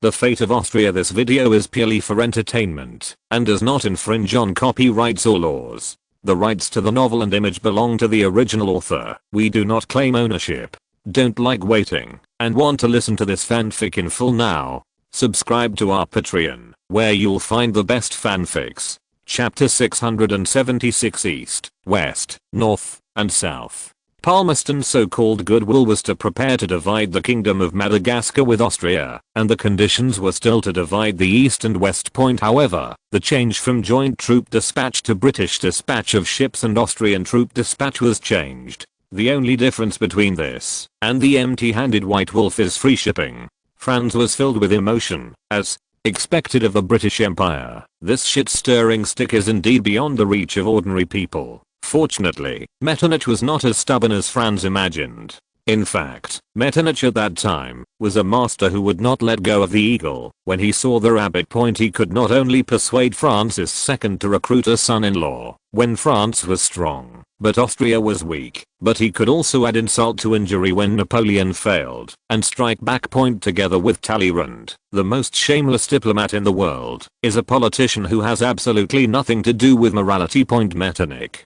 The Fate of Austria. This video is purely for entertainment and does not infringe on copyrights or laws. The rights to the novel and image belong to the original author. We do not claim ownership. Don't like waiting and want to listen to this fanfic in full now? Subscribe to our Patreon, where you'll find the best fanfics. Chapter 676. East, West, North, and South. Palmerston's so-called goodwill was to prepare to divide the Kingdom of Madagascar with Austria, and the conditions were still to divide the East and West Point. However, the change from joint troop dispatch to British dispatch of ships and Austrian troop dispatch was changed. The only difference between this and the empty-handed White Wolf is free shipping. Franz was filled with emotion, as expected of the British Empire. This shit-stirring stick is indeed beyond the reach of ordinary people. Fortunately, Metternich was not as stubborn as Franz imagined. In fact, Metternich at that time was a master who would not let go of the eagle. When he saw the rabbit point, he could not only persuade Francis II to recruit a son-in-law when France was strong, but Austria was weak. But he could also add insult to injury when Napoleon failed, and strike back. Point together with Talleyrand. The most shameless diplomat in the world is a politician who has absolutely nothing to do with morality. Metternich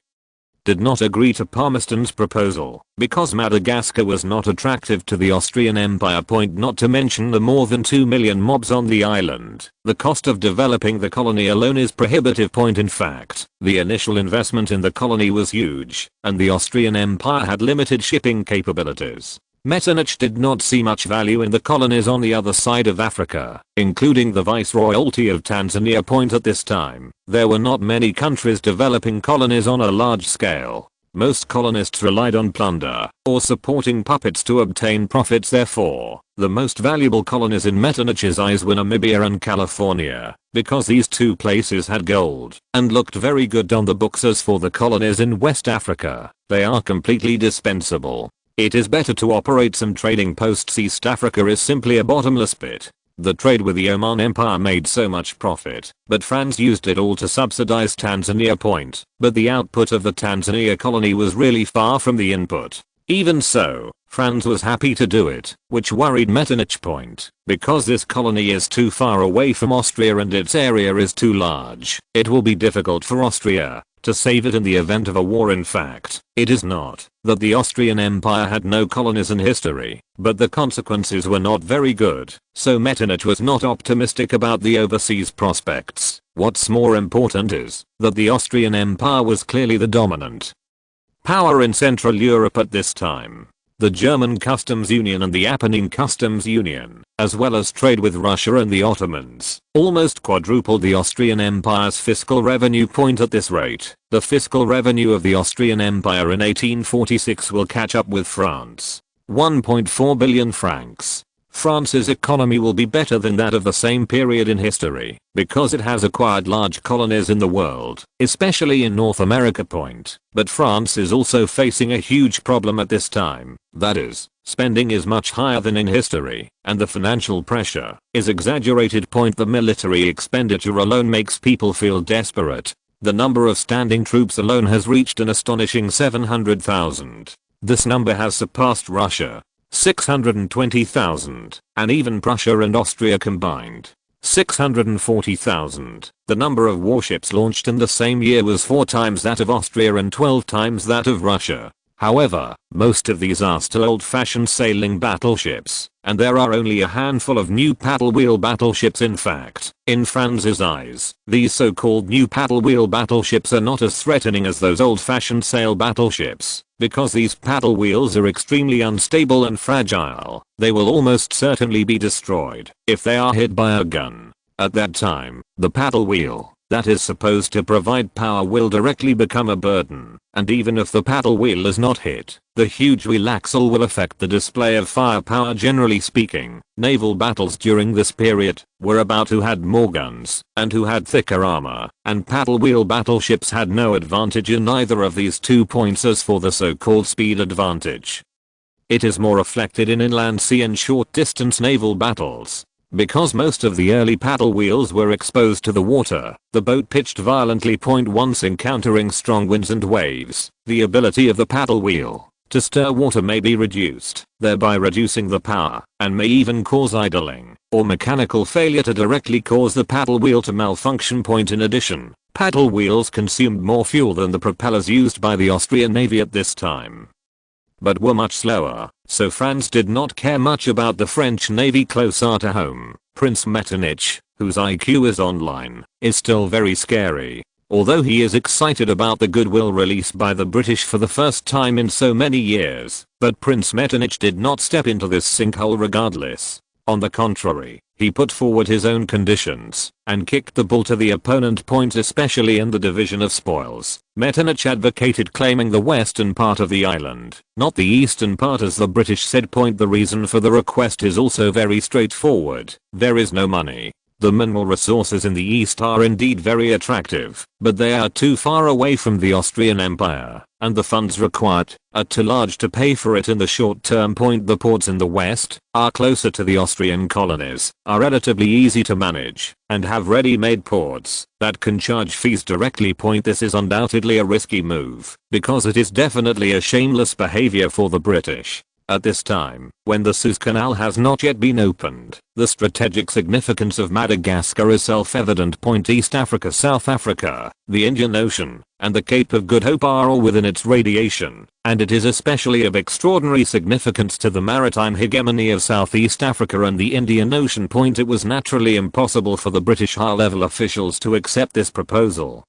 did not agree to Palmerston's proposal because Madagascar was not attractive to the Austrian Empire. Not to mention the more than 2 million mobs on the island. The cost of developing the colony alone is prohibitive. In fact, the initial investment in the colony was huge, and the Austrian Empire had limited shipping capabilities. Metternich did not see much value in the colonies on the other side of Africa, including the Viceroyalty of Tanzania. At this time, there were not many countries developing colonies on a large scale. Most colonists relied on plunder or supporting puppets to obtain profits. Therefore, the most valuable colonies in Metternich's eyes were Namibia and California, because these two places had gold and looked very good on the books. As for the colonies in West Africa, they are completely dispensable. It is better to operate some trading posts. East Africa is simply a bottomless pit. The trade with the Oman Empire made so much profit, but Franz used it all to subsidize Tanzania. But the output of the Tanzania colony was really far from the input. Even so, Franz was happy to do it, which worried Metternich. Because this colony is too far away from Austria and its area is too large, it will be difficult for Austria to save it in the event of a war. In fact, it is not that the Austrian Empire had no colonies in history, but the consequences were not very good, so Metternich was not optimistic about the overseas prospects. What's more important is that the Austrian Empire was clearly the dominant power in Central Europe at this time. The German Customs Union and the Apennine Customs Union, as well as trade with Russia and the Ottomans, almost quadrupled the Austrian Empire's fiscal revenue. At this rate, the fiscal revenue of the Austrian Empire in 1846 will catch up with France. 1.4 billion francs. France's economy will be better than that of the same period in history, because it has acquired large colonies in the world, especially in North America. But France is also facing a huge problem at this time, that is, spending is much higher than in history, and the financial pressure is exaggerated. The military expenditure alone makes people feel desperate. The number of standing troops alone has reached an astonishing 700,000. This number has surpassed Russia, 620,000, and even Prussia and Austria combined, 640,000. The number of warships launched in the same year was 4 times that of Austria and 12 times that of Russia. However, most of these are still old-fashioned sailing battleships, and there are only a handful of new paddle-wheel battleships. In fact, in Franz's eyes, these so-called new paddle-wheel battleships are not as threatening as those old-fashioned sail battleships, because these paddle wheels are extremely unstable and fragile. They will almost certainly be destroyed if they are hit by a gun. At that time, the paddle wheel that is supposed to provide power will directly become a burden, and even if the paddle wheel is not hit, the huge wheel axle will affect the display of firepower. Generally speaking, naval battles during this period were about who had more guns and who had thicker armor, and paddle wheel battleships had no advantage in either of these 2 points. As for the so-called speed advantage, it is more reflected in inland sea and short distance naval battles. Because most of the early paddle wheels were exposed to the water, the boat pitched violently. Once encountering strong winds and waves, the ability of the paddle wheel to stir water may be reduced, thereby reducing the power, and may even cause idling, or mechanical failure to directly cause the paddle wheel to malfunction. In addition, paddle wheels consumed more fuel than the propellers used by the Austrian Navy at this time, but were much slower, so Franz did not care much about the French Navy. Closer to home, Prince Metternich, whose IQ is online, is still very scary. Although he is excited about the goodwill released by the British for the first time in so many years, but Prince Metternich did not step into this sinkhole regardless. On the contrary, he put forward his own conditions and kicked the ball to the opponent. Especially in the division of spoils, Metternich advocated claiming the western part of the island, not the eastern part as the British said. The reason for the request is also very straightforward. There is no money. The mineral resources in the east are indeed very attractive, but they are too far away from the Austrian Empire, and the funds required are too large to pay for it in the short term. The ports in the west are closer to the Austrian colonies, are relatively easy to manage, and have ready-made ports that can charge fees directly. This is undoubtedly a risky move, because it is definitely a shameless behavior for the British. At this time, when the Suez Canal has not yet been opened, the strategic significance of Madagascar is self-evident. East Africa, South Africa, the Indian Ocean, and the Cape of Good Hope are all within its radiation, and it is especially of extraordinary significance to the maritime hegemony of Southeast Africa and the Indian Ocean. It was naturally impossible for the British high-level officials to accept this proposal.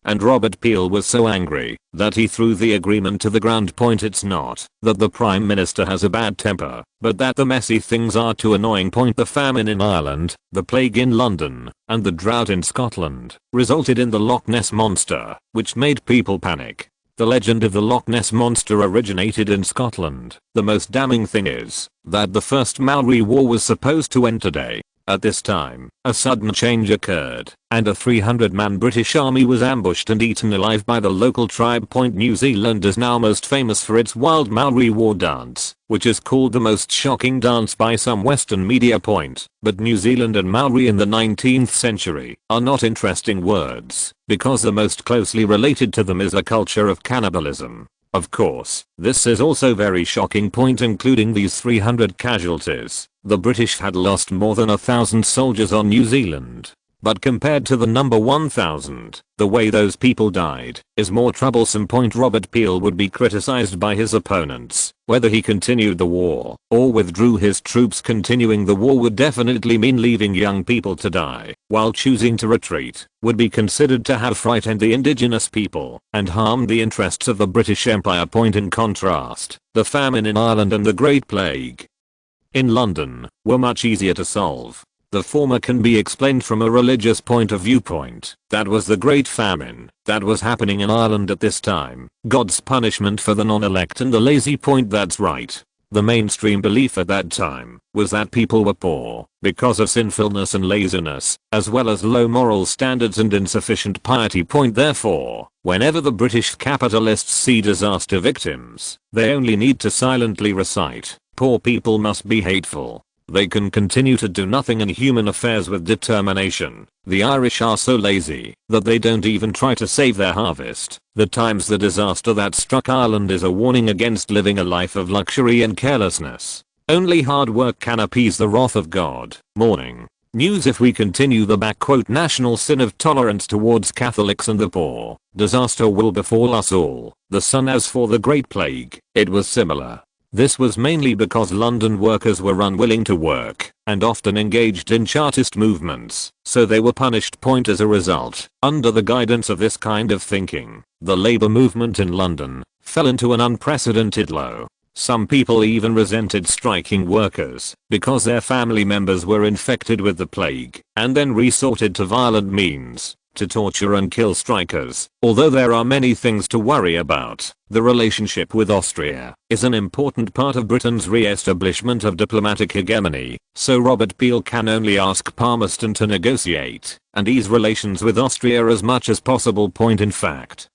And Robert Peel was so angry that he threw the agreement to the ground. It's not that the Prime Minister has a bad temper, but that the messy things are too annoying. The famine in Ireland, the plague in London, and the drought in Scotland resulted in the Loch Ness Monster, which made people panic. The legend of the Loch Ness Monster originated in Scotland. The most damning thing is that the First Maori War was supposed to end today. At this time, a sudden change occurred, and a 300-man British army was ambushed and eaten alive by the local tribe. New Zealand is now most famous for its wild Maori war dance, which is called the most shocking dance by some Western media. But New Zealand and Maori in the 19th century are not interesting words, because the most closely related to them is a culture of cannibalism. Of course, this is also very shocking. Including these 300 casualties, the British had lost more than 1,000 soldiers on New Zealand. But compared to the number 1,000, the way those people died is more troublesome. Robert Peel would be criticized by his opponents whether he continued the war or withdrew his troops. Continuing the war would definitely mean leaving young people to die, while choosing to retreat would be considered to have frightened the indigenous people and harmed the interests of the British Empire. In contrast, the famine in Ireland and the Great Plague in London were much easier to solve. The former can be explained from a religious point of viewpoint. That was the Great Famine that was happening in Ireland at this time, God's punishment for the non-elect and the lazy. That's right. The mainstream belief at that time was that people were poor because of sinfulness and laziness, as well as low moral standards and insufficient piety. Therefore, whenever the British capitalists see disaster victims, they only need to silently recite, "Poor people must be hateful. They can continue to do nothing in human affairs with determination. The Irish are so lazy that they don't even try to save their harvest." The disaster that struck Ireland is a warning against living a life of luxury and carelessness. Only hard work can appease the wrath of God. Morning news: if we continue the national sin of tolerance towards Catholics and the poor, disaster will befall us all. The Sun: as for the Great Plague, it was similar. This was mainly because London workers were unwilling to work and often engaged in Chartist movements, so they were punished. As a result, under the guidance of this kind of thinking, the labor movement in London fell into an unprecedented low. Some people even resented striking workers because their family members were infected with the plague, and then resorted to violent means to torture and kill strikers. Although there are many things to worry about, the relationship with Austria is an important part of Britain's re-establishment of diplomatic hegemony, so Robert Peel can only ask Palmerston to negotiate and ease relations with Austria as much as possible. In fact,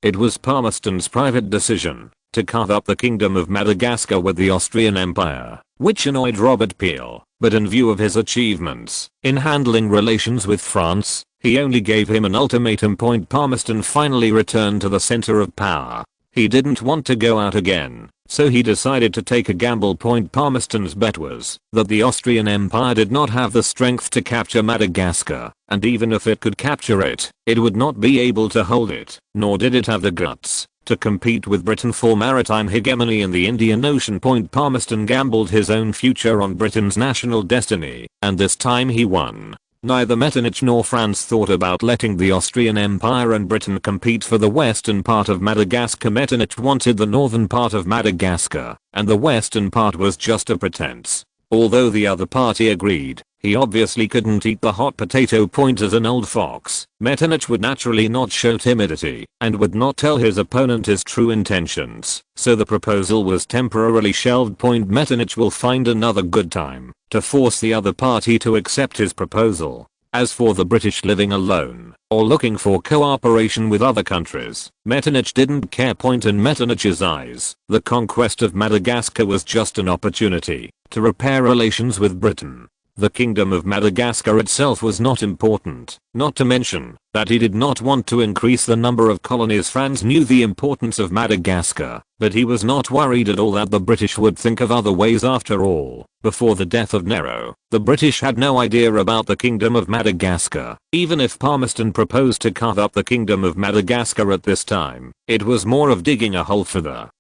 it was Palmerston's private decision to carve up the Kingdom of Madagascar with the Austrian Empire, which annoyed Robert Peel, but in view of his achievements in handling relations with France, he only gave him an ultimatum. Palmerston finally returned to the center of power. He didn't want to go out again, so he decided to take a gamble. Palmerston's bet was that the Austrian Empire did not have the strength to capture Madagascar, and even if it could capture it, it would not be able to hold it, nor did it have the guts to compete with Britain for maritime hegemony in the Indian Ocean. Palmerston gambled his own future on Britain's national destiny, and this time he won. Neither Metternich nor France thought about letting the Austrian Empire and Britain compete for the western part of Madagascar. Metternich wanted the northern part of Madagascar, and the western part was just a pretense. Although the other party agreed, he obviously couldn't eat the hot potato. As an old fox, Metternich would naturally not show timidity, and would not tell his opponent his true intentions, so the proposal was temporarily shelved. Metternich will find another good time to force the other party to accept his proposal. As for the British living alone, or looking for cooperation with other countries, Metternich didn't care. In Metternich's eyes, the conquest of Madagascar was just an opportunity to repair relations with Britain. The kingdom of Madagascar itself was not important, not to mention that he did not want to increase the number of colonies. Franz knew the importance of Madagascar, but he was not worried at all that the British would think of other ways. After all, before the death of Nero, the British had no idea about the kingdom of Madagascar. Even if Palmerston proposed to carve up the kingdom of Madagascar at this time, it was more of digging a hole for the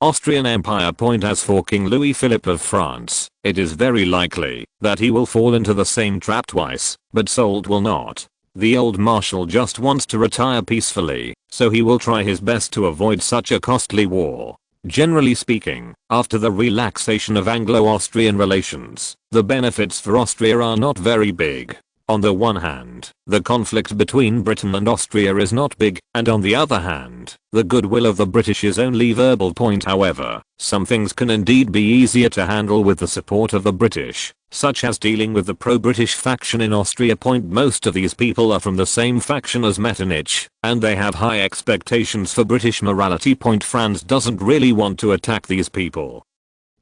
Austrian Empire. As for King Louis Philippe of France, it is very likely that he will fall into the same trap twice, but Soult will not. The old marshal just wants to retire peacefully, so he will try his best to avoid such a costly war. Generally speaking, after the relaxation of Anglo-Austrian relations, the benefits for Austria are not very big. On the one hand, the conflict between Britain and Austria is not big, and on the other hand, the goodwill of the British is only verbal. However, some things can indeed be easier to handle with the support of the British, such as dealing with the pro-British faction in Austria. Most of these people are from the same faction as Metternich, and they have high expectations for British morality. Franz doesn't really want to attack these people,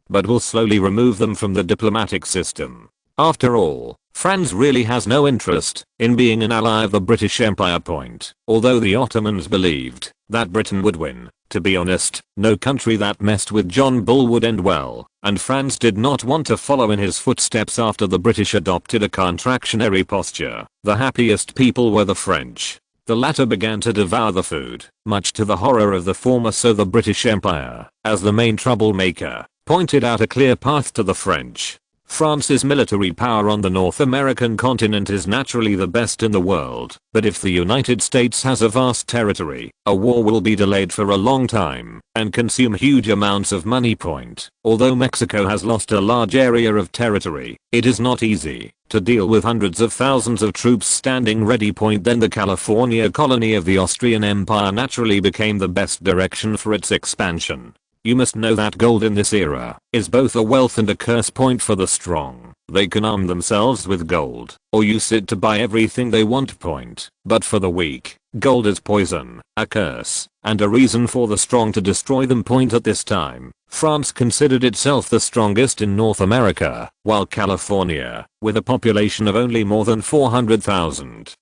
but will slowly remove them from the diplomatic system. After all, Franz really has no interest in being an ally of the British Empire. Although the Ottomans believed that Britain would win, to be honest, no country that messed with John Bull would end well, and Franz did not want to follow in his footsteps after the British adopted a contractionary posture. The happiest people were the French. The latter began to devour the food, much to the horror of the former, so the British Empire, as the main troublemaker, pointed out a clear path to the French. France's military power on the North American continent is naturally the best in the world, but if the United States has a vast territory, a war will be delayed for a long time and consume huge amounts of money. Although Mexico has lost a large area of territory, it is not easy to deal with hundreds of thousands of troops standing ready. Then the California colony of the Austrian Empire naturally became the best direction for its expansion. You must know that gold in this era is both a wealth and a curse. For the strong, they can arm themselves with gold, or use it to buy everything they want. But for the weak, gold is poison, a curse, and a reason for the strong to destroy them. At this time, France considered itself the strongest in North America, while California, with a population of only more than 400,000,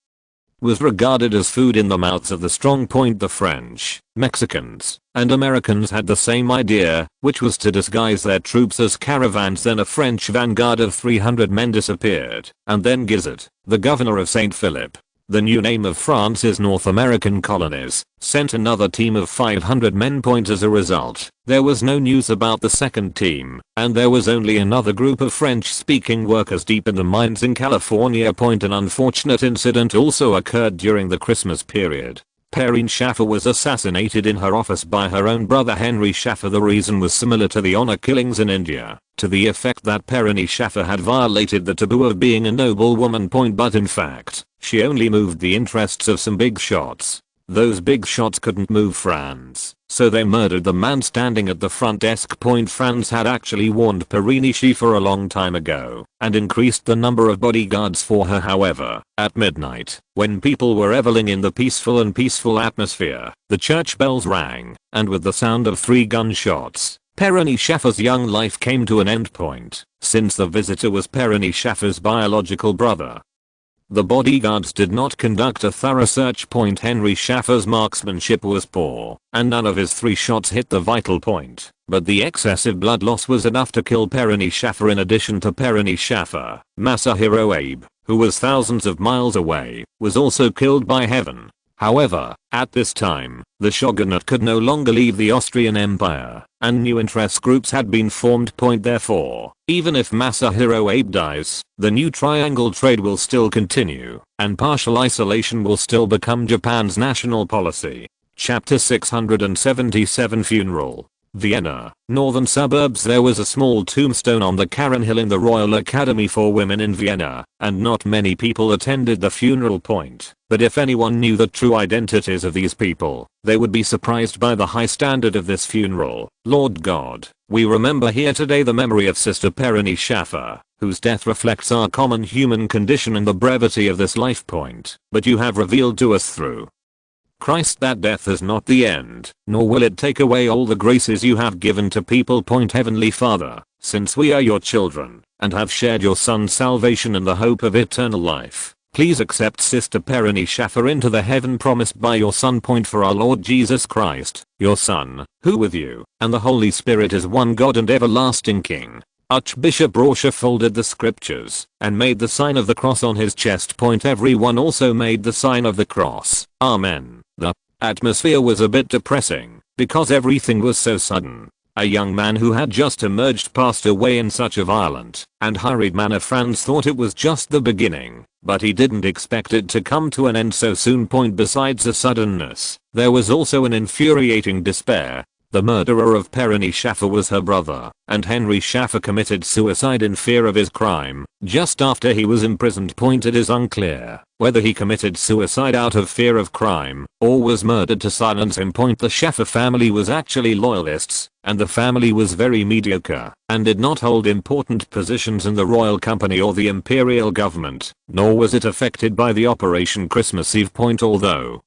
was regarded as food in the mouths of the strong. The French, Mexicans, and Americans had the same idea, which was to disguise their troops as caravans. Then a French vanguard of 300 men disappeared, and then Guizot, the governor of St. Philip, the new name of France's North American colonies, sent another team of 500 men. As a result, there was no news about the second team, and there was only another group of French-speaking workers deep in the mines in California. An unfortunate incident also occurred during the Christmas period. Perrine Schaffer was assassinated in her office by her own brother Henry Schaffer. The reason was similar to the honor killings in India, to the effect that Perrine Schaffer had violated the taboo of being a noble woman. But in fact, she only moved the interests of some big shots. Those big shots couldn't move Franz, so they murdered the man standing at the front desk. Franz had actually warned Perrine Schaffer a long time ago, and increased the number of bodyguards for her. However, at midnight, when people were reveling in the peaceful atmosphere, the church bells rang, and with the sound of 3 gunshots, Perrine Schaffer's young life came to an end. Since the visitor was Perrine Schaffer's biological brother, The bodyguards did not conduct a thorough search. Henry Schaffer's marksmanship was poor, and none of his 3 shots hit the vital point, but the excessive blood loss was enough to kill Perony Schaffer. In addition to Perony Schaffer, Masahiro Abe, who was thousands of miles away, was also killed by heaven. However, at this time, the shogunate could no longer leave the Austrian Empire, and new interest groups had been formed. Therefore, even if Masahiro Abe dies, the new triangle trade will still continue, and partial isolation will still become Japan's national policy. Chapter 677 Funeral. Vienna, northern suburbs. There was a small tombstone on the Karen Hill in the Royal Academy for Women in Vienna, and not many people attended the funeral. But if anyone knew the true identities of these people, they would be surprised by the high standard of this funeral. Lord God, we remember here today the memory of Sister Perony Schaffer, whose death reflects our common human condition and the brevity of this life. But you have revealed to us through Christ that death is not the end, nor will it take away all the graces you have given to people. Heavenly Father, since we are your children, and have shared your Son's salvation and the hope of eternal life, please accept Sister Perony Schaffer into the heaven promised by your Son. For our Lord Jesus Christ, your Son, who with you, and the Holy Spirit is one God and everlasting King. Archbishop Rorschach folded the scriptures, and made the sign of the cross on his chest. Everyone also made the sign of the cross. Amen. The atmosphere was a bit depressing, because everything was so sudden. A young man who had just emerged passed away in such a violent and hurried manner. Franz thought it was just the beginning, but he didn't expect it to come to an end so soon. Besides the suddenness, there was also an infuriating despair. The murderer of Perony Schaffer was her brother, and Henry Schaffer committed suicide in fear of his crime, just after he was imprisoned. It is unclear whether he committed suicide out of fear of crime, or was murdered to silence him. The Schaffer family was actually loyalists, and the family was very mediocre, and did not hold important positions in the royal company or the imperial government, nor was it affected by the Operation Christmas Eve. Although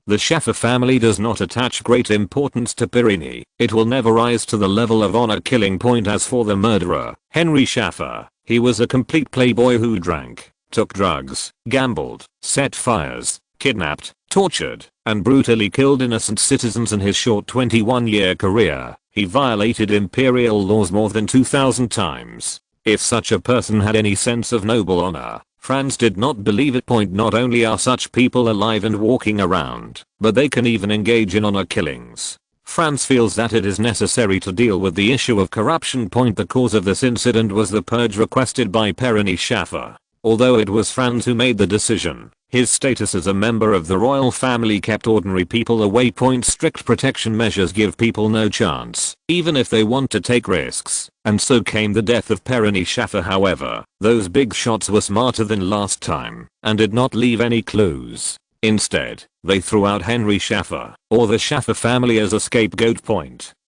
the Schaffer family does not attach great importance to Perony, it will never rise to the level of honor killing. As for the murderer, Henry Schaffer, he was a complete playboy who drank, took drugs, gambled, set fires, kidnapped, tortured, and brutally killed innocent citizens. In his short 21-year career, he violated imperial laws more than 2,000 times. If such a person had any sense of noble honor, Franz did not believe it. Not only are such people alive and walking around, but they can even engage in honor killings. Franz feels that it is necessary to deal with the issue of corruption. The cause of this incident was the purge requested by Perony Schaffer. Although it was Franz who made the decision, his status as a member of the royal family kept ordinary people away. Strict protection measures give people no chance, even if they want to take risks, and so came the death of Perony Schaffer. However, those big shots were smarter than last time, and did not leave any clues. Instead, they threw out Henry Schaffer, or the Schaffer family, as a scapegoat.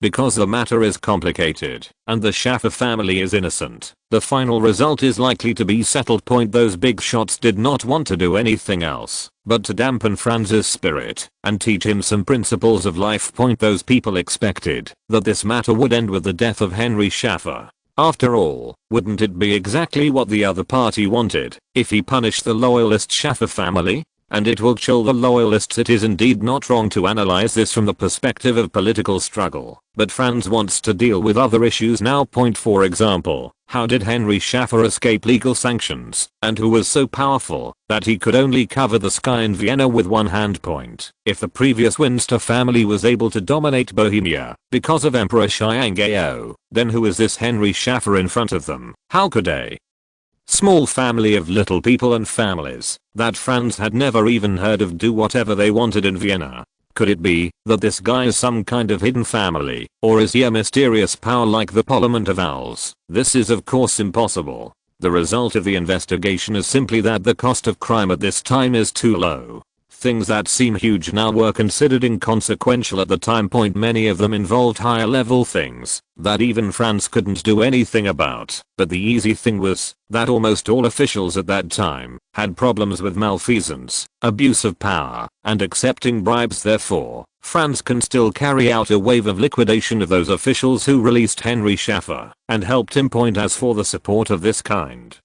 Because the matter is complicated, and the Schaffer family is innocent, the final result is likely to be settled. Those big shots did not want to do anything else but to dampen Franz's spirit and teach him some principles of life. Those people expected that this matter would end with the death of Henry Schaffer. After all, wouldn't it be exactly what the other party wanted if he punished the loyalist Schaffer family? And it will chill the loyalists. It is indeed not wrong to analyze this from the perspective of political struggle, but Franz wants to deal with other issues now. For example, how did Henry Schaffer escape legal sanctions, and who was so powerful that he could only cover the sky in Vienna with one hand? If the previous Winster family was able to dominate Bohemia because of Emperor Xianggao, then who is this Henry Schaffer in front of them? How could a small family of little people and families that Franz had never even heard of do whatever they wanted in Vienna? Could it be that this guy is some kind of hidden family, or is he a mysterious power like the Parliament of Owls? This is of course impossible. The result of the investigation is simply that the cost of crime at this time is too low. Things that seem huge now were considered inconsequential at the time. Many of them involved higher level things that even Franz couldn't do anything about. But the easy thing was that almost all officials at that time had problems with malfeasance, abuse of power, and accepting bribes. Therefore, Franz can still carry out a wave of liquidation of those officials who released Henry Schaffer and helped him. As for the support of this kind,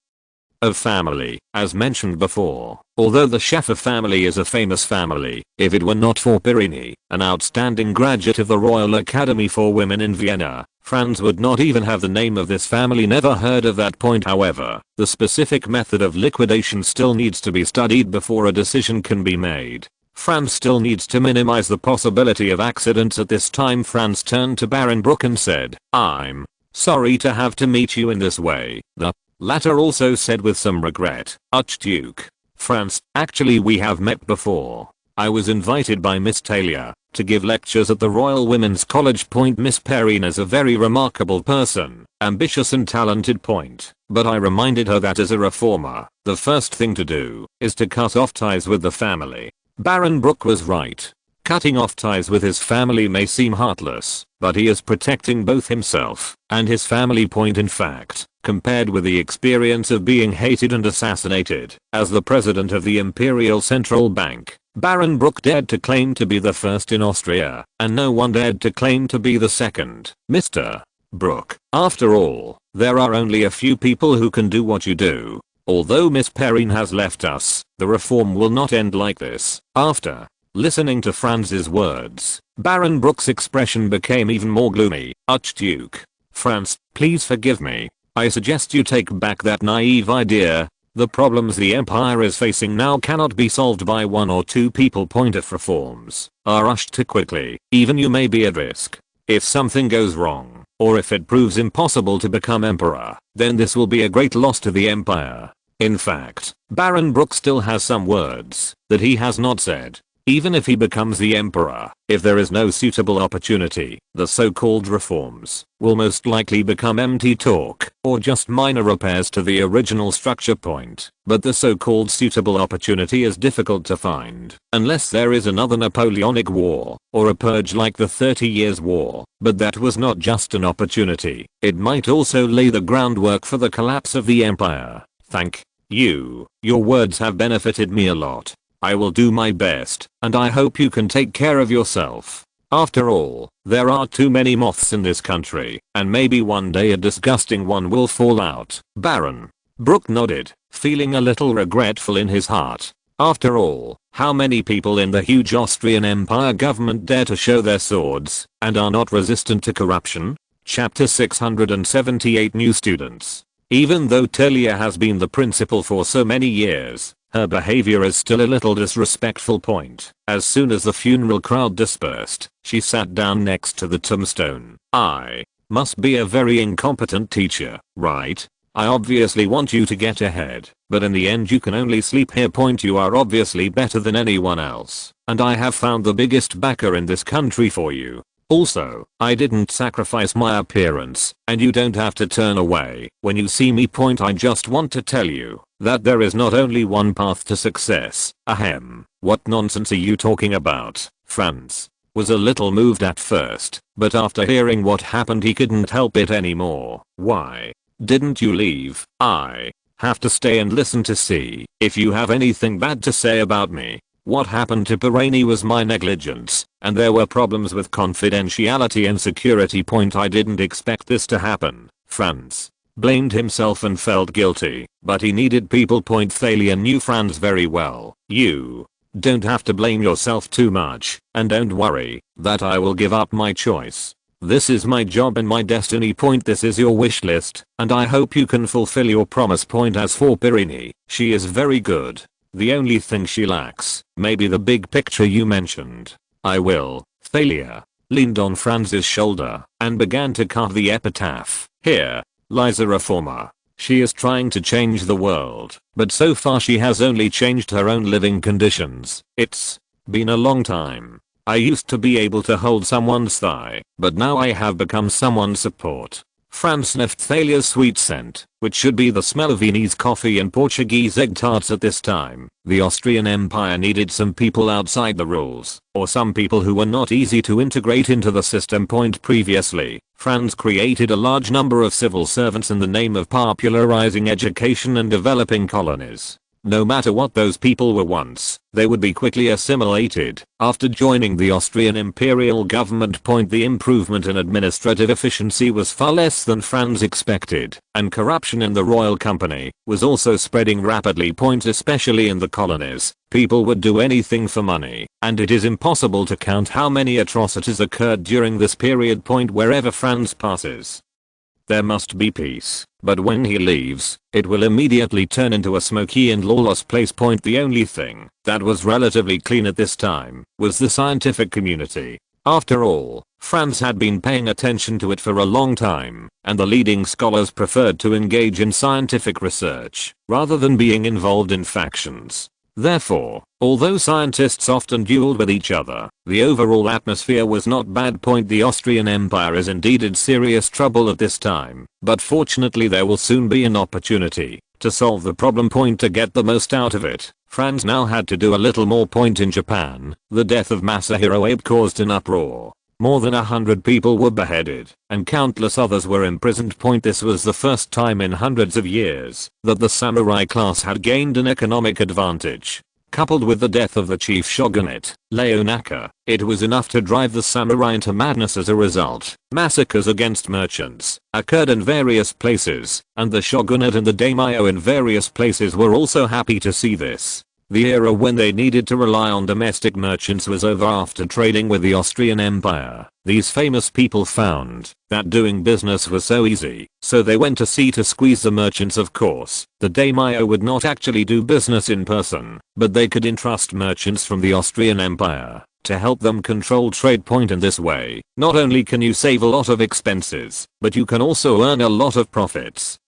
of family, as mentioned before. Although the Schaeffer family is a famous family, if it were not for Pirini, an outstanding graduate of the Royal Academy for Women in Vienna, Franz would not even have the name of this family. Never heard of that point. However, the specific method of liquidation still needs to be studied before a decision can be made. Franz still needs to minimize the possibility of accidents. At this time Franz turned to Baron Brook and said, "I'm sorry to have to meet you in this way." The latter also said with some regret, "Archduke Franz, actually we have met before. I was invited by Miss Taylor to give lectures at the Royal Women's College. Miss Perrine is a very remarkable person, ambitious and talented. But I reminded her that as a reformer, the first thing to do is to cut off ties with the family." Baron Brook was right. Cutting off ties with his family may seem heartless, but he is protecting both himself and his family. In fact, compared with the experience of being hated and assassinated as the president of the Imperial Central Bank, Baron Brook dared to claim to be the first in Austria, and no one dared to claim to be the second. Mr. Brook, after all, there are only a few people who can do what you do. Although Miss Perrine has left us, the reform will not end like this. After listening to Franz's words, Baron Brook's expression became even more gloomy. "Archduke Franz, please forgive me. I suggest you take back that naive idea. The problems the empire is facing now cannot be solved by one or two people. If reforms are rushed too quickly, even you may be at risk. If something goes wrong, or if it proves impossible to become emperor, then this will be a great loss to the empire." In fact, Baron Brook still has some words that he has not said. Even if he becomes the emperor, if there is no suitable opportunity, the so-called reforms will most likely become empty talk or just minor repairs to the original structure. But the so-called suitable opportunity is difficult to find unless there is another Napoleonic War or a purge like the 30 Years' War. But that was not just an opportunity, it might also lay the groundwork for the collapse of the empire. Thank you. Your words have benefited me a lot. I will do my best, and I hope you can take care of yourself. After all, there are too many moths in this country, and maybe one day a disgusting one will fall out." Baron Brook nodded, feeling a little regretful in his heart. After all, how many people in the huge Austrian Empire government dare to show their swords and are not resistant to corruption? Chapter 678. New students. Even though Talia has been the principal for so many years, her behavior is still a little disrespectful. As soon as the funeral crowd dispersed, she sat down next to the tombstone. "I must be a very incompetent teacher, right? I obviously want you to get ahead, but in the end you can only sleep here. You are obviously better than anyone else, and I have found the biggest backer in this country for you. Also, I didn't sacrifice my appearance, and you don't have to turn away when you see me. I just want to tell you that there is not only one path to success." Ahem. "What nonsense are you talking about?" Franz was a little moved at first, but after hearing what happened he couldn't help it anymore. "Why didn't you leave? I have to stay and listen to see if you have anything bad to say about me. What happened to Perrine was my negligence, and there were problems with confidentiality and security. I didn't expect this to happen." Franz blamed himself and felt guilty, but he needed people. Thalia knew Franz very well. "You don't have to blame yourself too much, and don't worry that I will give up my choice. This is my job and my destiny. This is your wish list, and I hope you can fulfill your promise. As for Perrine, she is very good. The only thing she lacks may be the big picture you mentioned." "I will." Thalia leaned on Franz's shoulder and began to carve the epitaph. "Here lies a reformer. She is trying to change the world, but so far she has only changed her own living conditions. It's been a long time. I used to be able to hold someone's thigh, but now I have become someone's support." Franz sniffed Thalia's sweet scent, which should be the smell of Viennese coffee and Portuguese egg tarts at this time. The Austrian Empire needed some people outside the rules, or some people who were not easy to integrate into the system. Previously, Franz created a large number of civil servants in the name of popularizing education and developing colonies. No matter what those people were once, they would be quickly assimilated. After joining the Austrian Imperial government, the improvement in administrative efficiency was far less than Franz expected, and corruption in the royal company was also spreading rapidly. Especially in the colonies, people would do anything for money, and it is impossible to count how many atrocities occurred during this period. Wherever Franz passes, there must be peace, but when he leaves, it will immediately turn into a smoky and lawless place. The only thing that was relatively clean at this time was the scientific community. After all, Franz had been paying attention to it for a long time, and the leading scholars preferred to engage in scientific research rather than being involved in factions. Therefore, although scientists often dueled with each other, the overall atmosphere was not bad. The Austrian Empire is indeed in serious trouble at this time, but fortunately there will soon be an opportunity to solve the problem. To get the most out of it, Franz now had to do a little more. In Japan, the death of Masahiro Abe caused an uproar. More than 100 people were beheaded, and countless others were imprisoned. This was the first time in hundreds of years that the samurai class had gained an economic advantage. Coupled with the death of the chief shogunate, Leonaka, it was enough to drive the samurai into madness. As a result, massacres against merchants occurred in various places, and the shogunate and the daimyo in various places were also happy to see this. The era when they needed to rely on domestic merchants was over. After trading with the Austrian Empire, these famous people found that doing business was so easy, so they went to sea to squeeze the merchants. Of course, the daimyo would not actually do business in person, but they could entrust merchants from the Austrian Empire to help them control trade. In this way, not only can you save a lot of expenses, but you can also earn a lot of profits.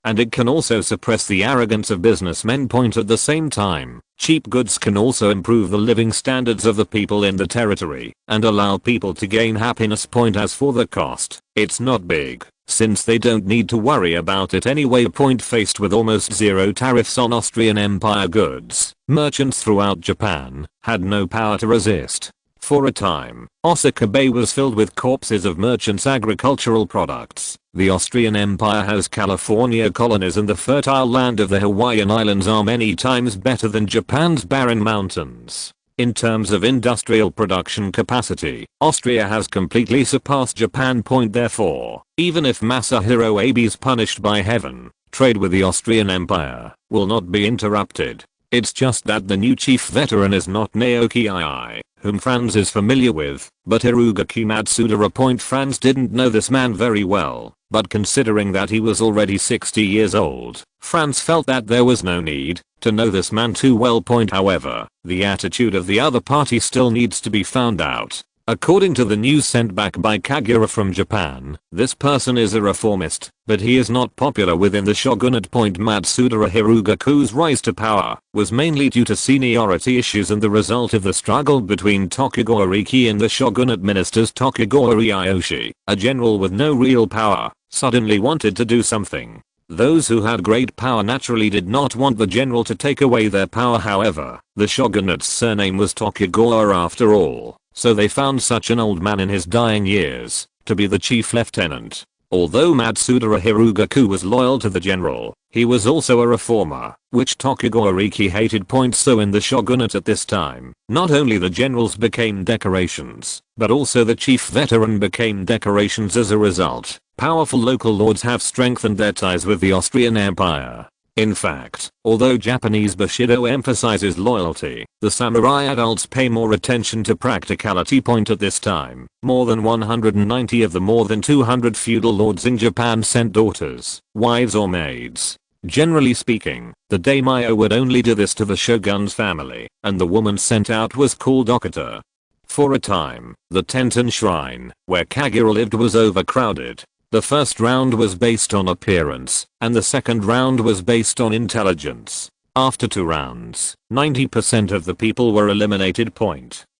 And it can also suppress the arrogance of businessmen. At the same time, cheap goods can also improve the living standards of the people in the territory and allow people to gain happiness. As for the cost, it's not big, since they don't need to worry about it anyway. Faced with almost zero tariffs on Austrian Empire goods, merchants throughout Japan had no power to resist. For a time, Osaka Bay was filled with corpses of merchants' agricultural products. The Austrian Empire has California colonies, and the fertile land of the Hawaiian Islands are many times better than Japan's barren mountains. In terms of industrial production capacity, Austria has completely surpassed Japan. Therefore, even if Masahiro Abe is punished by heaven, trade with the Austrian Empire will not be interrupted. It's just that the new chief veteran is not Naoki II, whom Franz is familiar with, but Hirugaku Matsuda. Franz didn't know this man very well, but considering that he was already 60 years old, Franz felt that there was no need to know this man too well. However, the attitude of the other party still needs to be found out. According to the news sent back by Kagura from Japan, this person is a reformist, but he is not popular within the shogunate. Matsuda Hirugaku's rise to power was mainly due to seniority issues and the result of the struggle between Tokugawa Riki and the shogunate ministers. Tokugawa Ieyoshi, a general with no real power, suddenly wanted to do something. Those who had great power naturally did not want the general to take away their power. However, the shogunate's surname was Tokugawa after all, so they found such an old man in his dying years to be the chief lieutenant. Although Matsuda Hirugaku was loyal to the general, he was also a reformer, which Tokugawa Riki hated. So in the shogunate at this time, not only the generals became decorations, but also the chief veteran became decorations. As a result, powerful local lords have strengthened their ties with the Austrian Empire. In fact, although Japanese Bushido emphasizes loyalty, the samurai adults pay more attention to practicality. At this time, more than 190 of the more than 200 feudal lords in Japan sent daughters, wives or maids. Generally speaking, the daimyo would only do this to the shogun's family, and the woman sent out was called okata. For a time, the Tenten shrine, where Kagura lived, was overcrowded. The first round was based on appearance, and the second round was based on intelligence. After 2 rounds, 90% of the people were eliminated.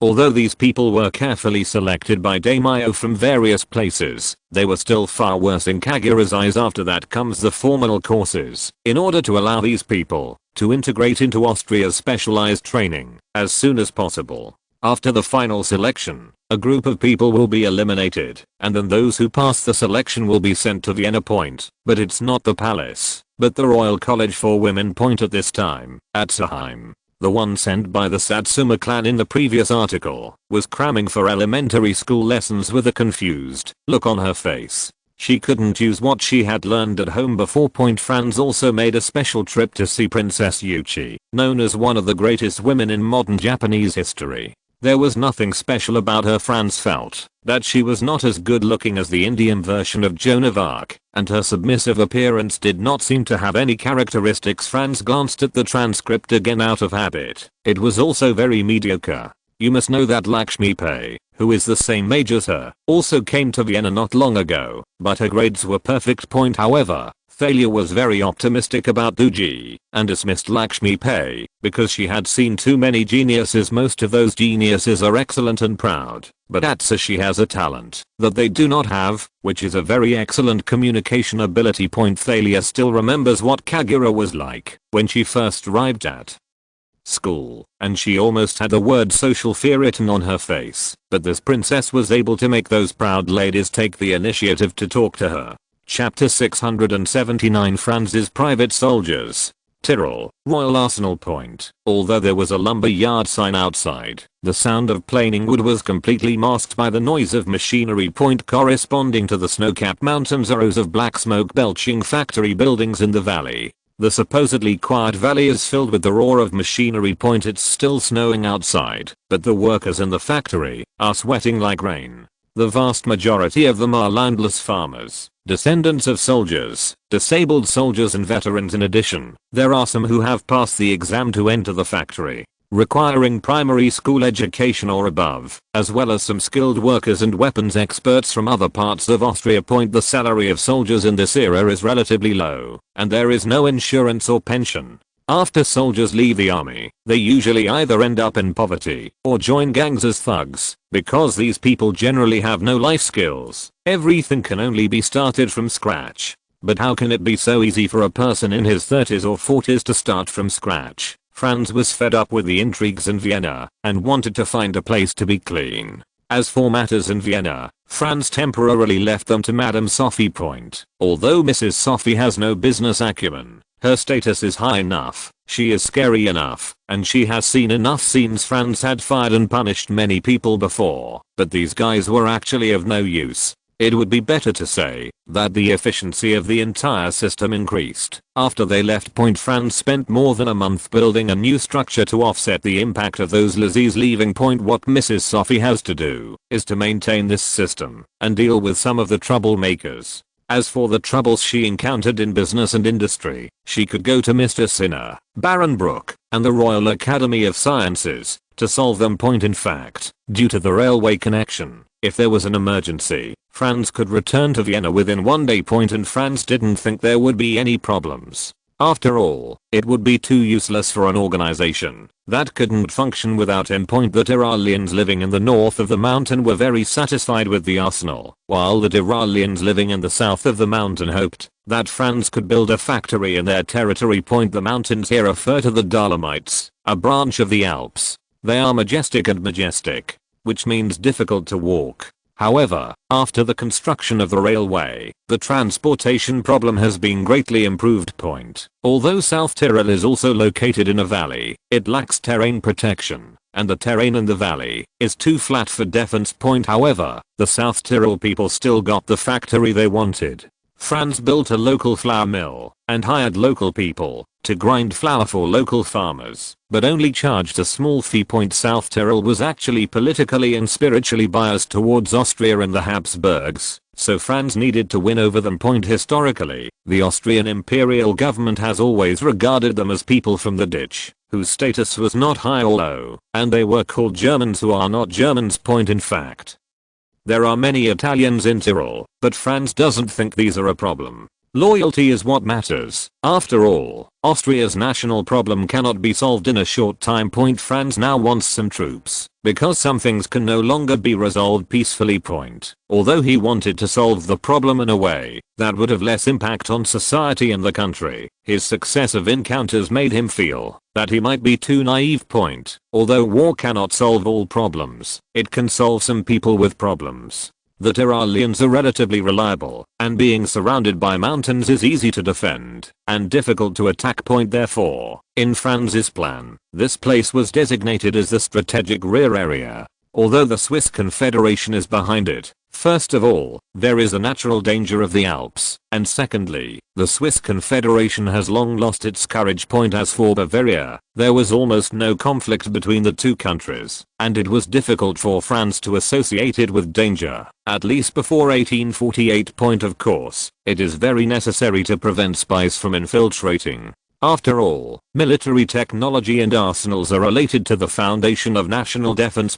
Although these people were carefully selected by daimyo from various places, they were still far worse in Kagura's eyes. After that comes the formal courses, in order to allow these people to integrate into Austria's specialized training as soon as possible. After the final selection, a group of people will be eliminated, and then those who pass the selection will be sent to Vienna Point, but it's not the palace, but the Royal College for Women Point at this time, at Saheim. The one sent by the Satsuma clan in the previous article, was cramming for elementary school lessons with a confused look on her face. She couldn't use what she had learned at home before. Franz also made a special trip to see Princess Yuchi, known as one of the greatest women in modern Japanese history. There was nothing special about her. Franz felt that she was not as good looking as the Indian version of Joan of Arc, and her submissive appearance did not seem to have any characteristics. Franz glanced at the transcript again out of habit. It was also very mediocre. You must know that Lakshmi Pai, who is the same age as her, also came to Vienna not long ago, but her grades were perfect. However, Thalia was very optimistic about Duji, and dismissed Lakshmi Pai, because she had seen too many geniuses. Most of those geniuses are excellent and proud, but Atsa she has a talent that they do not have, which is a very excellent communication ability. Thalia still remembers what Kagura was like when she first arrived at school, and she almost had the word social fear written on her face, but this princess was able to make those proud ladies take the initiative to talk to her. Chapter 679 Franz's private soldiers. Tyrol, Royal Arsenal Point. Although there was a lumber yard sign outside, the sound of planing wood was completely masked by the noise of machinery. Corresponding to the snow-capped mountains are rows of black smoke belching factory buildings in the valley. The supposedly quiet valley is filled with the roar of machinery. It's still snowing outside, but the workers in the factory are sweating like rain. The vast majority of them are landless farmers, descendants of soldiers, disabled soldiers and veterans. In addition, there are some who have passed the exam to enter the factory, requiring primary school education or above, as well as some skilled workers and weapons experts from other parts of Austria. The salary of soldiers in this era is relatively low, and there is no insurance or pension. After soldiers leave the army, they usually either end up in poverty or join gangs as thugs, because these people generally have no life skills. Everything can only be started from scratch. But how can it be so easy for a person in his 30s or 40s to start from scratch? Franz was fed up with the intrigues in Vienna and wanted to find a place to be clean. As for matters in Vienna, Franz temporarily left them to Madame Sophie. Although Mrs. Sophie has no business acumen, her status is high enough, she is scary enough, and she has seen enough scenes. Franz had fired and punished many people before, but these guys were actually of no use. It would be better to say that the efficiency of the entire system increased after they left. Franz spent more than a month building a new structure to offset the impact of those lazies leaving. What Mrs. Sophie has to do is to maintain this system and deal with some of the troublemakers. As for the troubles she encountered in business and industry, she could go to Mr. Sinner, Baron Brook, and the Royal Academy of Sciences to solve them. In fact, due to the railway connection, if there was an emergency, Franz could return to Vienna within one day. And Franz didn't think there would be any problems. After all, it would be too useless for an organization that couldn't function without him. The Tyroleans living in the north of the mountain were very satisfied with the arsenal, while the Tyroleans living in the south of the mountain hoped that Franz could build a factory in their territory. The mountains here refer to the Dolomites, a branch of the Alps. They are majestic, which means difficult to walk. However, after the construction of the railway, the transportation problem has been greatly improved. Although South Tyrol is also located in a valley, it lacks terrain protection, and the terrain in the valley is too flat for defense. However, the South Tyrol people still got the factory they wanted. Franz built a local flour mill and hired local people to grind flour for local farmers, but only charged a small fee. South Tyrol was actually politically and spiritually biased towards Austria and the Habsburgs, so Franz needed to win over them. Historically, the Austrian Imperial government has always regarded them as people from the ditch, whose status was not high or low, and they were called Germans who are not Germans. In fact, there are many Italians in Tyrol, but Franz doesn't think these are a problem. Loyalty is what matters. After all, Austria's national problem cannot be solved in a short time. Franz now wants some troops, because some things can no longer be resolved peacefully. Although he wanted to solve the problem in a way that would have less impact on society and the country, his successive encounters made him feel that he might be too naive. Although war cannot solve all problems, it can solve some people with problems. The Tyroleans are relatively reliable, and being surrounded by mountains is easy to defend, and difficult to attack. Therefore, in Franz's plan, this place was designated as the strategic rear area. Although the Swiss Confederation is behind it, first of all, there is a natural danger of the Alps, and secondly, the Swiss Confederation has long lost its courage. As for Bavaria, there was almost no conflict between the two countries, and it was difficult for France to associate it with danger, at least before 1848. Of course, it is very necessary to prevent spies from infiltrating. After all, military technology and arsenals are related to the foundation of national defense.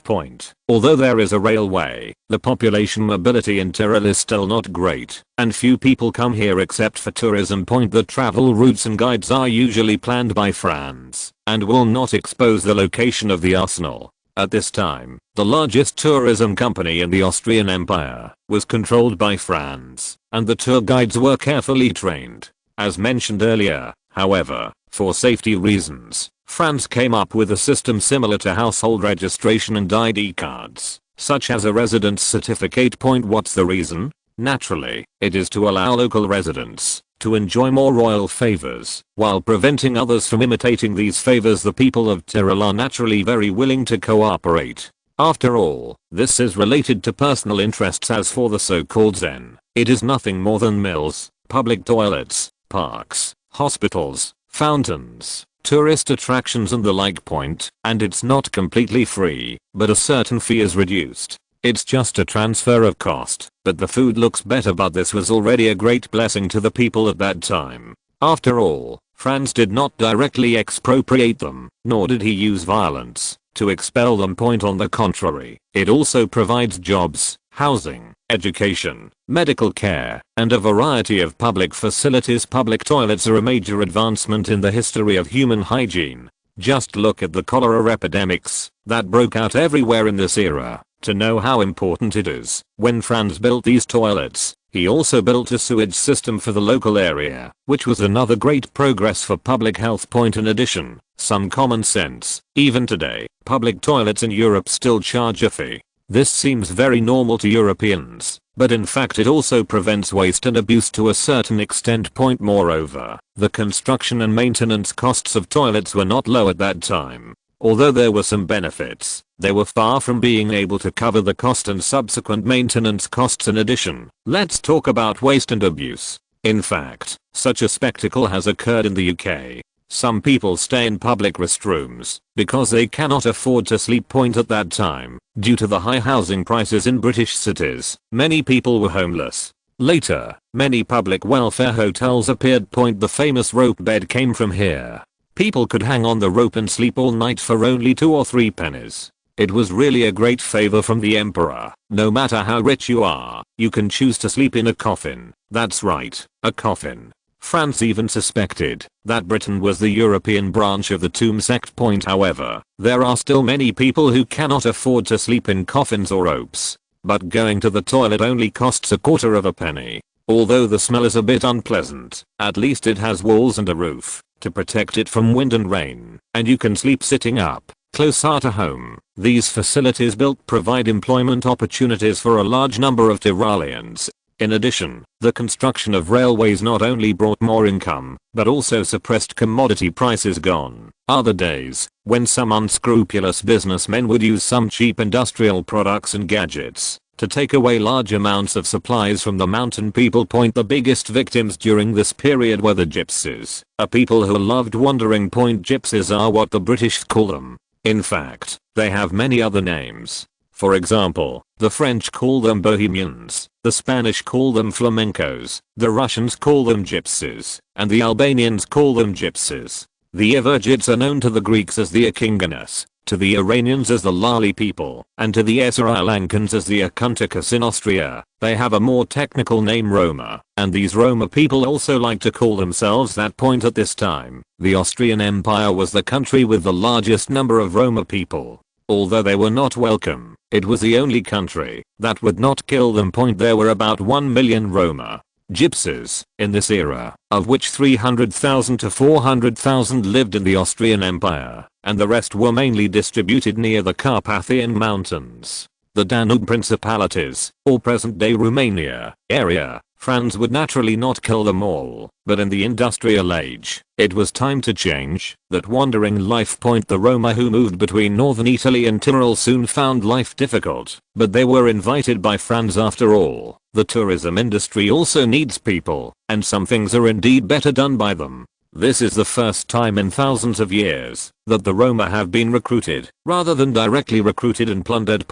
Although there is a railway, the population mobility in Tyrol is still not great, and few people come here except for tourism. The travel routes and guides are usually planned by France, and will not expose the location of the arsenal. At this time, the largest tourism company in the Austrian Empire was controlled by France, and the tour guides were carefully trained. As mentioned earlier, however, for safety reasons, France came up with a system similar to household registration and ID cards, such as a residence certificate. What's the reason? Naturally, it is to allow local residents to enjoy more royal favors, while preventing others from imitating these favors. The people of Tyrol are naturally very willing to cooperate. After all, this is related to personal interests. As for the so-called Zen, it is nothing more than mills, public toilets, parks, hospitals, fountains, tourist attractions and the like. And it's not completely free, but a certain fee is reduced. It's just a transfer of cost, but the food looks better. But this was already a great blessing to the people at that time. After all, Franz did not directly expropriate them, nor did he use violence to expel them. On the contrary, it also provides jobs, housing, education, medical care, and a variety of public facilities. Public toilets are a major advancement in the history of human hygiene. Just look at the cholera epidemics that broke out everywhere in this era to know how important it is. When Franz built these toilets, he also built a sewage system for the local area, which was another great progress for public health. In addition, some common sense. Even today, public toilets in Europe still charge a fee. This seems very normal to Europeans, but in fact it also prevents waste and abuse to a certain extent. Moreover, the construction and maintenance costs of toilets were not low at that time. Although there were some benefits, they were far from being able to cover the cost and subsequent maintenance costs. In addition, let's talk about waste and abuse. In fact, such a spectacle has occurred in the UK. Some people stay in public restrooms because they cannot afford to sleep. At that time, due to the high housing prices in British cities, many people were homeless. Later, many public welfare hotels appeared. The famous rope bed came from here. People could hang on the rope and sleep all night for only 2 or 3 pennies. It was really a great favor from the emperor. No matter how rich you are, you can choose to sleep in a coffin. That's right, a coffin. France even suspected that Britain was the European branch of the tomb sect. However, there are still many people who cannot afford to sleep in coffins or ropes. But going to the toilet only costs a quarter of a penny. Although the smell is a bit unpleasant, at least it has walls and a roof to protect it from wind and rain, and you can sleep sitting up, closer to home. These facilities built provide employment opportunities for a large number of Tyroleans. In addition, the construction of railways not only brought more income, but also suppressed commodity prices. Gone are the days when some unscrupulous businessmen would use some cheap industrial products and gadgets to take away large amounts of supplies from the mountain people. The biggest victims during this period were the gypsies, a people who loved wandering. Gypsies are what the British call them. In fact, they have many other names. For example, the French call them Bohemians, the Spanish call them flamencos, the Russians call them gypsies, and the Albanians call them gypsies. The Evergids are known to the Greeks as the Akinganas, to the Iranians as the Lali people, and to the Sri Lankans as the Akuntakas. In Austria, they have a more technical name, Roma, and these Roma people also like to call themselves that. At this time, the Austrian Empire was the country with the largest number of Roma people. Although they were not welcome, it was the only country that would not kill them. There were about 1 million Roma. gypsies, in this era, of which 300,000 to 400,000 lived in the Austrian Empire, and the rest were mainly distributed near the Carpathian Mountains, the Danube Principalities, or present-day Romania, area. Franz would naturally not kill them all, but in the industrial age, it was time to change. That wandering life. The Roma who moved between northern Italy and Tyrol soon found life difficult, but they were invited by Franz after all. The tourism industry also needs people, and some things are indeed better done by them. This is the first time in thousands of years that the Roma have been recruited, rather than directly recruited and plundered.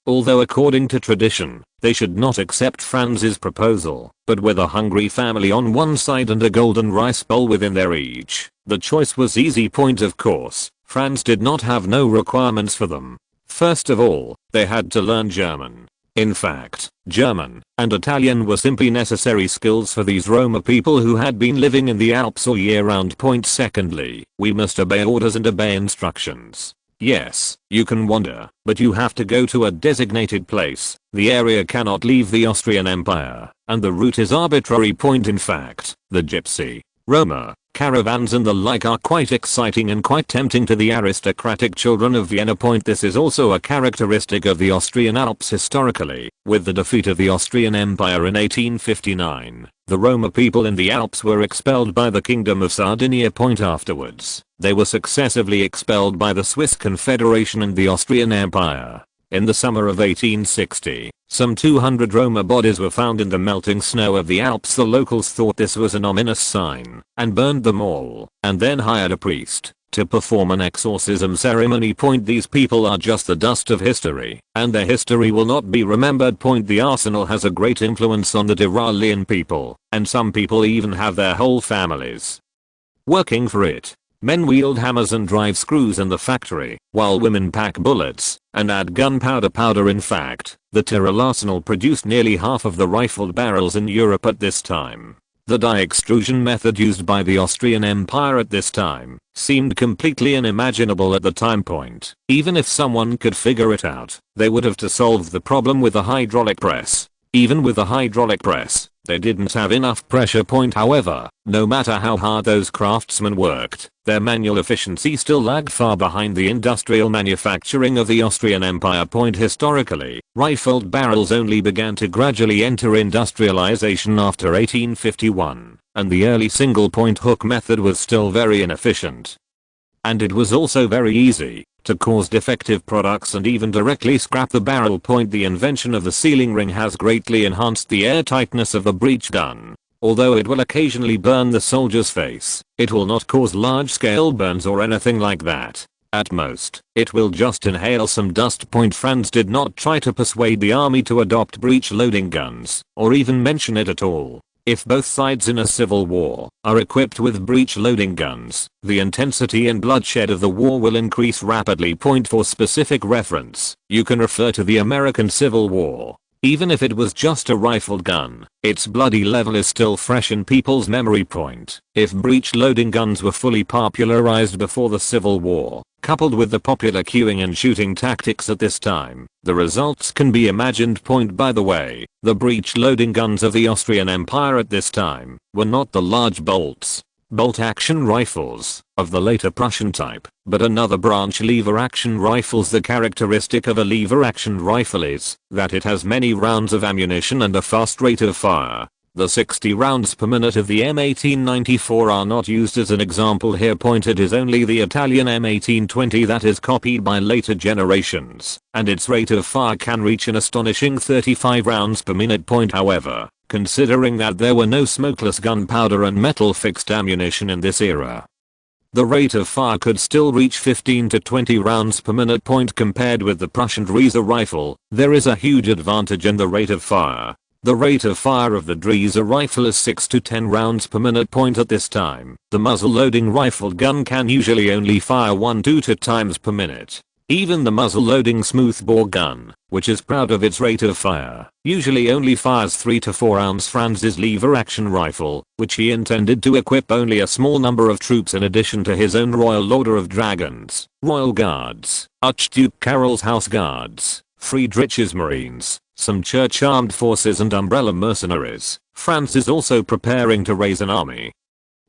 Although according to tradition, they should not accept Franz's proposal, but with a hungry family on one side and a golden rice bowl within their reach, the choice was easy. Of course, Franz did not have no requirements for them. First of all, they had to learn German. In fact, German and Italian were simply necessary skills for these Roma people who had been living in the Alps all year round. Secondly, we must obey orders and obey instructions. Yes, you can wander, but you have to go to a designated place. The area cannot leave the Austrian Empire, and the route is arbitrary. In fact, the gypsy, Roma, caravans and the like are quite exciting and quite tempting to the aristocratic children of Vienna. This is also a characteristic of the Austrian Alps historically. With the defeat of the Austrian Empire in 1859, the Roma people in the Alps were expelled by the Kingdom of Sardinia. Afterwards, they were successively expelled by the Swiss Confederation and the Austrian Empire. In the summer of 1860, some 200 Roma bodies were found in the melting snow of the Alps. The locals thought this was an ominous sign and burned them all, and then hired a priest to perform an exorcism ceremony. These people are just the dust of history, and their history will not be remembered. The arsenal has a great influence on the Tyrolean people, and some people even have their whole families working for it. Men wield hammers and drive screws in the factory, while women pack bullets and add gunpowder. In fact, the Tyrol arsenal produced nearly half of the rifled barrels in Europe at this time. The die extrusion method used by the Austrian Empire at this time seemed completely unimaginable at the time. Even if someone could figure it out, they would have to solve the problem with a hydraulic press. Even with a hydraulic press, they didn't have enough pressure. However, no matter how hard those craftsmen worked, their manual efficiency still lagged far behind the industrial manufacturing of the Austrian Empire. Historically, rifled barrels only began to gradually enter industrialization after 1851, and the early single-point hook method was still very inefficient. And it was also very easy to cause defective products and even directly scrap the barrel. The invention of the sealing ring has greatly enhanced the airtightness of the breech gun. Although it will occasionally burn the soldier's face, it will not cause large-scale burns or anything like that. At most, it will just inhale some dust. Franz did not try to persuade the army to adopt breech-loading guns, or even mention it at all. If both sides in a civil war are equipped with breech-loading guns, the intensity and bloodshed of the war will increase rapidly. For specific reference, you can refer to the American Civil War. Even if it was just a rifled gun, its bloody level is still fresh in people's memory. If breech-loading guns were fully popularized before the Civil War, coupled with the popular queuing and shooting tactics at this time, the results can be imagined. By the way, the breech-loading guns of the Austrian Empire at this time were not the large bolt-action rifles of the later Prussian type, but another branch lever-action rifles. The characteristic of a lever-action rifle is that it has many rounds of ammunition and a fast rate of fire. The 60 rounds per minute of the M1894 are not used as an example here. It is only the Italian M1820 that is copied by later generations, and its rate of fire can reach an astonishing 35 rounds per minute. However, considering that there were no smokeless gunpowder and metal-fixed ammunition in this era, the rate of fire could still reach 15 to 20 rounds per minute. Compared with the Prussian Dresa rifle, there is a huge advantage in the rate of fire. The rate of fire of the Dresa rifle is 6 to 10 rounds per minute. At this time, the muzzle-loading rifled gun can usually only fire 1-2 times per minute. Even the muzzle-loading smoothbore gun, which is proud of its rate of fire, usually only fires 3 to 4 rounds. Franz's lever-action rifle, which he intended to equip only a small number of troops in addition to his own Royal Order of Dragons, Royal Guards, Archduke Karol's House Guards, Friedrich's Marines, some church armed forces and umbrella mercenaries. Franz is also preparing to raise an army.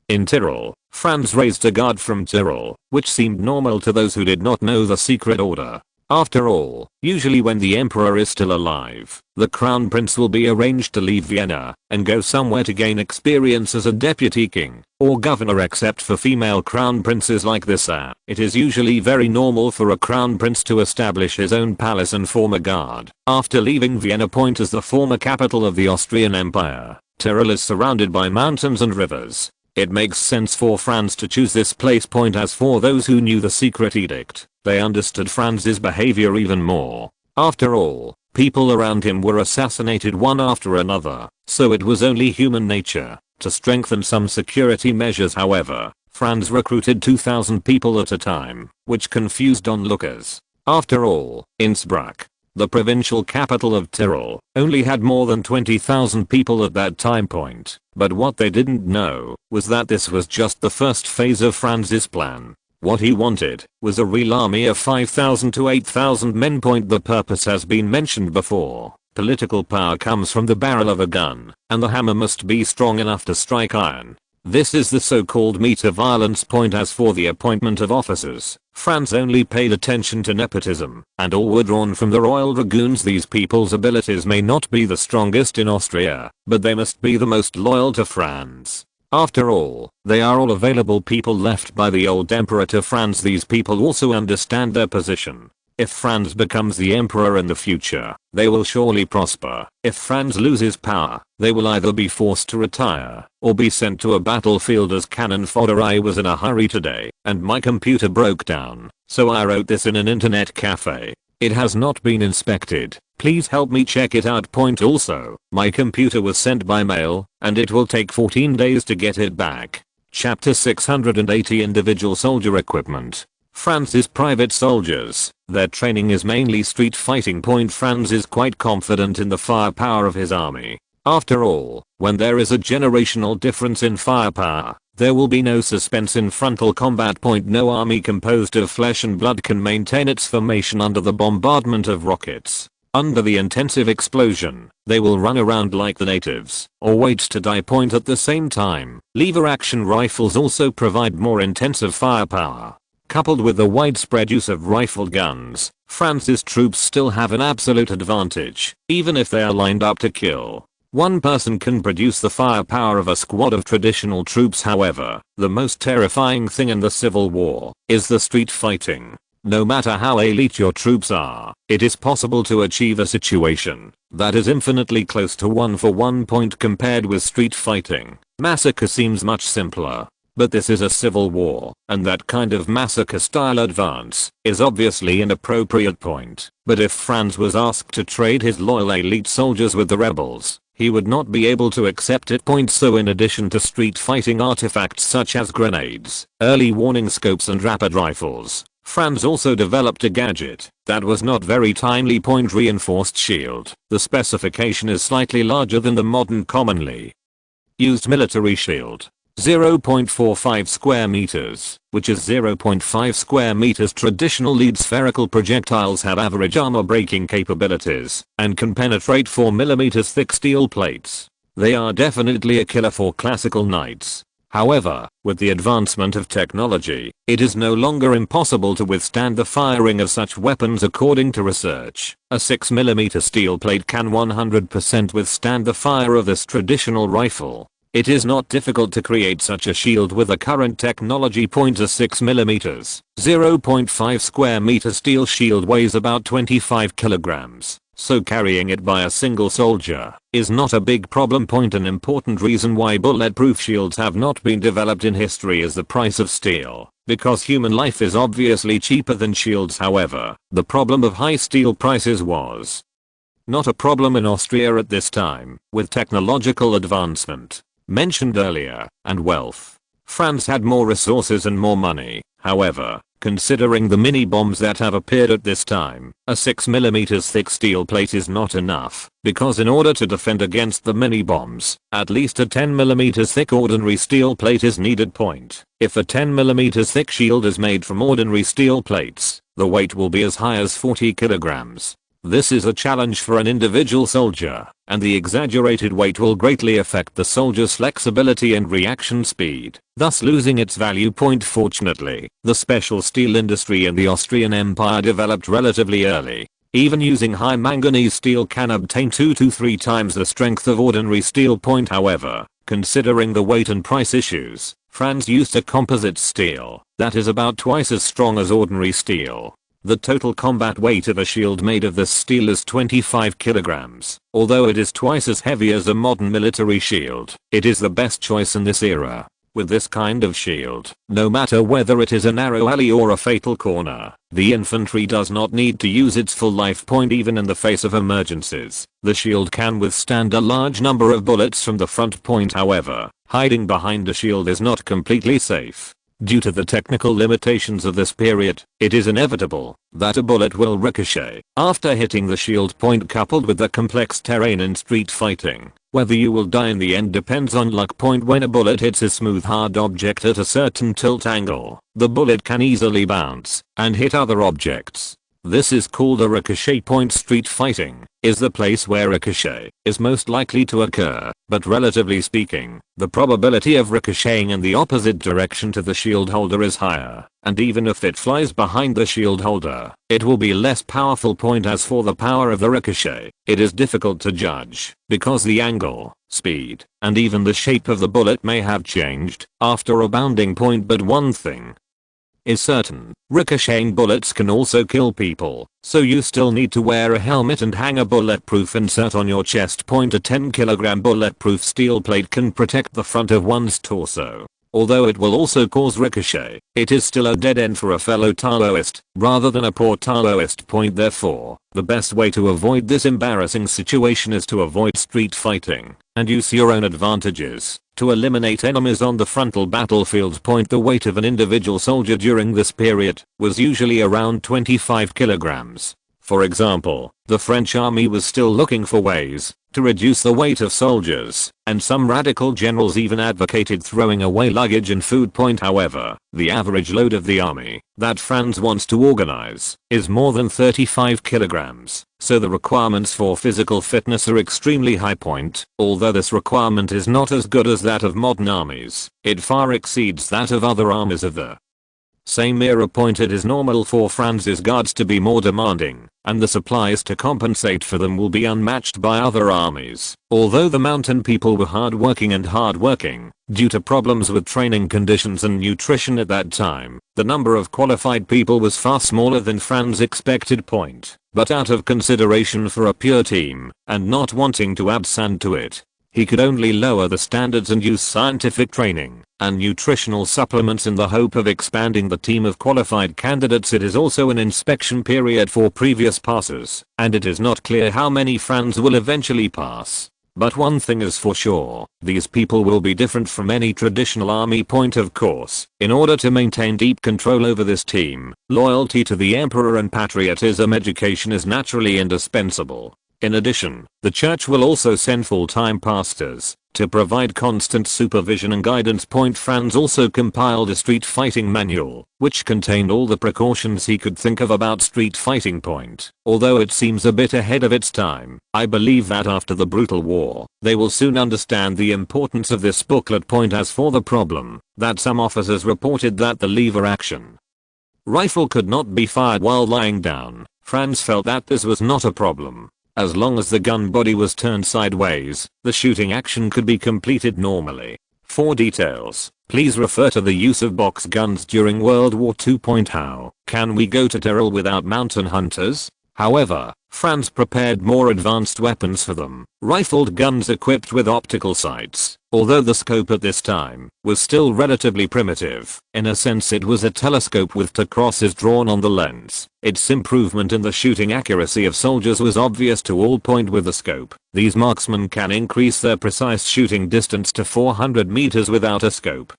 In Tyrol, Franz raised a guard from Tyrol, which seemed normal to those who did not know the secret order. After all, usually when the emperor is still alive, the crown prince will be arranged to leave Vienna and go somewhere to gain experience as a deputy king or governor, except for female crown princes like this. It is usually very normal for a crown prince to establish his own palace and form a guard. After leaving Vienna Point as the former capital of the Austrian Empire, Tyrol is surrounded by mountains and rivers. It makes sense for Franz to choose this place point, as for those who knew the secret edict, they understood Franz's behavior even more. After all, people around him were assassinated one after another, so it was only human nature to strengthen some security measures. However, Franz recruited 2,000 people at a time, which confused onlookers. After all, Innsbruck, the provincial capital of Tyrol, only had more than 20,000 people at that time point. But what they didn't know was that this was just the first phase of Franz's plan. What he wanted was a real army of 5,000 to 8,000 men. The purpose has been mentioned before. Political power comes from the barrel of a gun, and the hammer must be strong enough to strike iron. This is the so-called meat of violence. As for the appointment of officers, Franz only paid attention to nepotism, and all were drawn from the royal dragoons. These people's abilities may not be the strongest in Austria, but they must be the most loyal to Franz. After all, they are all available people left by the old emperor to Franz. These people also understand their position. If Franz becomes the emperor in the future, they will surely prosper. If Franz loses power, they will either be forced to retire or be sent to a battlefield as cannon fodder. I was in a hurry today and my computer broke down, so I wrote this in an internet cafe. It has not been inspected. Please help me check it out. Also, my computer was sent by mail and it will take 14 days to get it back. Chapter 680 Individual Soldier Equipment. Franz's private soldiers, their training is mainly street fighting. Franz is quite confident in the firepower of his army. After all, when there is a generational difference in firepower, there will be no suspense in frontal combat. No army composed of flesh and blood can maintain its formation under the bombardment of rockets. Under the intensive explosion, they will run around like the natives, or wait to die. At the same time, lever-action rifles also provide more intensive firepower. Coupled with the widespread use of rifled guns, Franz's troops still have an absolute advantage, even if they are lined up to kill. One person can produce the firepower of a squad of traditional troops. However, the most terrifying thing in the Civil War is the street fighting. No matter how elite your troops are, it is possible to achieve a situation that is infinitely close to 1-for-1 compared with street fighting. Massacre seems much simpler. But this is a civil war, and that kind of massacre style advance is obviously an appropriate point. But if Franz was asked to trade his loyal elite soldiers with the rebels, he would not be able to accept it. So in addition to street fighting artifacts such as grenades, early warning scopes and rapid rifles, Franz also developed a gadget that was not very timely. Reinforced shield. The specification is slightly larger than the modern commonly used military shield. 0.45 square meters, which is 0.5 square meters. Traditional lead spherical projectiles have average armor breaking capabilities and can penetrate 4mm thick steel plates. They are definitely a killer for classical knights. However, with the advancement of technology, it is no longer impossible to withstand the firing of such weapons. According to research, a 6mm steel plate can 100% withstand the fire of this traditional rifle. It is not difficult to create such a shield with the current technology. A 6mm, 0.5 square meter steel shield weighs about 25 kilograms, so carrying it by a single soldier is not a big problem. An important reason why bulletproof shields have not been developed in history is the price of steel, because human life is obviously cheaper than shields. However, the problem of high steel prices was not a problem in Austria at this time. With technological advancement mentioned earlier, and wealth, France had more resources and more money. However, considering the mini bombs that have appeared at this time, a 6mm thick steel plate is not enough, because in order to defend against the mini bombs, at least a 10mm thick ordinary steel plate is needed. If a 10mm thick shield is made from ordinary steel plates, the weight will be as high as 40 kilograms. This is a challenge for an individual soldier, and the exaggerated weight will greatly affect the soldier's flexibility and reaction speed, thus losing its value point. Fortunately, the special steel industry in the Austrian Empire developed relatively early. Even using high manganese steel can obtain 2 to 3 times the strength of ordinary steel. However, considering the weight and price issues, Franz used a composite steel that is about twice as strong as ordinary steel. The total combat weight of a shield made of this steel is 25 kilograms. Although it is twice as heavy as a modern military shield, it is the best choice in this era. With this kind of shield, no matter whether it is a narrow alley or a fatal corner, the infantry does not need to use its full life point even in the face of emergencies. The shield can withstand a large number of bullets from the front point. However, hiding behind a shield is not completely safe. Due to the technical limitations of this period, it is inevitable that a bullet will ricochet after hitting the shield point. Coupled with the complex terrain in street fighting, whether you will die in the end depends on luck. When a bullet hits a smooth hard object at a certain tilt angle, the bullet can easily bounce and hit other objects. This is called a ricochet point. Street fighting is the place where ricochet is most likely to occur, but relatively speaking, the probability of ricocheting in the opposite direction to the shield holder is higher, and even if it flies behind the shield holder, it will be less powerful. As for the power of the ricochet, it is difficult to judge, because the angle, speed, and even the shape of the bullet may have changed after a bounding point. But one thing is certain, ricocheting bullets can also kill people, so you still need to wear a helmet and hang a bulletproof insert on your chest. A 10 kilogram bulletproof steel plate can protect the front of one's torso. Although it will also cause ricochet, it is still a dead end for a fellow Taoist, rather than a poor Taoist. Therefore, the best way to avoid this embarrassing situation is to avoid street fighting, and use your own advantages to eliminate enemies on the frontal battlefield. The weight of an individual soldier during this period was usually around 25 kilograms. For example, the French army was still looking for ways to reduce the weight of soldiers, and some radical generals even advocated throwing away luggage and food. However, the average load of the army that Franz wants to organize is more than 35 kilograms, so the requirements for physical fitness are extremely high. Although this requirement is not as good as that of modern armies, it far exceeds that of other armies of the same era. It is normal for Franz's guards to be more demanding, and the supplies to compensate for them will be unmatched by other armies. Although the mountain people were hardworking, due to problems with training conditions and nutrition at that time, the number of qualified people was far smaller than Franz expected. But out of consideration for a pure team, and not wanting to add sand to it, he could only lower the standards and use scientific training and nutritional supplements in the hope of expanding the team of qualified candidates. It is also an inspection period for previous passers, and it is not clear how many Franz will eventually pass. But one thing is for sure, these people will be different from any traditional army. Of course, in order to maintain deep control over this team, loyalty to the emperor and patriotism education is naturally indispensable. In addition, the church will also send full-time pastors to provide constant supervision and guidance. Franz also compiled a street fighting manual, which contained all the precautions he could think of about street fighting. Although it seems a bit ahead of its time, I believe that after the brutal war, they will soon understand the importance of this booklet. As for the problem that some officers reported that the lever action rifle could not be fired while lying down, Franz felt that this was not a problem. As long as the gun body was turned sideways, the shooting action could be completed normally. For details, please refer to the use of box guns during World War II. How can we go to Tyrol without mountain hunters? However, Franz prepared more advanced weapons for them, rifled guns equipped with optical sights. Although the scope at this time was still relatively primitive, in a sense it was a telescope with two crosses drawn on the lens. Its improvement in the shooting accuracy of soldiers was obvious to all. With the scope, these marksmen can increase their precise shooting distance to 400 meters without a scope.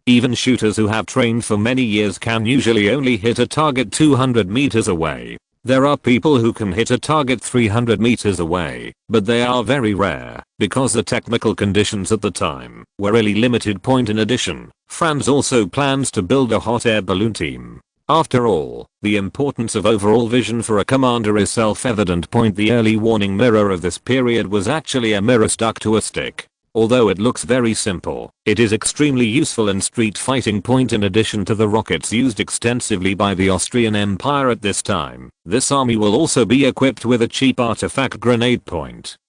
Even shooters who have trained for many years can usually only hit a target 200 meters away. There are people who can hit a target 300 meters away, but they are very rare, because the technical conditions at the time were really limited. In addition, Franz also plans to build a hot air balloon team. After all, the importance of overall vision for a commander is self-evident. The early warning mirror of this period was actually a mirror stuck to a stick. Although it looks very simple, it is extremely useful in street fighting. In addition to the rockets used extensively by the Austrian Empire at this time, this army will also be equipped with a cheap artifact grenade.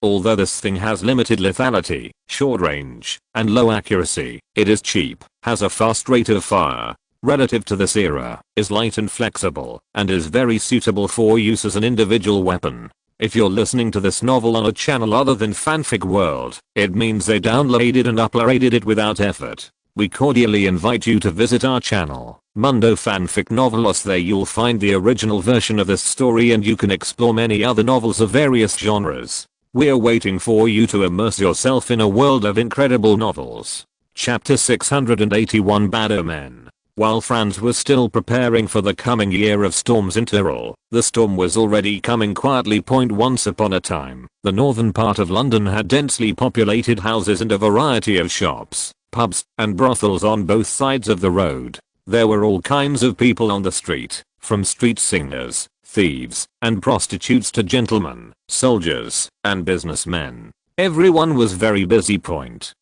Although this thing has limited lethality, short range, and low accuracy, it is cheap, has a fast rate of fire, relative to this era, is light and flexible, and is very suitable for use as an individual weapon. If you're listening to this novel on a channel other than Fanfic World, it means they downloaded and uploaded it without effort. We cordially invite you to visit our channel, Mundo Fanfic Novelos. There you'll find the original version of this story and you can explore many other novels of various genres. We're waiting for you to immerse yourself in a world of incredible novels. Chapter 681, Bad Omen. While Franz was still preparing for the coming year of storms in Tyrol, the storm was already coming quietly. Once upon a time, the northern part of London had densely populated houses and a variety of shops, pubs, and brothels on both sides of the road. There were all kinds of people on the street, from street singers, thieves, and prostitutes to gentlemen, soldiers, and businessmen. Everyone was very busy.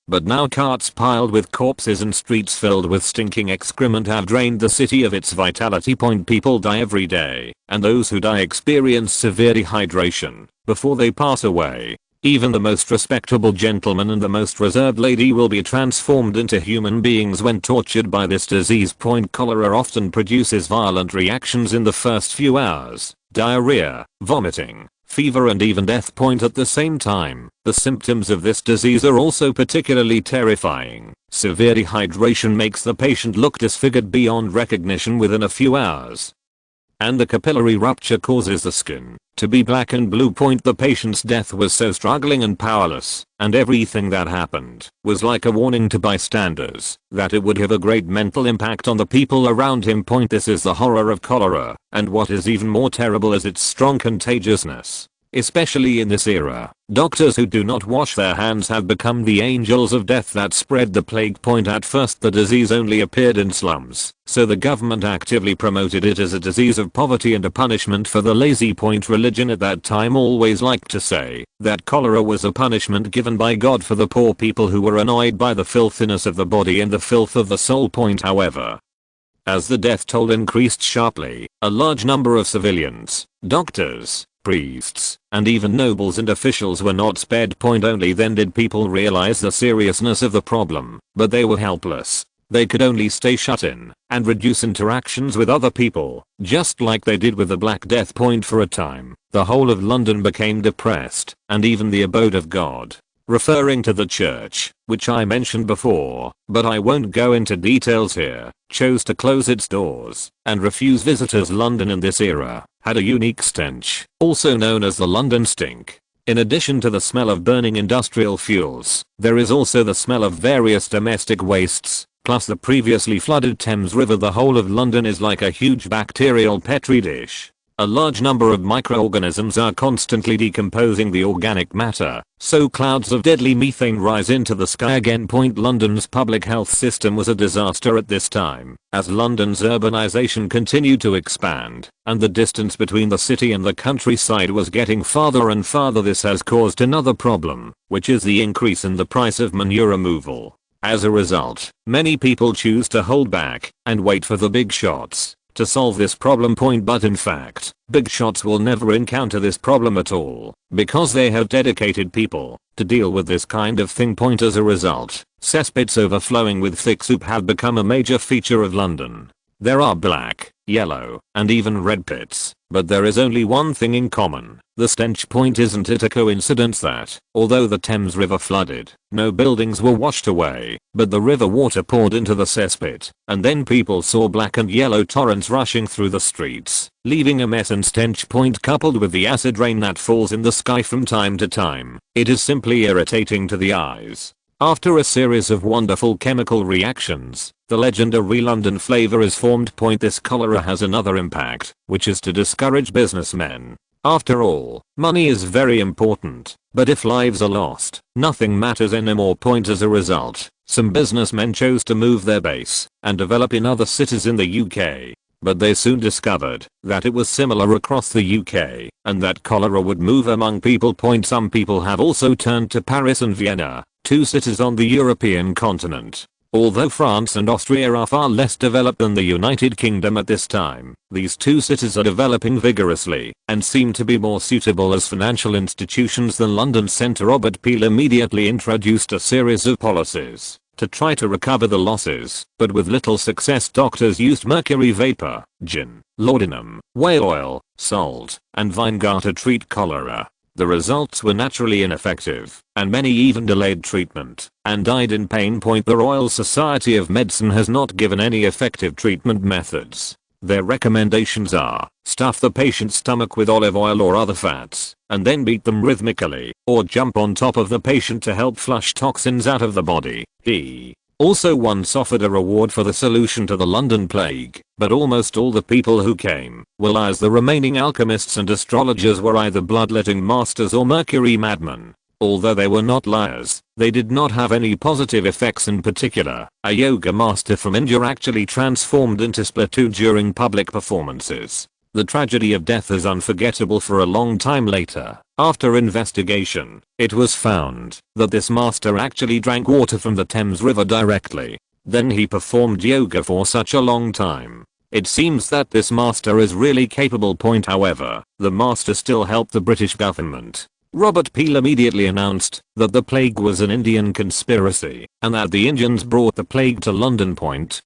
But now carts piled with corpses and streets filled with stinking excrement have drained the city of its vitality. People die every day, and those who die experience severe dehydration before they pass away. Even the most respectable gentleman and the most reserved lady will be transformed into human beings when tortured by this disease. Cholera often produces violent reactions in the first few hours, diarrhea, vomiting, fever, and even death. At the same time, the symptoms of this disease are also particularly terrifying. Severe dehydration makes the patient look disfigured beyond recognition within a few hours. And the capillary rupture causes the skin to be black and blue. The patient's death was so struggling and powerless, and everything that happened was like a warning to bystanders that it would have a great mental impact on the people around him. This is the horror of cholera, and what is even more terrible is its strong contagiousness. Especially in this era, doctors who do not wash their hands have become the angels of death that spread the plague. At first the disease only appeared in slums, so the government actively promoted it as a disease of poverty and a punishment for the lazy. Religion at that time always liked to say that cholera was a punishment given by God for the poor people who were annoyed by the filthiness of the body and the filth of the soul. However, as the death toll increased sharply, a large number of civilians, doctors, priests, and even nobles and officials were not spared. Only then did people realize the seriousness of the problem, but they were helpless. They could only stay shut in and reduce interactions with other people, just like they did with the Black Death. For a time, the whole of London became depressed, and even the abode of God, referring to the church, which I mentioned before, but I won't go into details here, chose to close its doors and refuse visitors. London in this era had a unique stench, also known as the London stink. In addition to the smell of burning industrial fuels, there is also the smell of various domestic wastes, plus the previously flooded Thames River. The whole of London is like a huge bacterial petri dish. A large number of microorganisms are constantly decomposing the organic matter, so clouds of deadly methane rise into the sky again. London's public health system was a disaster at this time, as London's urbanization continued to expand, and the distance between the city and the countryside was getting farther and farther. This has caused another problem, which is the increase in the price of manure removal. As a result, many people choose to hold back and wait for the big shots to solve this problem. But in fact, big shots will never encounter this problem at all, because they have dedicated people to deal with this kind of thing. As a result, cesspits overflowing with thick soup have become a major feature of London. There are black, yellow, and even red pits, but there is only one thing in common: the stench. Isn't it a coincidence that, although the Thames River flooded, no buildings were washed away, but the river water poured into the cesspit, and then people saw black and yellow torrents rushing through the streets, leaving a mess and stench. Coupled with the acid rain that falls in the sky from time to time, it is simply irritating to the eyes. After a series of wonderful chemical reactions, the legendary London flavor is formed. This cholera has another impact, which is to discourage businessmen. After all, money is very important, but if lives are lost, nothing matters anymore. As a result, some businessmen chose to move their base and develop in other cities in the UK. but they soon discovered that it was similar across the UK, and that cholera would move among people. Some people have also turned to Paris and Vienna, two cities on the European continent. Although France and Austria are far less developed than the United Kingdom at this time, these two cities are developing vigorously and seem to be more suitable as financial institutions than London's centre. Robert Peel immediately introduced a series of policies to try to recover the losses, but with little success. Doctors used mercury vapor, gin, laudanum, whale oil, salt, and vinegar to treat cholera. The results were naturally ineffective, and many even delayed treatment and died in pain. The Royal Society of Medicine has not given any effective treatment methods. Their recommendations are: stuff the patient's stomach with olive oil or other fats, and then beat them rhythmically, or jump on top of the patient to help flush toxins out of the body. He also once offered a reward for the solution to the London plague, but almost all the people who came were liars. The remaining alchemists and astrologers were either bloodletting masters or mercury madmen. Although they were not liars, they did not have any positive effects. In particular, a yoga master from India actually transformed into Splatoon during public performances. The tragedy of death is unforgettable. For a long time later, after investigation, it was found that this master actually drank water from the Thames River directly. Then he performed yoga for such a long time. It seems that this master is really capable. However, the master still helped the British government. Robert Peel immediately announced that the plague was an Indian conspiracy and that the Indians brought the plague to London.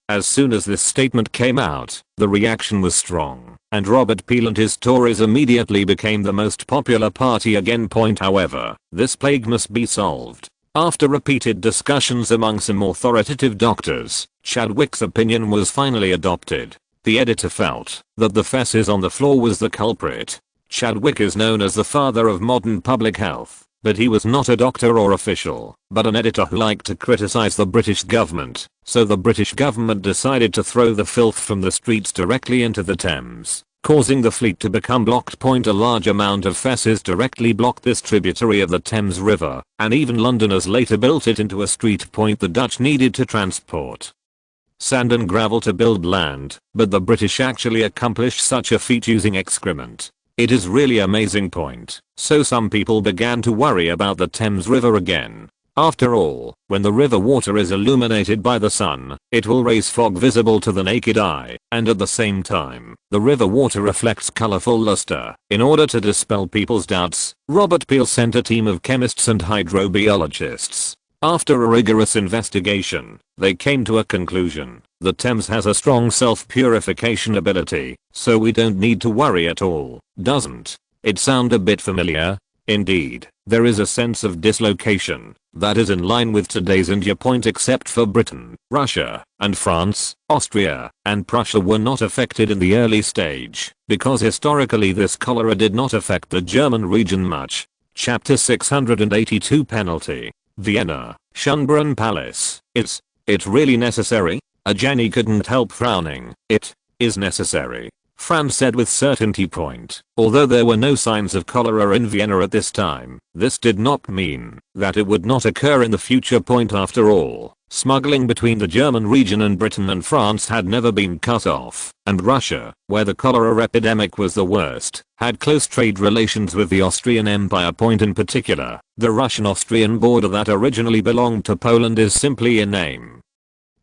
As soon as this statement came out, the reaction was strong, and Robert Peel and his Tories immediately became the most popular party again. However, this plague must be solved. After repeated discussions among some authoritative doctors, Chadwick's opinion was finally adopted. The editor felt that the feces on the floor was the culprit. Chadwick is known as the father of modern public health, but he was not a doctor or official, but an editor who liked to criticize the British government. So the British government decided to throw the filth from the streets directly into the Thames, causing the fleet to become blocked. A large amount of feces directly blocked this tributary of the Thames River, and even Londoners later built it into a street. The Dutch needed to transport sand and gravel to build land, but the British actually accomplished such a feat using excrement. It is really amazing. So some people began to worry about the Thames River again. After all, when the river water is illuminated by the sun, it will raise fog visible to the naked eye, and at the same time, the river water reflects colorful luster. In order to dispel people's doubts, Robert Peel sent a team of chemists and hydrobiologists. After a rigorous investigation, they came to a conclusion: the Thames has a strong self-purification ability, so we don't need to worry at all. Doesn't it sound a bit familiar? Indeed, there is a sense of dislocation that is in line with today's India. Except for Britain, Russia, and France, Austria, and Prussia were not affected in the early stage, because historically this cholera did not affect the German region much. Chapter 682 Penalty. Vienna, Schönbrunn Palace. Is it really necessary? Ajani couldn't help frowning. It is necessary, Franz said with certainty. Although there were no signs of cholera in Vienna at this time, this did not mean that it would not occur in the future. After all, smuggling between the German region and Britain and France had never been cut off, and Russia, where the cholera epidemic was the worst, had close trade relations with the Austrian Empire. In particular, the Russian-Austrian border that originally belonged to Poland is simply in name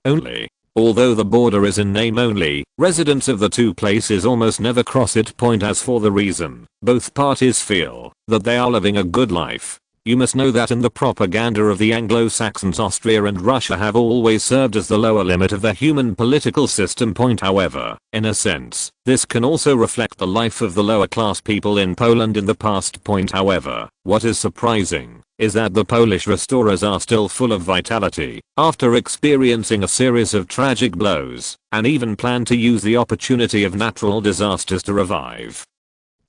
only. Although the border is in name only, residents of the two places almost never cross it. As for the reason, both parties feel that they are living a good life. You must know that in the propaganda of the Anglo-Saxons, Austria and Russia have always served as the lower limit of the human political system. However, in a sense, this can also reflect the life of the lower class people in Poland in the past. However, what is surprising is that the Polish restorers are still full of vitality after experiencing a series of tragic blows, and even plan to use the opportunity of natural disasters to revive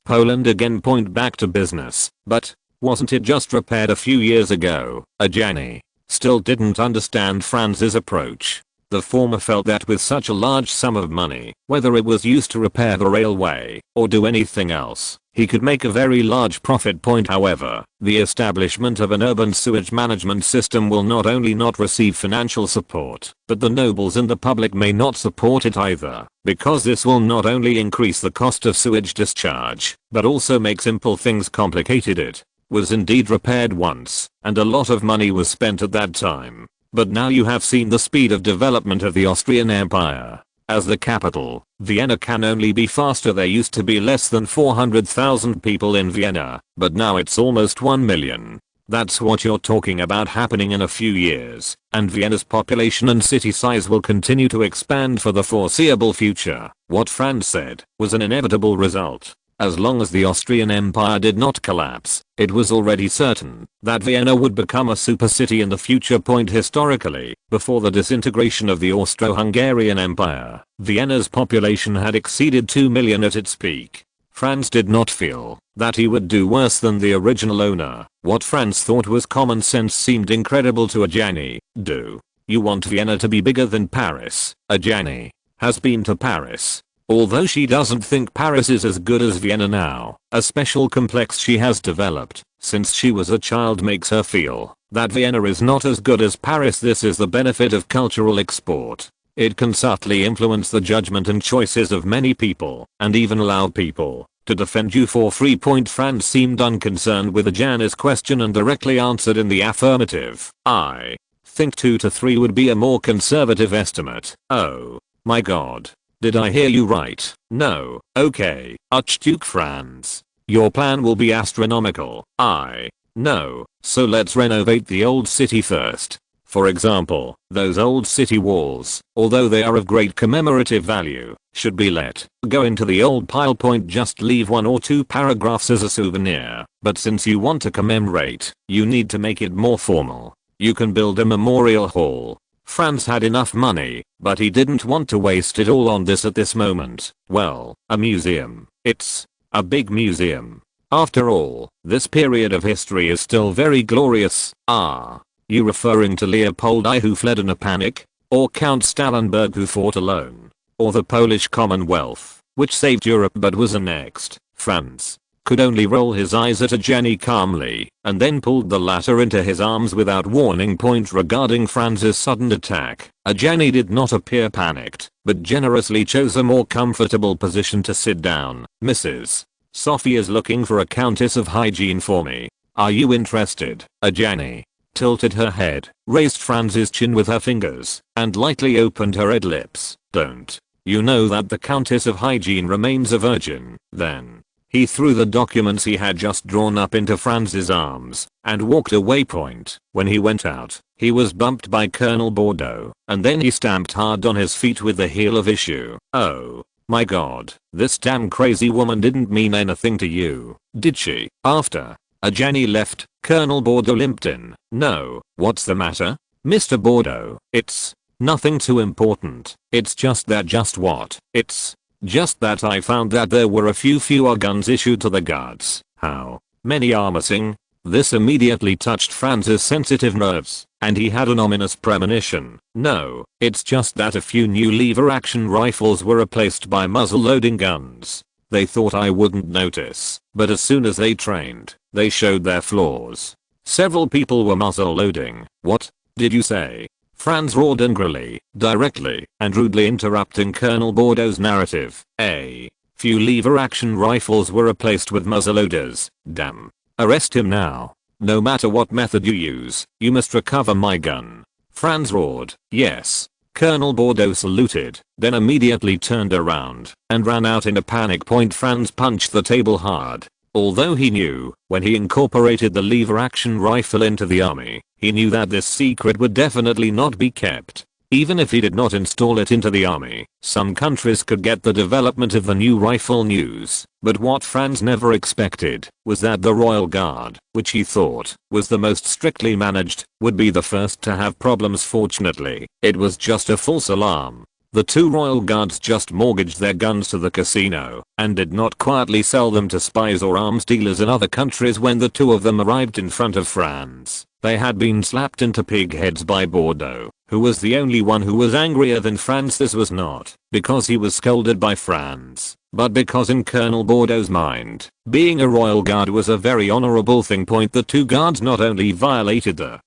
Poland again. Back to business, but wasn't it just repaired a few years ago? Ajani still didn't understand Franz's approach. The former felt that with such a large sum of money, whether it was used to repair the railway or do anything else, He could make a very large profit point. However, the establishment of an urban sewage management system will not only not receive financial support, but the nobles and the public may not support it either, because this will not only increase the cost of sewage discharge, but also make simple things complicated. It was indeed repaired once, and a lot of money was spent at that time. But now you have seen the speed of development of the Austrian Empire. As the capital, Vienna can only be faster. There used to be less than 400,000 people in Vienna, but now it's almost 1 million. That's what you're talking about happening in a few years, and Vienna's population and city size will continue to expand for the foreseeable future. What Franz said was an inevitable result. As long as the Austrian Empire did not collapse, it was already certain that Vienna would become a super city in the future. Historically, before the disintegration of the Austro-Hungarian Empire, Vienna's population had exceeded 2 million at its peak. Franz did not feel that he would do worse than the original owner. What Franz thought was common sense seemed incredible to Ajani. Do you want Vienna to be bigger than Paris? Ajani has been to Paris. Although she doesn't think Paris is as good as Vienna now, a special complex she has developed since she was a child makes her feel that Vienna is not as good as Paris. This is the benefit of cultural export. It can subtly influence the judgment and choices of many people, and even allow people to defend you for free. Franz seemed unconcerned with Ajani's question and directly answered in the affirmative. I think 2 to 3 would be a more conservative estimate. Oh my god. Did I hear you right? No. Okay. Archduke Franz. Your plan will be astronomical. I know. So let's renovate the old city first. For example, those old city walls, although they are of great commemorative value, should be let go into the old pile. Just leave 1 or 2 paragraphs as a souvenir. But since you want to commemorate, you need to make it more formal. You can build a memorial hall. Franz had enough money, but he didn't want to waste it all on this at this moment. Well, a museum. It's a big museum. After all, this period of history is still very glorious. Ah, you referring to Leopold I who fled in a panic? Or Count Stalenberg who fought alone? Or the Polish Commonwealth, which saved Europe but was annexed? Franz could only roll his eyes at Ajani calmly, and then pulled the latter into his arms without warning. Regarding Franz's sudden attack, Ajani did not appear panicked, but generously chose a more comfortable position to sit down. Mrs. Sophie is looking for a countess of hygiene for me. Are you interested? Ajani tilted her head, raised Franz's chin with her fingers, and lightly opened her red lips. Don't you know that the countess of hygiene remains a virgin? Then he threw the documents he had just drawn up into Franz's arms and walked away. When he went out, he was bumped by Colonel Bordeaux, and then he stamped hard on his feet with the heel of issue. Oh my god, this damn crazy woman didn't mean anything to you, did she? After Ajani left, Colonel Bordeaux limped in. No, what's the matter? Mr. Bordeaux, it's nothing too important. It's just that Just that I found that there were a few fewer guns issued to the guards. How many are missing? This immediately touched Franz's sensitive nerves, and he had an ominous premonition. No, it's just that a few new lever-action rifles were replaced by muzzle-loading guns. They thought I wouldn't notice, but as soon as they trained, they showed their flaws. Several people were muzzle-loading. What did you say? Franz roared angrily, directly and rudely interrupting Colonel Bordeaux's narrative. A few lever-action rifles were replaced with muzzleloaders. Damn. Arrest him now. No matter what method you use, you must recover my gun. Franz roared. Yes. Colonel Bordeaux saluted, then immediately turned around and ran out in a panic. Franz punched the table hard. Although he knew, when he incorporated the lever-action rifle into the army, he knew that this secret would definitely not be kept. Even if he did not install it into the army, some countries could get the development of the new rifle news. But what Franz never expected was that the Royal Guard, which he thought was the most strictly managed, would be the first to have problems. Fortunately, it was just a false alarm. The 2 Royal Guards just mortgaged their guns to the casino and did not quietly sell them to spies or arms dealers in other countries when the 2 of them arrived in front of Franz. They had been slapped into pig heads by Bordeaux, who was the only one who was angrier than Franz. This was not because he was scolded by Franz, but because in Colonel Bordeaux's mind, being a royal guard was a very honorable thing. The two guards not only violated the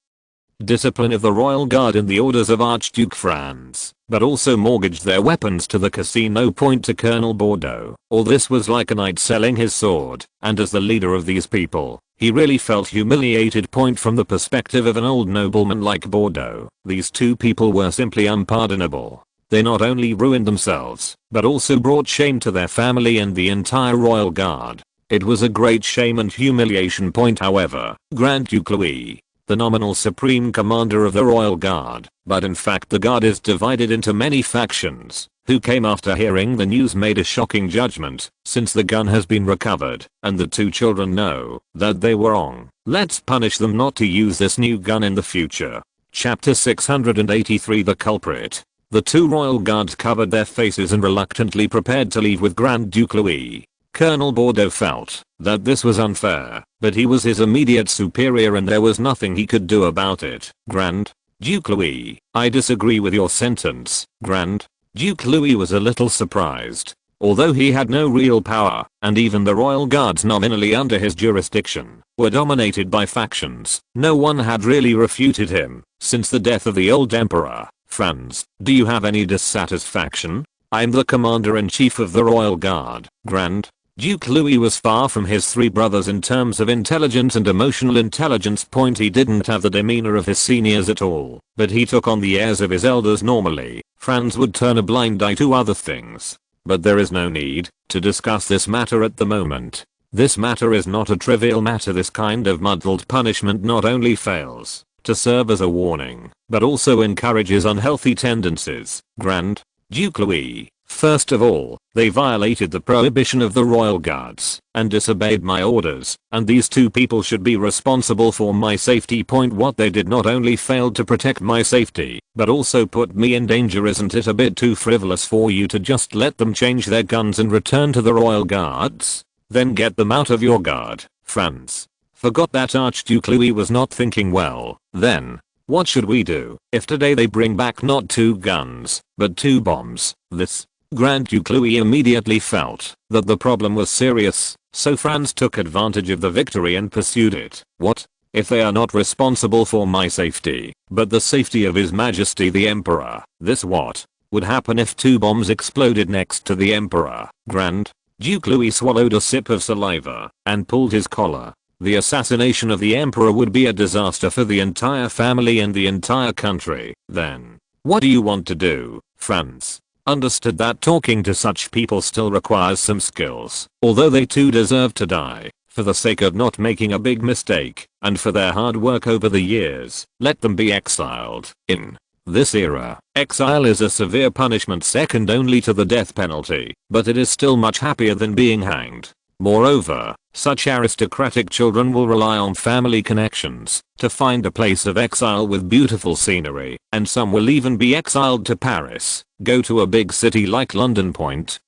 discipline of the royal guard and the orders of Archduke Franz, but also mortgaged their weapons to the casino. To Colonel Bordeaux, all this was like a knight selling his sword, and as the leader of these people, he really felt humiliated. From the perspective of an old nobleman like Bordeaux, these two people were simply unpardonable. They not only ruined themselves, but also brought shame to their family and the entire royal guard. It was a great shame and humiliation. However, Grand Duke Louis, the nominal supreme commander of the royal guard, but in fact the guard is divided into many factions, who came after hearing the news made a shocking judgment. Since the gun has been recovered, and the two children know that they were wrong, let's punish them not to use this new gun in the future. Chapter 683 The Culprit. The two royal guards covered their faces and reluctantly prepared to leave with Grand Duke Louis. Colonel Bordeaux felt that this was unfair, but he was his immediate superior and there was nothing he could do about it. Grand Duke Louis, I disagree with your sentence. Grand Duke Louis was a little surprised. Although he had no real power, and even the royal guards nominally under his jurisdiction were dominated by factions, no one had really refuted him. Since the death of the old emperor, Franz, do you have any dissatisfaction? I'm the commander-in-chief of the royal guard. Grand Duke Louis was far from his three brothers in terms of intelligence and emotional intelligence. He didn't have the demeanor of his seniors at all, but he took on the airs of his elders. Normally, Franz would turn a blind eye to other things. But there is no need to discuss this matter at the moment. This matter is not a trivial matter. This kind of muddled punishment not only fails to serve as a warning, but also encourages unhealthy tendencies. Grand Duke Louis, first of all, they violated the prohibition of the royal guards and disobeyed my orders, and these two people should be responsible for my safety. What they did not only failed to protect my safety, but also put me in danger. Isn't it a bit too frivolous for you to just let them change their guns and return to the royal guards? Then get them out of your guard. Franz forgot that Archduke Louis was not thinking well. Then, what should we do if today they bring back not 2 guns, but 2 bombs? This Grand Duke Louis immediately felt that the problem was serious, so Franz took advantage of the victory and pursued it. What if they are not responsible for my safety, but the safety of His Majesty the Emperor? This what would happen if 2 bombs exploded next to the Emperor? Grand Duke Louis swallowed a sip of saliva and pulled his collar. The assassination of the Emperor would be a disaster for the entire family and the entire country. Then, what do you want to do? Franz understood that talking to such people still requires some skills, although they too deserve to die, for the sake of not making a big mistake, and for their hard work over the years. Let them be exiled. In this era, exile is a severe punishment second only to the death penalty, but it is still much happier than being hanged. Moreover, such aristocratic children will rely on family connections to find a place of exile with beautiful scenery, and some will even be exiled to Paris, go to a big city like London,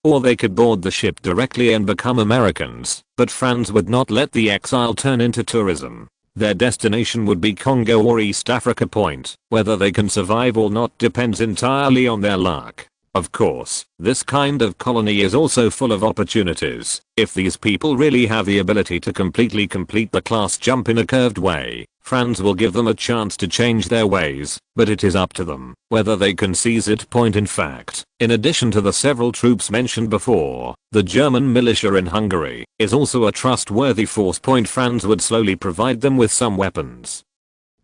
or they could board the ship directly and become Americans. But Franz would not let the exile turn into tourism. Their destination would be Congo or East Africa. Whether they can survive or not depends entirely on their luck. Of course, this kind of colony is also full of opportunities. If these people really have the ability to completely complete the class jump in a curved way, Franz will give them a chance to change their ways, but it is up to them whether they can seize it. In fact, in addition to the several troops mentioned before, the German militia in Hungary is also a trustworthy force. Franz would slowly provide them with some weapons.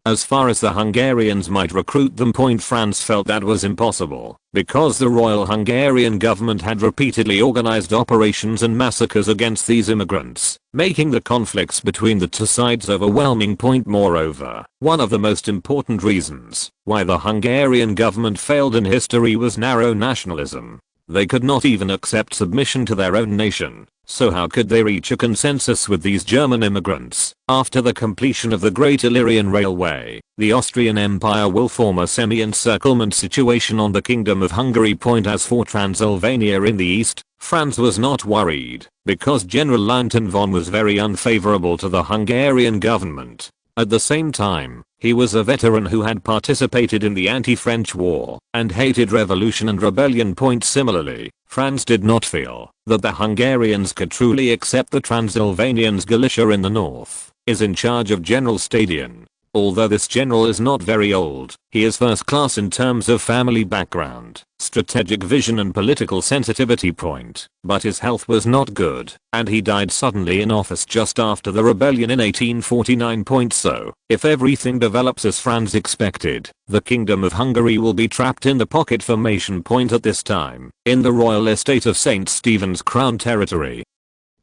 As far as the Hungarians might recruit them, Franz felt that was impossible, because the Royal Hungarian government had repeatedly organized operations and massacres against these immigrants, making the conflicts between the two sides overwhelming. Moreover, one of the most important reasons why the Hungarian government failed in history was narrow nationalism. They could not even accept submission to their own nation. So how could they reach a consensus with these German immigrants? After the completion of the Great Illyrian Railway, the Austrian Empire will form a semi-encirclement situation on the Kingdom of Hungary. As for Transylvania in the east, Franz was not worried, because General Lanton von was very unfavorable to the Hungarian government. At the same time, he was a veteran who had participated in the anti-French war and hated revolution and rebellion. Similarly, Franz did not feel that the Hungarians could truly accept the Transylvanians. Galicia in the north is in charge of General Stadion. Although this general is not very old, he is first class in terms of family background, strategic vision and political sensitivity. But his health was not good, and he died suddenly in office just after the rebellion in 1849. So, if everything develops as Franz expected, the Kingdom of Hungary will be trapped in the pocket formation. At this time, in the royal estate of St. Stephen's Crown territory.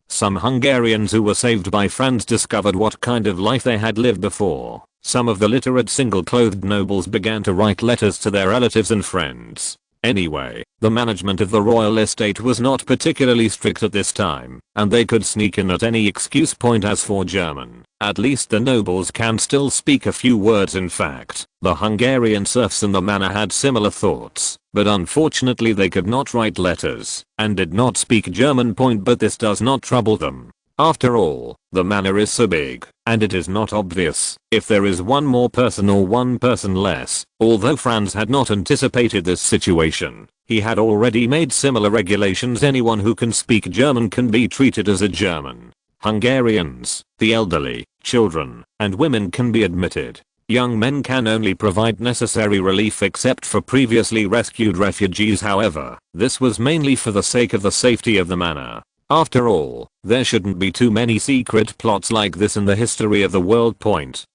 Some Hungarians who were saved by Franz discovered what kind of life they had lived before. Some of the literate single-clothed nobles began to write letters to their relatives and friends. Anyway, the management of the royal estate was not particularly strict at this time, and they could sneak in at any excuse. As for German, at least the nobles can still speak a few words. In fact, the Hungarian serfs in the manor had similar thoughts, but unfortunately they could not write letters and did not speak German. But this does not trouble them. After all, the manor is so big, and it is not obvious if there is one more person or one person less. Although Franz had not anticipated this situation, he had already made similar regulations. Anyone who can speak German can be treated as a German. Hungarians, the elderly, children, and women can be admitted. Young men can only provide necessary relief except for previously rescued refugees. However, this was mainly for the sake of the safety of the manor. After all, there shouldn't be too many secret plots like this in the history of the world.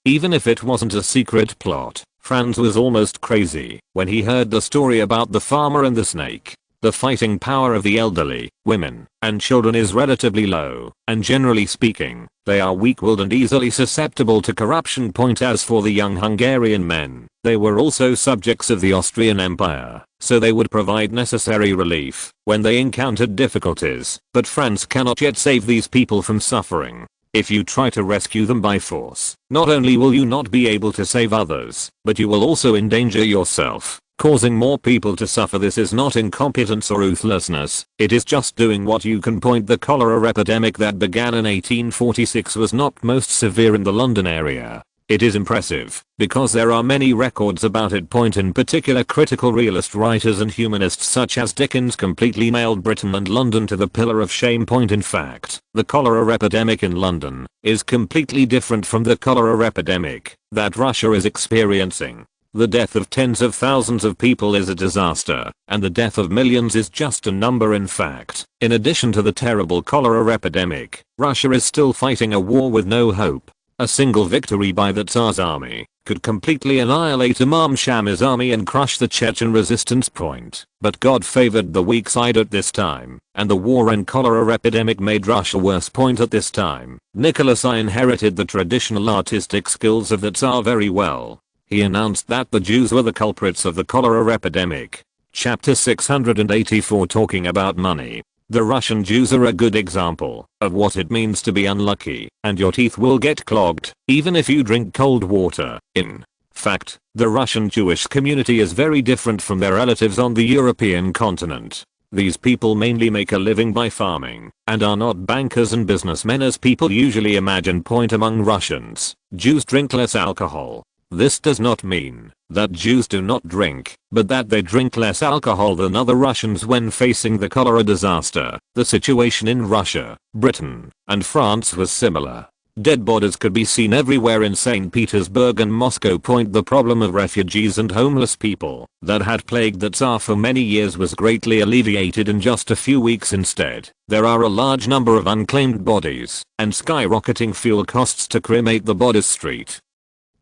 Even if it wasn't a secret plot, Franz was almost crazy when he heard the story about the farmer and the snake. The fighting power of the elderly, women, and children is relatively low, and generally speaking, they are weak-willed and easily susceptible to corruption. As for the young Hungarian men, they were also subjects of the Austrian Empire, so they would provide necessary relief when they encountered difficulties. But Franz cannot yet save these people from suffering. If you try to rescue them by force, not only will you not be able to save others, but you will also endanger yourself, causing more people to suffer. This is not incompetence or ruthlessness, it is just doing what you can. The cholera epidemic that began in 1846 was not most severe in the London area. It is impressive, because there are many records about it. In particular, critical realist writers and humanists such as Dickens completely nailed Britain and London to the pillar of shame. In fact, the cholera epidemic in London is completely different from the cholera epidemic that Russia is experiencing. The death of tens of thousands of people is a disaster, and the death of millions is just a number. In fact, in addition to the terrible cholera epidemic, Russia is still fighting a war with no hope. A single victory by the Tsar's army could completely annihilate Imam Shamil's army and crush the Chechen resistance. But God favored the weak side at this time, and the war and cholera epidemic made Russia worse. At this time, Nicholas I inherited the traditional artistic skills of the Tsar very well. He announced that the Jews were the culprits of the cholera epidemic. Chapter 684. Talking about money. The Russian Jews are a good example of what it means to be unlucky, and your teeth will get clogged, even if you drink cold water. In fact, the Russian Jewish community is very different from their relatives on the European continent. These people mainly make a living by farming, and are not bankers and businessmen as people usually imagine. Among Russians, Jews drink less alcohol. This does not mean that Jews do not drink, but that they drink less alcohol than other Russians when facing the cholera disaster. The situation in Russia, Britain, and France was similar. Dead bodies could be seen everywhere in St. Petersburg and Moscow. The problem of refugees and homeless people that had plagued the Tsar for many years was greatly alleviated in just a few weeks. Instead, there are a large number of unclaimed bodies, and skyrocketing fuel costs to cremate the bodies. St.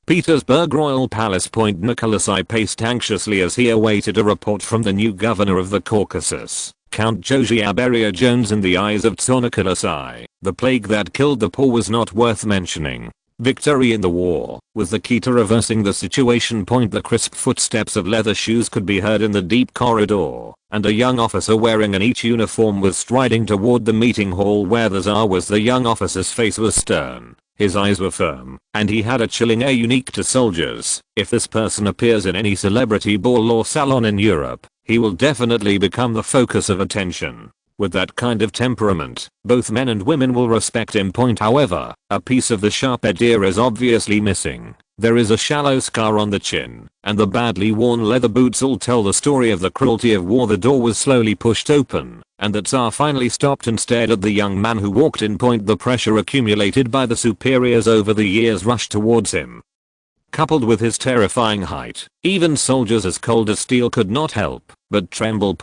Petersburg Royal Palace. Nicholas I paced anxiously as he awaited a report from the new governor of the Caucasus, Count Josiah Beria Jones. In the eyes of Tsar Nicholas I, the plague that killed the poor was not worth mentioning. Victory in the war was the key to reversing the situation. The crisp footsteps of leather shoes could be heard in the deep corridor, and a young officer wearing an each uniform was striding toward the meeting hall where the Tsar was. The young officer's face was stern. His eyes were firm, and he had a chilling air unique to soldiers. If this person appears in any celebrity ball or salon in Europe, he will definitely become the focus of attention. With that kind of temperament, both men and women will respect him. However, a piece of the sharp ear is obviously missing. There is a shallow scar on the chin, and the badly worn leather boots all tell the story of the cruelty of war. The door was slowly pushed open, and the Tsar finally stopped and stared at the young man who walked in. The pressure accumulated by the superiors over the years rushed towards him. Coupled with his terrifying height, even soldiers as cold as steel could not help but tremble.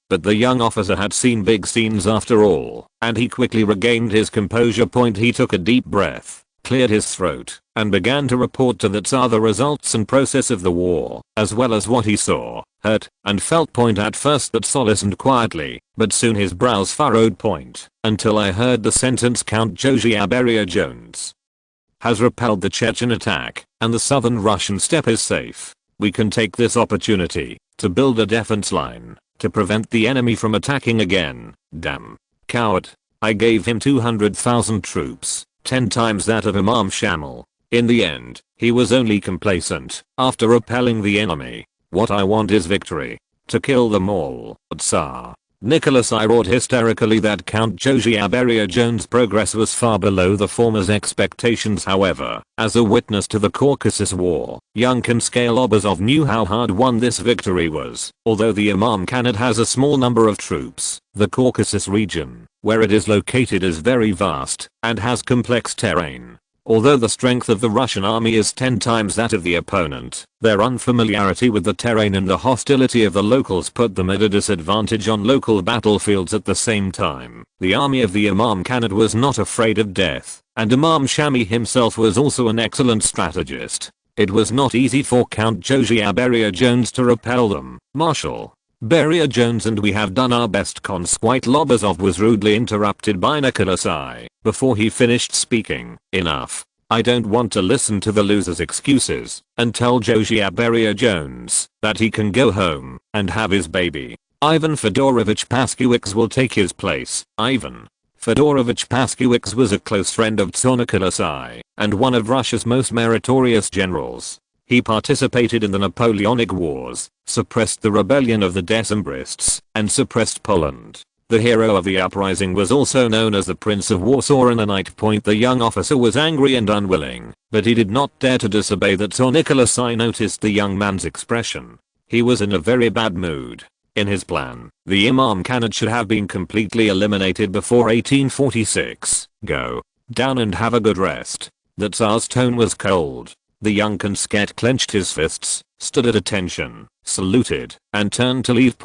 But the young officer had seen big scenes after all, and he quickly regained his composure. He took a deep breath, cleared his throat, and began to report to the Tsar the results and process of the war, as well as what he saw, heard, and felt. At first the Tsar listened quietly, but soon his brows furrowed. Until I heard the sentence, Count Josiah Beria Jones has repelled the Chechen attack, and the southern Russian steppe is safe. We can take this opportunity to build a defense line to prevent the enemy from attacking again. Damn coward. I gave him 200,000 troops, 10 times that of Imam Shamil. In the end, he was only complacent after repelling the enemy. What I want is victory. To kill them all. Tsar Nicholas, I roared hysterically that Count Josiah Beria Jones' progress was far below the former's expectations. However, as a witness to the Caucasus War, young Kanskay Lobazov knew how hard won this victory was. Although the Imam Khanate has a small number of troops, the Caucasus region, where it is located, is very vast and has complex terrain. Although the strength of the Russian army is 10 times that of the opponent, their unfamiliarity with the terrain and the hostility of the locals put them at a disadvantage on local battlefields. At the same time, the army of the Imam Khanate was not afraid of death, and Imam Shami himself was also an excellent strategist. It was not easy for Count Josiah Beria Jones to repel them. Marshal Beria Jones, and we have done our best. Conscript Lobazov was rudely interrupted by Nicholas I before he finished speaking. Enough. I don't want to listen to the loser's excuses, and tell Josiah Beria Jones that he can go home and have his baby. Ivan Fedorovich Paskuix will take his place. Ivan Fedorovich Paskuix was a close friend of Tsar Nicholas I and one of Russia's most meritorious generals. He participated in the Napoleonic Wars, suppressed the rebellion of the Decembrists, and suppressed Poland. The hero of the uprising was also known as the Prince of Warsaw. In the night. The young officer was angry and unwilling, but he did not dare to disobey the Tsar. Nicholas I noticed the young man's expression. He was in a very bad mood. In his plan, the Imam Khanate should have been completely eliminated before 1846. Go down and have a good rest. The Tsar's tone was cold. The young Kansket clenched his fists, stood at attention, saluted, and turned to leave.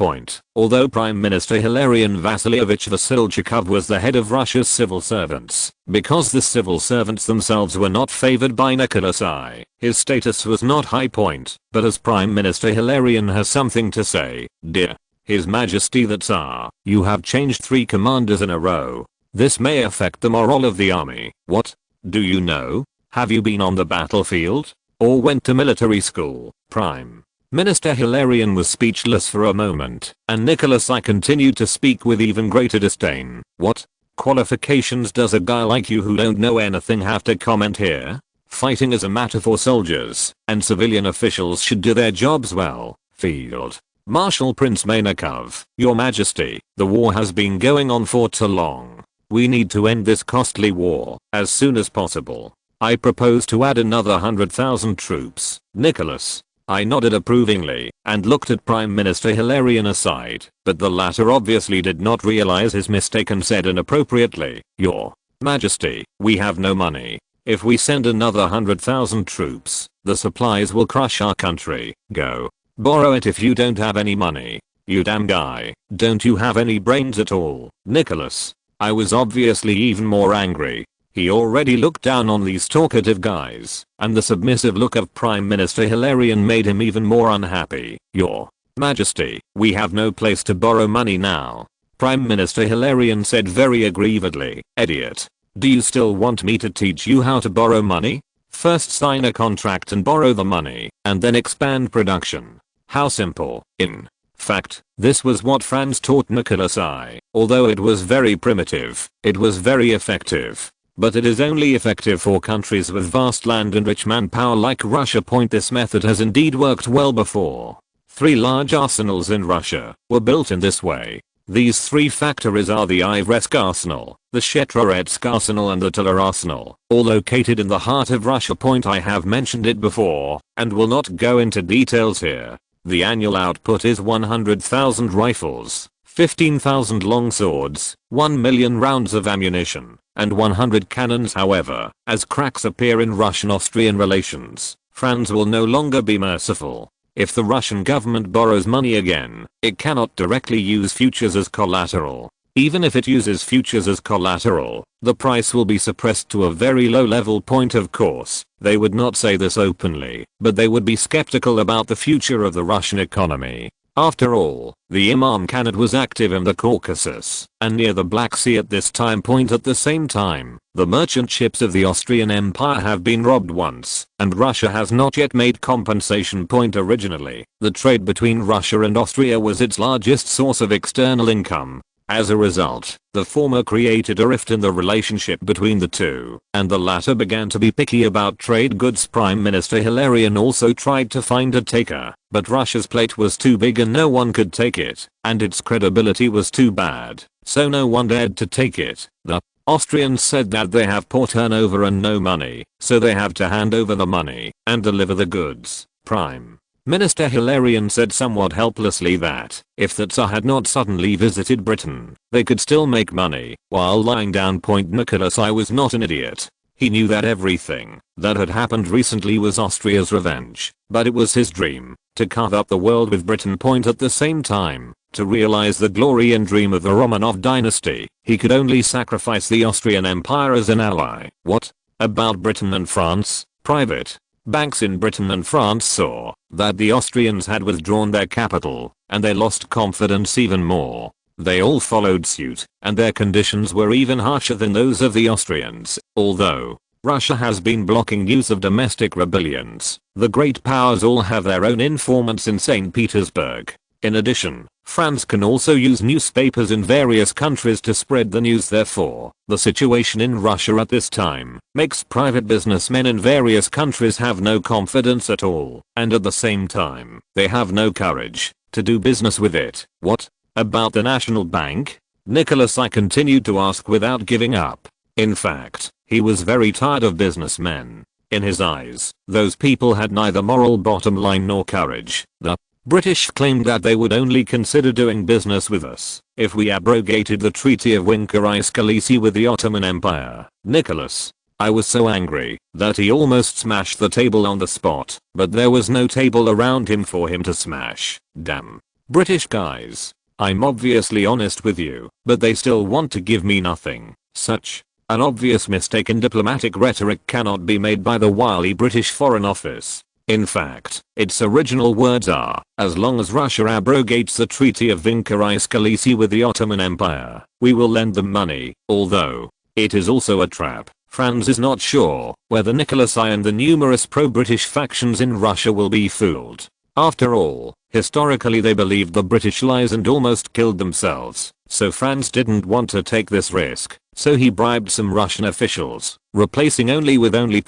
Although Prime Minister Hilarion Vasilievich Vasilchikov was the head of Russia's civil servants, because the civil servants themselves were not favored by Nicholas I, his status was not high. But as Prime Minister Hilarion has something to say. Dear His Majesty the Tsar, you have changed 3 commanders in a row. This may affect the morale of the army. What? Do you know? Have you been on the battlefield? Or went to military school? Prime Minister Hilarion was speechless for a moment, and Nicholas I continued to speak with even greater disdain. What qualifications does a guy like you who don't know anything have to comment here? Fighting is a matter for soldiers, and civilian officials should do their jobs well. Field Marshal Prince Mainakov, Your Majesty, the war has been going on for too long. We need to end this costly war as soon as possible. I propose to add another 100,000 troops. Nicholas I nodded approvingly and looked at Prime Minister Hilarion aside, but the latter obviously did not realize his mistake and said inappropriately, Your Majesty, we have no money. If we send another 100,000 troops, the supplies will crush our country. Go borrow it if you don't have any money. You damn guy, don't you have any brains at all? Nicholas I was obviously even more angry. He already looked down on these talkative guys, and the submissive look of Prime Minister Hilarion made him even more unhappy. Your Majesty, we have no place to borrow money now. Prime Minister Hilarion said very aggrievedly. Idiot. Do you still want me to teach you how to borrow money? First sign a contract and borrow the money, and then expand production. How simple. In fact, this was what Franz taught Nicholas I. Although it was very primitive, it was very effective. But it is only effective for countries with vast land and rich manpower like Russia. This method has indeed worked well before. 3 large arsenals in Russia were built in this way. These three factories are the Ivresk Arsenal, the Shetroretsk Arsenal and the Tula Arsenal, all located in the heart of Russia. I have mentioned it before, and will not go into details here. The annual output is 100,000 rifles, 15,000 long swords, 1 million rounds of ammunition, and 100 cannons. However, as cracks appear in Russian-Austrian relations, Franz will no longer be merciful. If the Russian government borrows money again, it cannot directly use futures as collateral. Even if it uses futures as collateral, the price will be suppressed to a very low level. Of course, they would not say this openly, but they would be skeptical about the future of the Russian economy. After all, the Imam Khanate was active in the Caucasus and near the Black Sea at this time. At the same time, the merchant ships of the Austrian Empire have been robbed once, and Russia has not yet made compensation. Originally, the trade between Russia and Austria was its largest source of external income. As a result, the former created a rift in the relationship between the two, and the latter began to be picky about trade goods. Prime Minister Hilarion also tried to find a taker, but Russia's plate was too big and no one could take it, and its credibility was too bad, so no one dared to take it. The Austrians said that they have poor turnover and no money, so they have to hand over the money and deliver the goods. Prime Minister Hilarion said somewhat helplessly that, if the Tsar had not suddenly visited Britain, they could still make money, while lying down. Nicholas I was not an idiot. He knew that everything that had happened recently was Austria's revenge, but it was his dream to carve up the world with Britain. At the same time, to realize the glory and dream of the Romanov dynasty, he could only sacrifice the Austrian Empire as an ally. What about Britain and France? Private banks in Britain and France saw that the Austrians had withdrawn their capital, and they lost confidence even more. They all followed suit, and their conditions were even harsher than those of the Austrians. Although Russia has been blocking news of domestic rebellions, the great powers all have their own informants in St. Petersburg. In addition, France can also use newspapers in various countries to spread the news. Therefore, the situation in Russia at this time makes private businessmen in various countries have no confidence at all, and at the same time, they have no courage to do business with it. What about the National Bank? Nicholas I continued to ask without giving up. In fact, he was very tired of businessmen. In his eyes, those people had neither moral bottom line nor courage. The British claimed that they would only consider doing business with us if we abrogated the Treaty of Winkarai-Scalisi with the Ottoman Empire. Nicholas I was so angry that he almost smashed the table on the spot, but there was no table around him for him to smash. Damn British guys. I'm obviously honest with you, but they still want to give me nothing. Such an obvious mistake in diplomatic rhetoric cannot be made by the wily British Foreign Office. In fact, its original words are, as long as Russia abrogates the Treaty of Winkarai-Scalisi with the Ottoman Empire, we will lend them money. Although it is also a trap, Franz is not sure whether Nicholas I and the numerous pro-British factions in Russia will be fooled. After all, historically they believed the British lies and almost killed themselves, so Franz didn't want to take this risk, so he bribed some Russian officials, replacing only with only.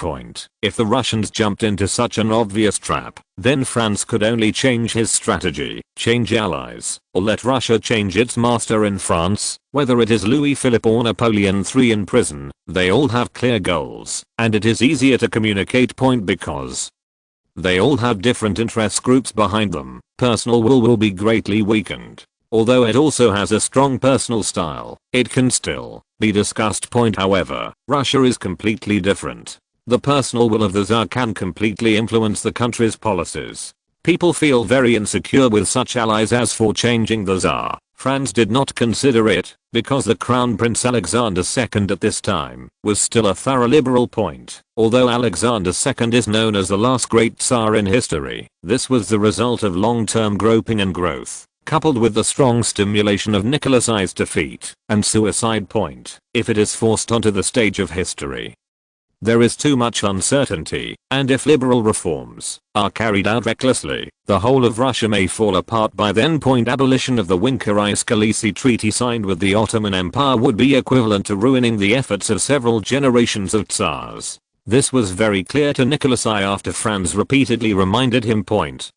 If the Russians jumped into such an obvious trap, then Franz could only change his strategy, change allies, or let Russia change its master in France, whether it is Louis Philippe or Napoleon III in prison. They all have clear goals, and it is easier to communicate. Because they all have different interest groups behind them, personal will be greatly weakened. Although it also has a strong personal style, it can still be discussed. However, Russia is completely different. The personal will of the Tsar can completely influence the country's policies. People feel very insecure with such allies. As for changing the Tsar, Franz did not consider it, because the Crown Prince Alexander II at this time was still a thorough liberal. Although Alexander II is known as the last great Tsar in history, this was the result of long-term groping and growth, coupled with the strong stimulation of Nicholas I's defeat and suicide. If it is forced onto the stage of history, there is too much uncertainty, and if liberal reforms are carried out recklessly, the whole of Russia may fall apart by then. Abolition of the Winkarai-Scalisi Treaty signed with the Ottoman Empire would be equivalent to ruining the efforts of several generations of Tsars. This was very clear to Nicholas I after Franz repeatedly reminded him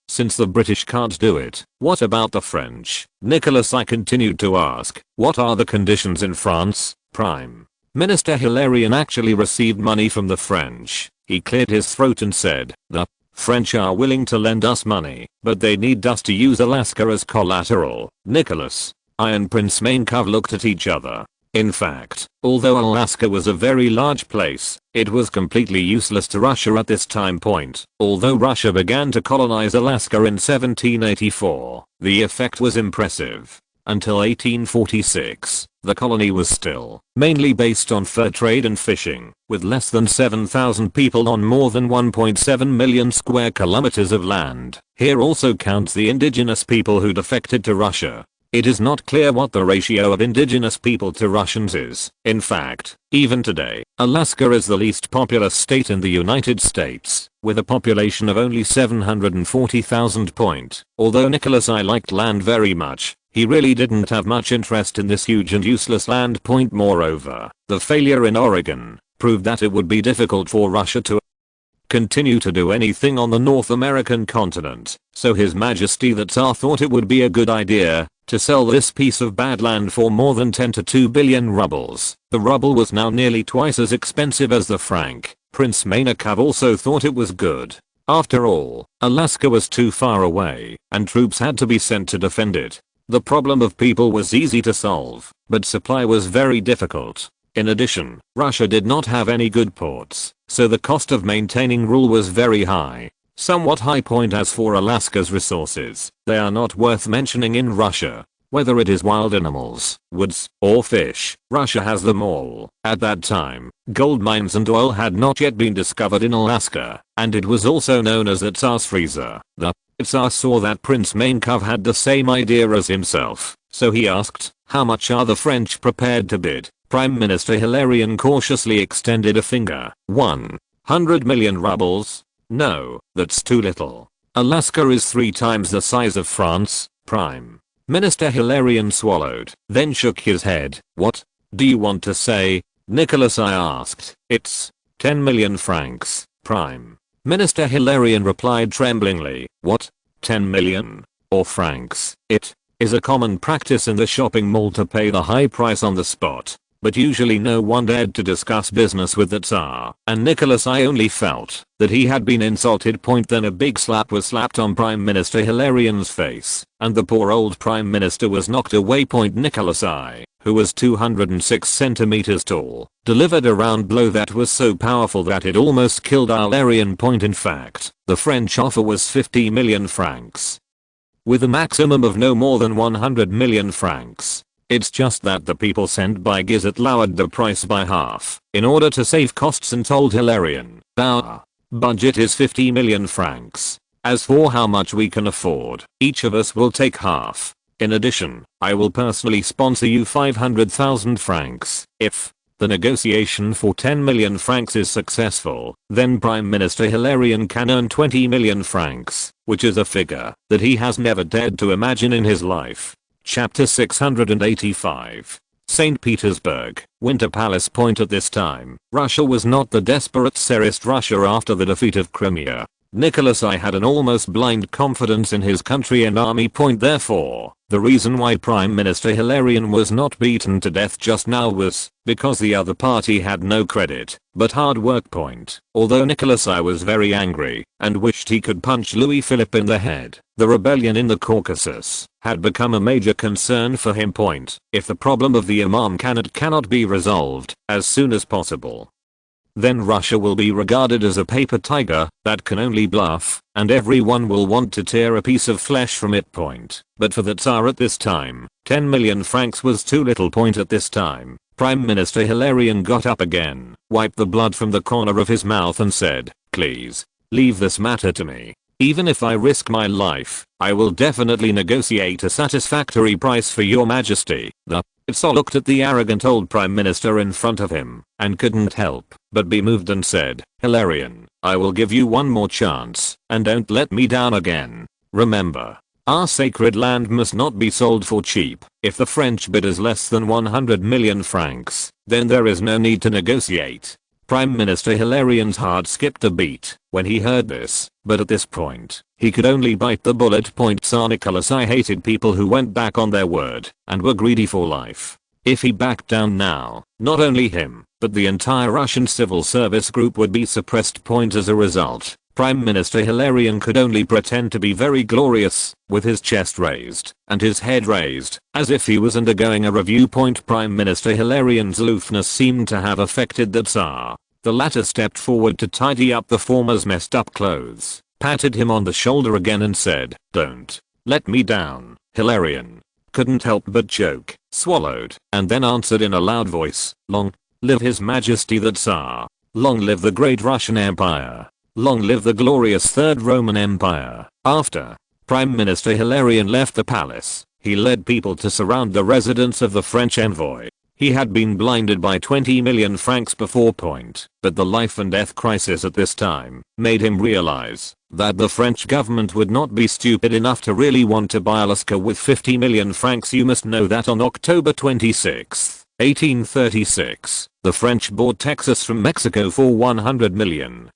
since the British can't do it, what about the French? Nicholas I continued to ask, what are the conditions in France? Prime Minister Hilarion actually received money from the French. He cleared his throat and said, the French are willing to lend us money, but they need us to use Alaska as collateral. Nicholas I and Prince Mainkov looked at each other. In fact, although Alaska was a very large place, it was completely useless to Russia at this time point. Although Russia began to colonize Alaska in 1784, the effect was impressive. Until 1846, the colony was still mainly based on fur trade and fishing, with less than 7,000 people on more than 1.7 million square kilometers of land. Here also counts the indigenous people who defected to Russia. It is not clear what the ratio of indigenous people to Russians is. In fact, even today, Alaska is the least populous state in the United States, with a population of only 740,000. Although Nicholas I liked land very much, he really didn't have much interest in this huge and useless land. Moreover, the failure in Oregon proved that it would be difficult for Russia to continue to do anything on the North American continent, so His Majesty the Tsar thought it would be a good idea to sell this piece of bad land for more than 10 to 2 billion rubles. The ruble was now nearly twice as expensive as the franc. Prince Mainkov also thought it was good. After all, Alaska was too far away, and troops had to be sent to defend it. The problem of people was easy to solve, but supply was very difficult. In addition, Russia did not have any good ports, so the cost of maintaining rule was very high. Somewhat high point as for Alaska's resources, they are not worth mentioning in Russia. Whether it is wild animals, woods, or fish, Russia has them all. At that time, gold mines and oil had not yet been discovered in Alaska, and it was also known as the Tsar's freezer. The Tsar saw that Prince Mainkov had the same idea as himself, so he asked, how much are the French prepared to bid? Prime Minister Hilarion cautiously extended a finger. 100 million rubles? No, that's too little. Alaska is 3 times the size of France. Prime Minister Hilarion swallowed, then shook his head. What do you want to say? Nicholas I asked. It's 10 million francs. Prime Minister Hilarion replied tremblingly. What? 10 million? Or francs? It is a common practice in the shopping mall to pay the high price on the spot. But usually no one dared to discuss business with the Tsar, and Nicholas I only felt that he had been insulted. Then a big slap was slapped on Prime Minister Hilarion's face, and the poor old Prime Minister was knocked away. Nicholas I, who was 206 centimeters tall, delivered a round blow that was so powerful that it almost killed Hilarion. In fact, the French offer was 50 million francs, with a maximum of no more than 100 million francs. It's just that the people sent by Gizet lowered the price by half in order to save costs and told Hilarion, our budget is 50 million francs. As for how much we can afford, each of us will take half. In addition, I will personally sponsor you 500,000 francs. If the negotiation for 10 million francs is successful, then Prime Minister Hilarion can earn 20 million francs, which is a figure that he has never dared to imagine in his life. Chapter 685. St. Petersburg, Winter Palace. At this time, Russia was not the desperate Tsarist Russia after the defeat of Crimea. Nicholas I had an almost blind confidence in his country and army. Therefore, the reason why Prime Minister Hilarion was not beaten to death just now was because the other party had no credit, but hard work. Although Nicholas I was very angry and wished he could punch Louis Philippe in the head, the rebellion in the Caucasus had become a major concern for him. If the problem of the Imam Khanate cannot be resolved as soon as possible, then Russia will be regarded as a paper tiger that can only bluff, and everyone will want to tear a piece of flesh from it. But for the Tsar at this time, 10 million francs was too little. At this time, Prime Minister Hilarion got up again, wiped the blood from the corner of his mouth and said, please, leave this matter to me. Even if I risk my life, I will definitely negotiate a satisfactory price for your majesty. The Tsar looked at the arrogant old prime minister in front of him and couldn't help but be moved and said, Hilarion, I will give you one more chance and don't let me down again. Remember, our sacred land must not be sold for cheap. If the French bid is less than 100 million francs, then there is no need to negotiate. Prime Minister Hilarien's heart skipped a beat when he heard this, but at this point, he could only bite the bullet. Tsar Nicholas I hated people who went back on their word and were greedy for life. If he backed down now, not only him, but the entire Russian civil service group would be suppressed. As a result, Prime Minister Hilarion could only pretend to be very glorious, with his chest raised and his head raised, as if he was undergoing a review. Prime Minister Hilarion's aloofness seemed to have affected the Tsar. The latter stepped forward to tidy up the former's messed up clothes, patted him on the shoulder again and said, "Don't let me down, Hilarion." Couldn't help but choke, swallowed, and then answered in a loud voice, "Long live His Majesty the Tsar. Long live the great Russian Empire. Long live the glorious Third Roman Empire." After Prime Minister Hilarion left the palace, he led people to surround the residence of the French envoy. He had been blinded by 20 million francs before, but the life and death crisis at this time made him realize that the French government would not be stupid enough to really want to buy Alaska with 50 million francs. You must know that on October 26, 1836, the French bought Texas from Mexico for 100 million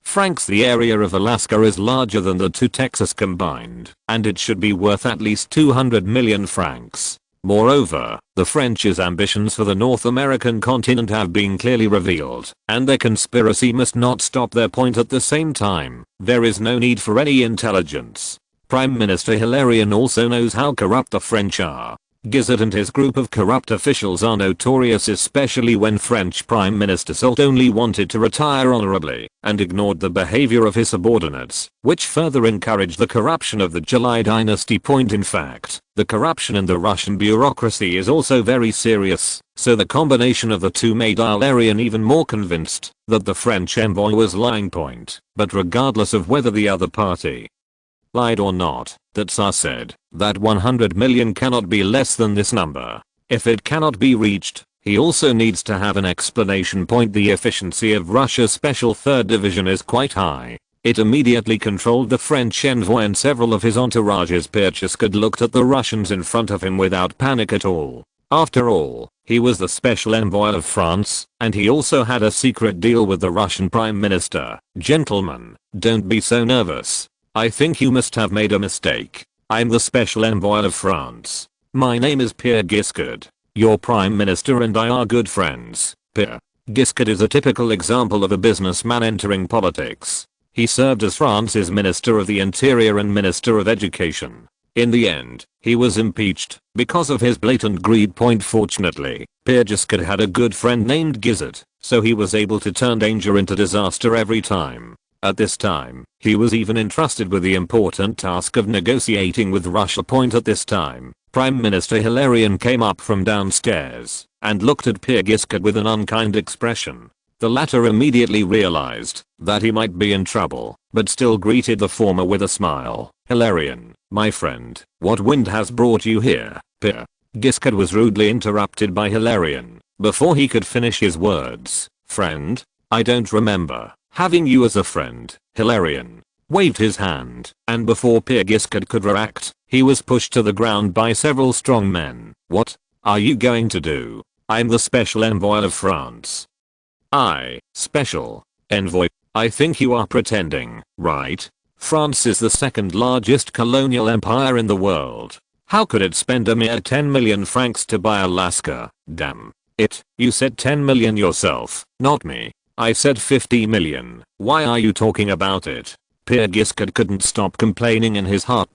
francs. The area of Alaska is larger than the two Texas combined, and it should be worth at least 200 million francs. Moreover, the French's ambitions for the North American continent have been clearly revealed, and their conspiracy must not stop there. At the same time, there is no need for any intelligence. Prime Minister Hilarion also knows how corrupt the French are. Guizot and his group of corrupt officials are notorious, especially when French Prime Minister Soult only wanted to retire honorably and ignored the behavior of his subordinates, which further encouraged the corruption of the July dynasty. In fact, the corruption in the Russian bureaucracy is also very serious, so the combination of the two made Hilarion even more convinced that the French envoy was lying. But regardless of whether the other party lied or not, the Tsar said that 100 million cannot be less than this number. If it cannot be reached, he also needs to have an explanation. The efficiency of Russia's Special Third Division is quite high. It immediately controlled the French envoy and several of his entourages. Pircheskud looked at the Russians in front of him without panic at all. After all, he was the special envoy of France, and he also had a secret deal with the Russian Prime Minister. "Gentlemen, don't be so nervous. I think you must have made a mistake. I'm the special envoy of France. My name is Pierre Giscard. Your Prime Minister and I are good friends." Pierre Giscard is a typical example of a businessman entering politics. He served as France's Minister of the Interior and Minister of Education. In the end, he was impeached because of his blatant greed. Fortunately, Pierre Giscard had a good friend named Guizot, so he was able to turn danger into disaster every time. At this time, he was even entrusted with the important task of negotiating with Russia. At this time, Prime Minister Hilarion came up from downstairs and looked at Pierre Giscard with an unkind expression. The latter immediately realized that he might be in trouble, but still greeted the former with a smile. "Hilarion, my friend, what wind has brought you here?" Pierre Giscard was rudely interrupted by Hilarion before he could finish his words. "Friend? I don't remember having you as a friend." Hilarion waved his hand, and before Pierre Giscard could react, he was pushed to the ground by several strong men. "What are you going to do? I'm the special envoy of France." Special envoy? I think you are pretending, right? France is the second largest colonial empire in the world. How could it spend a mere 10 million francs to buy Alaska? Damn it, you said 10 million yourself, not me. I said 50 million. Why are you talking about it? Pierre Giscard couldn't stop complaining in his heart.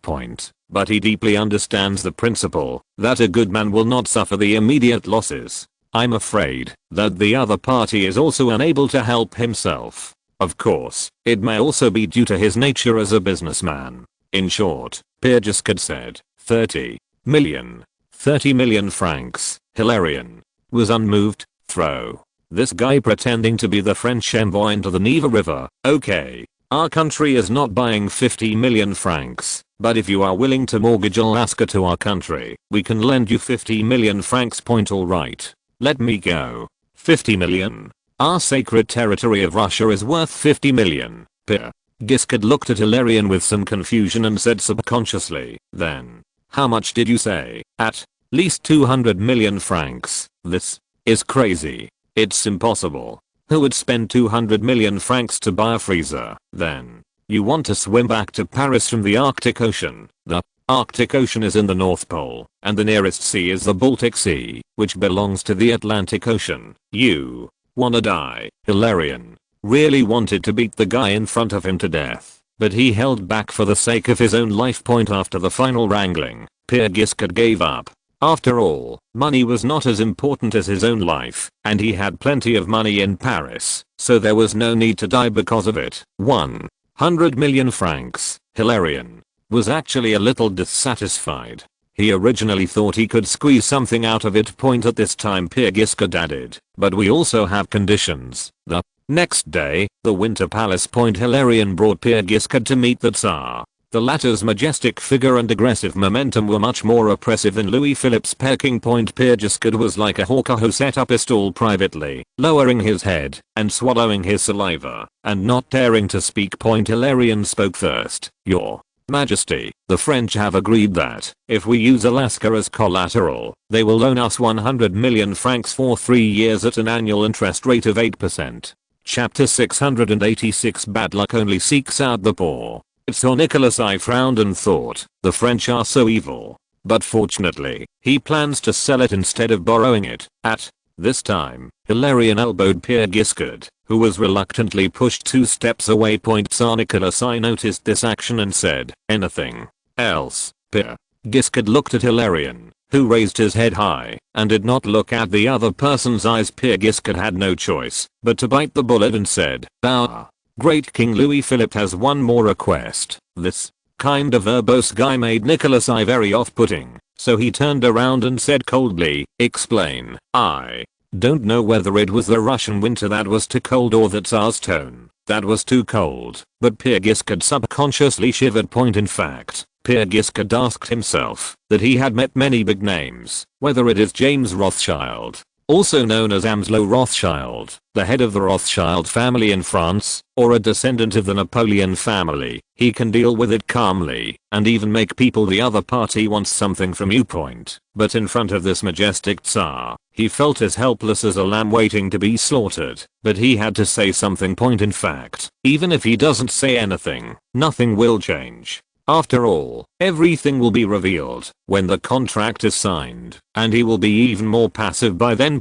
But he deeply understands the principle that a good man will not suffer the immediate losses. I'm afraid that the other party is also unable to help himself. Of course, it may also be due to his nature as a businessman. In short, Pierre Giscard said, 30 million. 30 million francs. Hilarion was unmoved. Throw this guy pretending to be the French envoy into the Neva River. Okay, our country is not buying 50 million francs, but if you are willing to mortgage Alaska to our country, we can lend you 50 million francs. Alright, let me go. 50 million? Our sacred territory of Russia is worth 50 million. Pierre Giscard looked at Hilarion with some confusion and said subconsciously, then, how much did you say? At least 200 million francs. This is crazy. It's impossible. Who would spend 200 million francs to buy a freezer? Then you want to swim back to Paris from the Arctic Ocean. The Arctic Ocean is in the North Pole, and the nearest sea is the Baltic Sea, which belongs to the Atlantic Ocean. You wanna die. Hilarion really wanted to beat the guy in front of him to death, but he held back for the sake of his own life. After the final wrangling, Pierre Giscard gave up. After all, money was not as important as his own life, and he had plenty of money in Paris, so there was no need to die because of it. 100 million francs. Hilarion was actually a little dissatisfied. He originally thought he could squeeze something out of it. At this time Pierre Giscard added, but we also have conditions. The next day, the Winter Palace. Hilarion brought Pierre Giscard to meet the Tsar. The latter's majestic figure and aggressive momentum were much more oppressive than Louis Philippe's Peking. Pierre Giscard was like a hawker who set up a stall privately, lowering his head and swallowing his saliva, and not daring to speak. Hilarion spoke first. Your Majesty, the French have agreed that, if we use Alaska as collateral, they will loan us 100 million francs for 3 years at an annual interest rate of 8%. Chapter 686. Bad luck only seeks out the poor. So Nicholas I frowned and thought, the French are so evil. But fortunately, he plans to sell it instead of borrowing it. At this time, Hilarion elbowed Pierre Giscard, who was reluctantly pushed 2 steps away. Tsar Nicholas I noticed this action and said, anything else? Pierre Giscard looked at Hilarion, who raised his head high and did not look at the other person's eyes. Pierre Giscard had no choice but to bite the bullet and said, our great King Louis Philippe has one more request. This kind of verbose guy made Nicholas I very off-putting, so he turned around and said coldly, explain. I don't know whether it was the Russian winter that was too cold or the Tsar's tone that was too cold, but Pierre Giscard subconsciously shivered. In fact, Pierre Giscard asked himself that he had met many big names, whether it is James Rothschild, also known as Amslo Rothschild, the head of the Rothschild family in France, or a descendant of the Napoleon family, he can deal with it calmly, and even make people the other party wants something from you. But in front of this majestic Tsar, he felt as helpless as a lamb waiting to be slaughtered, but he had to say something. In fact, even if he doesn't say anything, nothing will change. After all, everything will be revealed when the contract is signed, and he will be even more passive by then.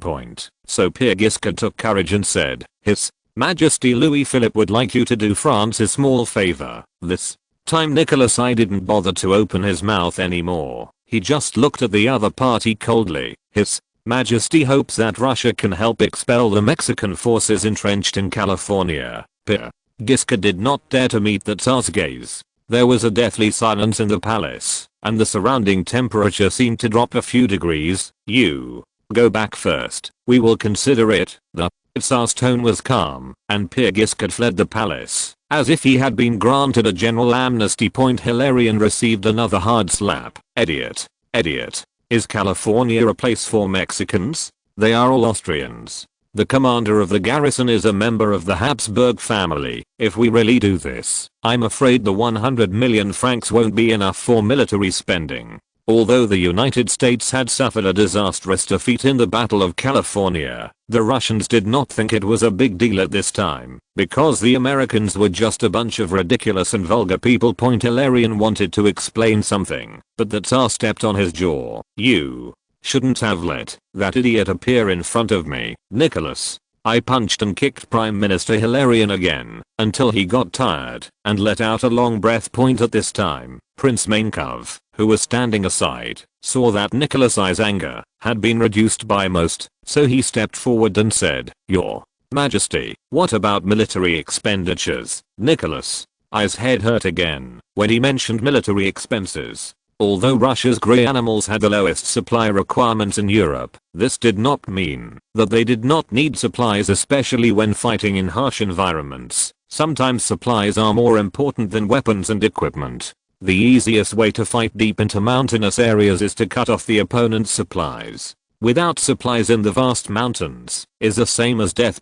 So Pierre Giscard took courage and said, His Majesty Louis Philippe would like you to do France a small favor. This time Nicholas I didn't bother to open his mouth anymore. He just looked at the other party coldly. His Majesty hopes that Russia can help expel the Mexican forces entrenched in California. Pierre Giscard did not dare to meet the Tsar's gaze. There was a deathly silence in the palace, and the surrounding temperature seemed to drop a few degrees. You go back first. We will consider it. The Tsar's tone was calm, and Pierre Giscard fled the palace, as if he had been granted a general amnesty. Hilarion received another hard slap. Idiot. Idiot. Is California a place for Mexicans? They are all Austrians. The commander of the garrison is a member of the Habsburg family. If we really do this, I'm afraid the 100 million francs won't be enough for military spending. Although the United States had suffered a disastrous defeat in the Battle of California, the Russians did not think it was a big deal at this time, because the Americans were just a bunch of ridiculous and vulgar people. Hilarion wanted to explain something, but the Tsar stepped on his jaw. You shouldn't have let that idiot appear in front of me, Nicholas. I punched and kicked Prime Minister Hilarion again, until he got tired, and let out a long breath. At this time, Prince Mainkov, who was standing aside, saw that Nicholas I's anger had been reduced by most, so he stepped forward and said, Your Majesty, what about military expenditures? Nicholas I's head hurt again when he mentioned military expenses. Although Russia's grey animals had the lowest supply requirements in Europe, this did not mean that they did not need supplies, especially when fighting in harsh environments. Sometimes supplies are more important than weapons and equipment. The easiest way to fight deep into mountainous areas is to cut off the opponent's supplies. Without supplies in the vast mountains is the same as death.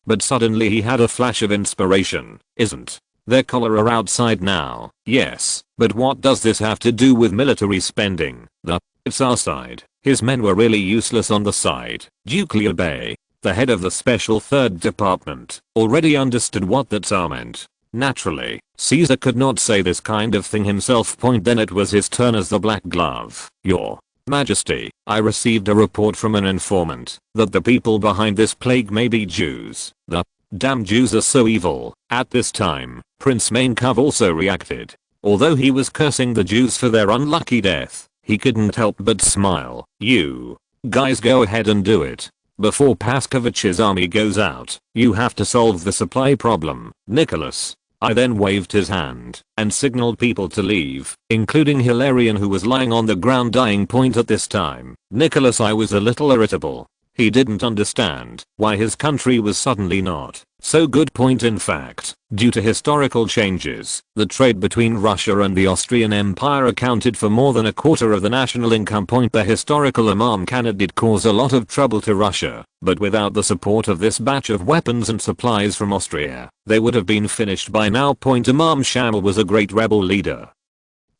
But suddenly he had a flash of inspiration. Isn't their cholera outside now? Yes, but what does this have to do with military spending? The Tsar sighed. His men were really useless on the side. Duke Liu Bei the head of the special third department, already understood what that Tsar meant. Naturally, Caesar could not say this kind of thing himself. Then it was his turn as the black glove. Your Majesty, I received a report from an informant that the people behind this plague may be Jews. The damn Jews are so evil. At this time, Prince Mainkov also reacted. Although he was cursing the Jews for their unlucky death, he couldn't help but smile. You guys go ahead and do it. Before Paskovich's army goes out, you have to solve the supply problem, Nicholas. I then waved his hand and signaled people to leave, including Hilarion, who was lying on the ground dying. At this time, Nicholas, I was a little irritable. He didn't understand why his country was suddenly not so good. In fact, due to historical changes, the trade between Russia and the Austrian Empire accounted for more than a quarter of the national income. The historical Imam Khanate did cause a lot of trouble to Russia, but without the support of this batch of weapons and supplies from Austria, they would have been finished by now. Imam Shamil was a great rebel leader,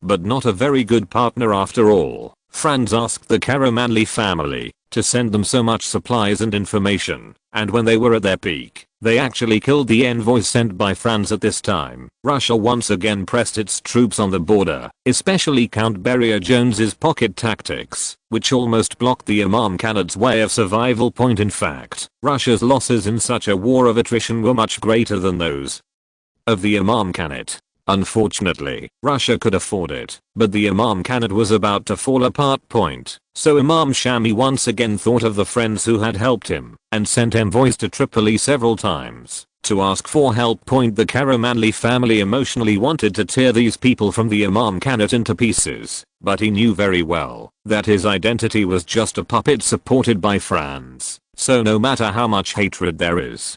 but not a very good partner after all. Franz asked the Karamanli family to send them so much supplies and information, and when they were at their peak, they actually killed the envoys sent by Franz. At this time, Russia once again pressed its troops on the border, especially Count Beria Jones's pocket tactics, which almost blocked the Imam Khanate's way of survival. In fact, Russia's losses in such a war of attrition were much greater than those of the Imam Khanate. Unfortunately, Russia could afford it, but the Imam Khanate was about to fall apart. So Imam Shami once again thought of the friends who had helped him and sent envoys to Tripoli several times to ask for help. The Karamanli family emotionally wanted to tear these people from the Imam Khanate into pieces, but he knew very well that his identity was just a puppet supported by Franz, so no matter how much hatred there is,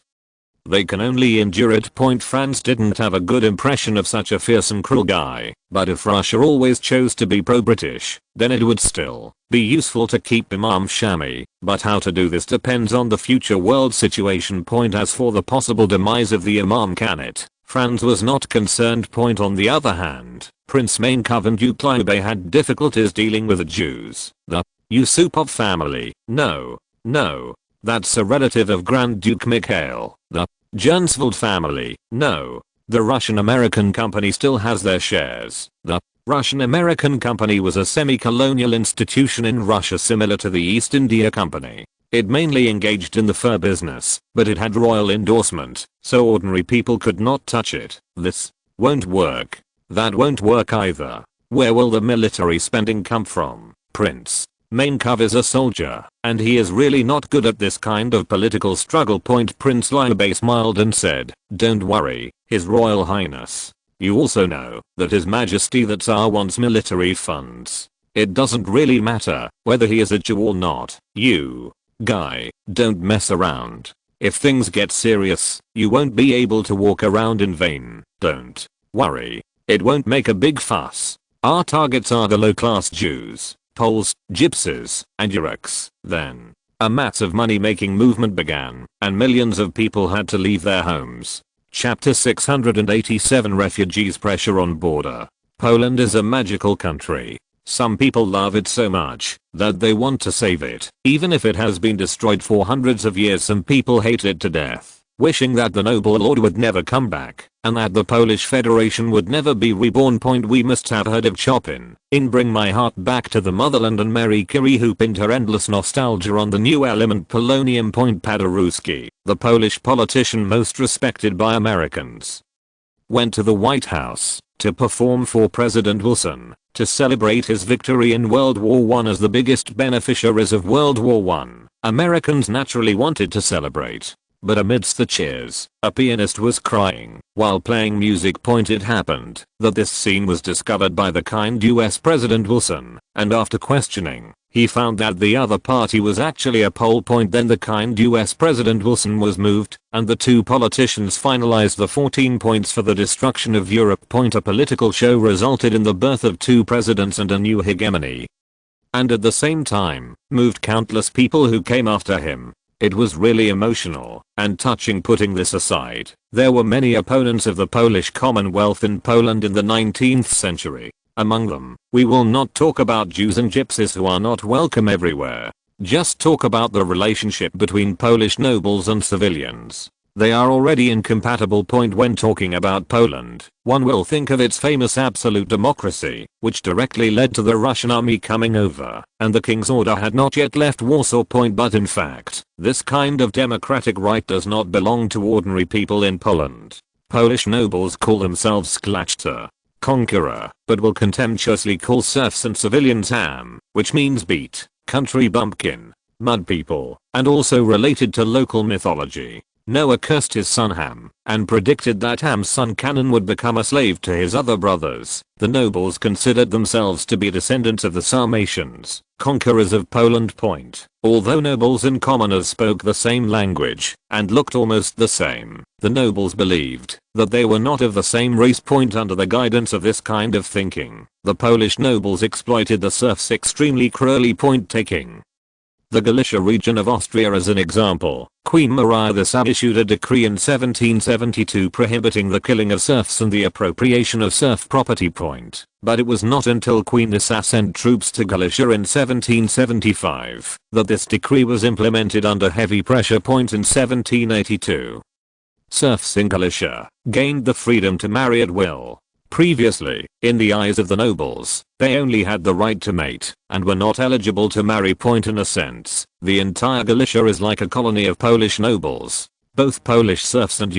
they can only endure it. Franz didn't have a good impression of such a fierce and cruel guy, but if Russia always chose to be pro-British, then it would still be useful to keep Imam Shami, but how to do this depends on the future world situation. As for the possible demise of the Imam Khanate, Franz was not concerned. On the other hand, Prince Mainkov and Duke Liubey had difficulties dealing with the Jews. The Yusupov family, no, that's a relative of Grand Duke Mikhail. The Jernsveld family, no. The Russian-American company still has their shares. The Russian-American company was a semi-colonial institution in Russia similar to the East India Company. It mainly engaged in the fur business, but it had royal endorsement, so ordinary people could not touch it. This won't work. That won't work either. Where will the military spending come from? Prince Mainkov is a soldier, and he is really not good at this kind of political struggle. Prince Liubey smiled and said, don't worry, His Royal Highness. You also know that His Majesty the Tsar wants military funds. It doesn't really matter whether he is a Jew or not. You guy, don't mess around. If things get serious, you won't be able to walk around in vain. Don't worry. It won't make a big fuss. Our targets are the low-class Jews, Poles, Gypsies, and Uraks. Then, a massive money-making movement began, and millions of people had to leave their homes. Chapter 687 Refugees Pressure on Border. Poland is a magical country. Some people love it so much that they want to save it, even if it has been destroyed for hundreds of years. Some people hate it to death, wishing that the noble lord would never come back, and that the Polish Federation would never be reborn. We must have heard of Chopin in Bring My Heart Back to the Motherland and Mary Curie, who pinned her endless nostalgia on the new element polonium. Paderewski, the Polish politician most respected by Americans, went to the White House to perform for President Wilson to celebrate his victory in World War I. As the biggest beneficiaries of World War I, Americans naturally wanted to celebrate. But amidst the cheers, a pianist was crying while playing music. It happened that this scene was discovered by the kind US President Wilson, and after questioning, he found that the other party was actually a Pole. Then the kind US President Wilson was moved, and the two politicians finalized the 14 points for the destruction of Europe. A political show resulted in the birth of two presidents and a new hegemony, and at the same time, moved countless people who came after him. It was really emotional and touching. Putting this aside, there were many opponents of the Polish Commonwealth in Poland in the 19th century. Among them, we will not talk about Jews and Gypsies who are not welcome everywhere. Just talk about the relationship between Polish nobles and civilians. They are already incompatible. When talking about Poland, one will think of its famous absolute democracy, which directly led to the Russian army coming over, and the king's order had not yet left Warsaw. But in fact, this kind of democratic right does not belong to ordinary people in Poland. Polish nobles call themselves szlachta, conqueror, but will contemptuously call serfs and civilians ham, which means beat, country bumpkin, mud people, and also related to local mythology. Noah cursed his son Ham, and predicted that Ham's son Canaan would become a slave to his other brothers. The nobles considered themselves to be descendants of the Sarmatians, conquerors of Poland. Although nobles and commoners spoke the same language, and looked almost the same, the nobles believed that they were not of the same race. Under the guidance of this kind of thinking, the Polish nobles exploited the serfs extremely cruelly. Taking the Galicia region of Austria as an example, Queen Maria the issued a decree in 1772 prohibiting the killing of serfs and the appropriation of serf property. But it was not until Queen Isa sent troops to Galicia in 1775 that this decree was implemented under heavy pressure. In 1782, serfs in Galicia gained the freedom to marry at will. Previously, in the eyes of the nobles, they only had the right to mate, and were not eligible to marry. In a sense, the entire Galicia is like a colony of Polish nobles. Both Polish serfs and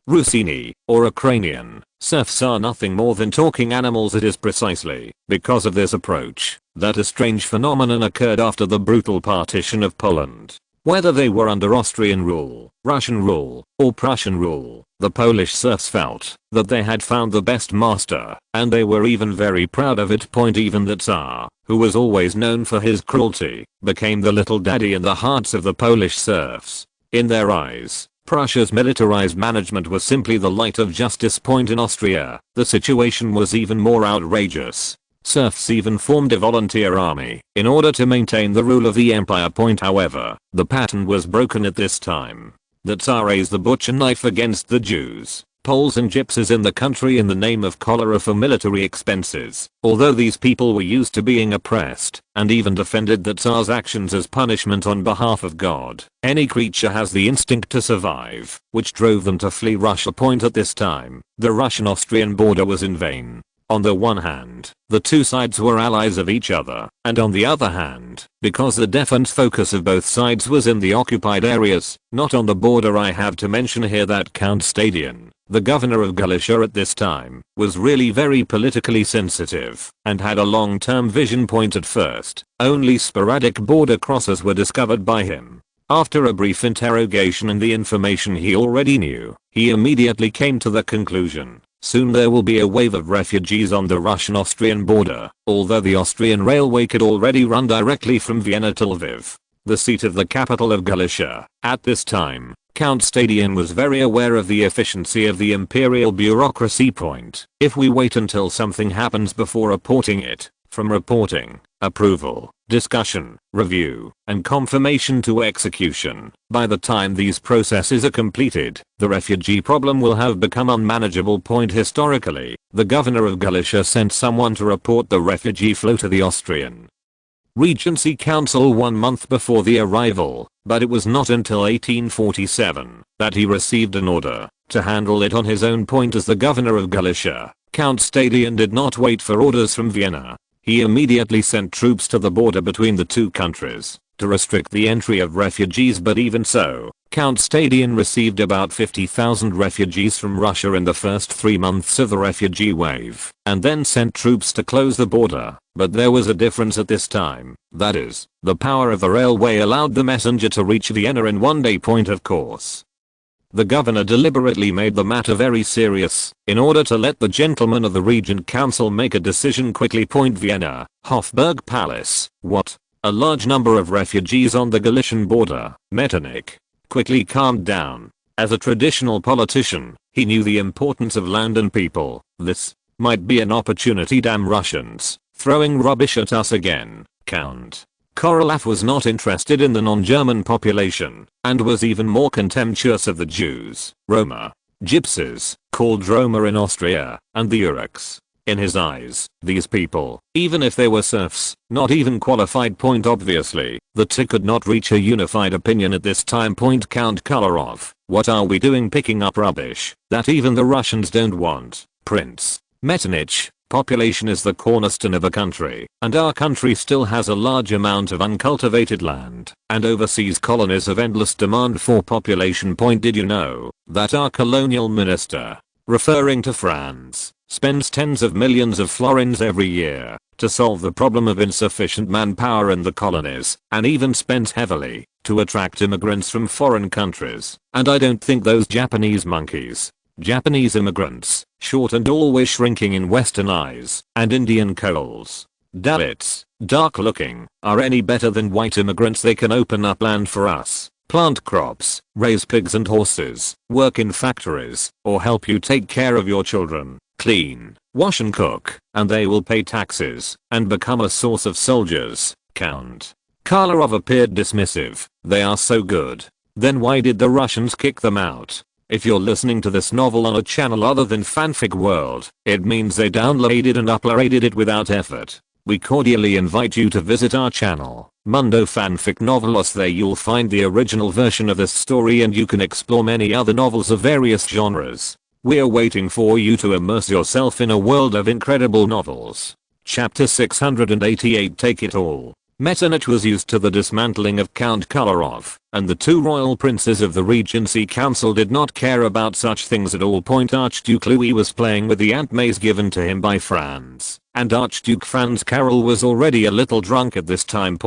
Rusini, or Ukrainian, serfs are nothing more than talking animals. It is precisely because of this approach that a strange phenomenon occurred after the brutal partition of Poland. Whether they were under Austrian rule, Russian rule, or Prussian rule, the Polish serfs felt that they had found the best master, and they were even very proud of it. Even the Tsar, who was always known for his cruelty, became the little daddy in the hearts of the Polish serfs. In their eyes, Prussia's militarized management was simply the light of justice. In Austria, the situation was even more outrageous. Serfs even formed a volunteer army in order to maintain the rule of the empire. However, the pattern was broken at this time. The Tsar raised the butcher knife against the Jews, Poles and Gypsies in the country in the name of cholera for military expenses, although these people were used to being oppressed, and even defended the Tsar's actions as punishment on behalf of God. Any creature has the instinct to survive, which drove them to flee Russia. At this time, the Russian-Austrian border was in vain. On the one hand, the two sides were allies of each other, and on the other hand, because the defense focus of both sides was in the occupied areas, not on the border. I have to mention here that Count Stadion, the governor of Galicia at this time, was really very politically sensitive, and had a long-term vision. At first, only sporadic border crossers were discovered by him. After a brief interrogation and the information he already knew, he immediately came to the conclusion: soon there will be a wave of refugees on the Russian-Austrian border. Although the Austrian railway could already run directly from Vienna to Lviv, the seat of the capital of Galicia, at this time, Count Stadion was very aware of the efficiency of the imperial bureaucracy. If we wait until something happens before reporting it, from reporting, approval, discussion, review, and confirmation to execution, by the time these processes are completed, the refugee problem will have become unmanageable. Historically, the governor of Galicia sent someone to report the refugee flow to the Austrian Regency Council 1 month before the arrival, but it was not until 1847 that he received an order to handle it on his own. As the governor of Galicia, Count Stadion did not wait for orders from Vienna. He immediately sent troops to the border between the two countries to restrict the entry of refugees. But even so, Count Stadion received about 50,000 refugees from Russia in the first 3 months of the refugee wave, and then sent troops to close the border. But there was a difference at this time, that is, the power of the railway allowed the messenger to reach Vienna in 1 day. Of course, the governor deliberately made the matter very serious, in order to let the gentlemen of the Regent Council make a decision quickly. Vienna, Hofburg Palace, what? A large number of refugees on the Galician border. Metternich quickly calmed down. As a traditional politician, he knew the importance of land and people. This might be an opportunity. Damn Russians, throwing rubbish at us again. Count Korolev was not interested in the non-German population, and was even more contemptuous of the Jews, Roma, Gypsies, called Roma in Austria, and the Uraks. In his eyes, these people, even if they were serfs, not even qualified. Obviously, the T could not reach a unified opinion at this time. Count Kolarov, what are we doing picking up rubbish that even the Russians don't want? Prince Metternich, population is the cornerstone of a country, and our country still has a large amount of uncultivated land and overseas colonies of endless demand for population. Did you know that our colonial minister, referring to France, spends tens of millions of florins every year to solve the problem of insufficient manpower in the colonies, and even spends heavily to attract immigrants from foreign countries? And I don't think those Japanese monkeys, Japanese immigrants, short and always shrinking in Western eyes, and Indian coals, Dalits, dark looking, are any better than white immigrants. They can open up land for us, plant crops, raise pigs and horses, work in factories, or help you take care of your children, clean, wash and cook, and they will pay taxes and become a source of soldiers. Count Kolarov appeared dismissive. They are so good. Then why did the Russians kick them out? If you're listening to this novel on a channel other than Fanfic World, it means they downloaded and uploaded it without effort. We cordially invite you to visit our channel, Mundo Fanfic Novelos. There you'll find the original version of this story, and you can explore many other novels of various genres. We're waiting for you to immerse yourself in a world of incredible novels. Chapter 688, Take It All. Metternich was used to the dismantling of Count Kolarov, and the two royal princes of the Regency Council did not care about such things at all. Archduke Louis was playing with the ant maze given to him by Franz, and Archduke Franz Karol was already a little drunk at this time.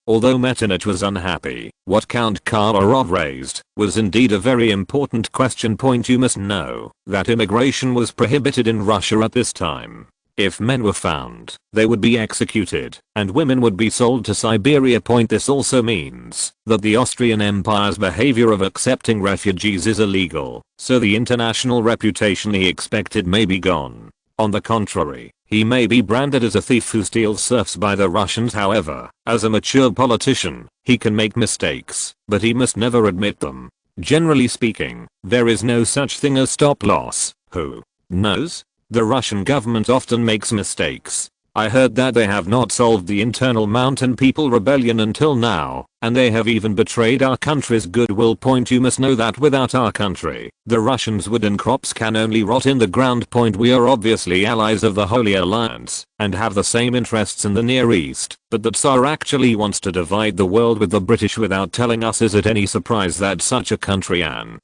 Although Metternich was unhappy, what Count Kolarov raised was indeed a very important question. You must know that immigration was prohibited in Russia at this time. If men were found, they would be executed, and women would be sold to Siberia. This also means that the Austrian Empire's behavior of accepting refugees is illegal, so the international reputation he expected may be gone. On the contrary, he may be branded as a thief who steals serfs by the Russians. However, as a mature politician, he can make mistakes, but he must never admit them. Generally speaking, there is no such thing as stop loss. Who knows? The Russian government often makes mistakes. I heard that they have not solved the internal mountain people rebellion until now, and they have even betrayed our country's goodwill. You must know that without our country, the Russians' wooden crops can only rot in the ground. We are obviously allies of the Holy Alliance, and have the same interests in the Near East, but the Tsar actually wants to divide the world with the British without telling us. Is it any surprise that such a country and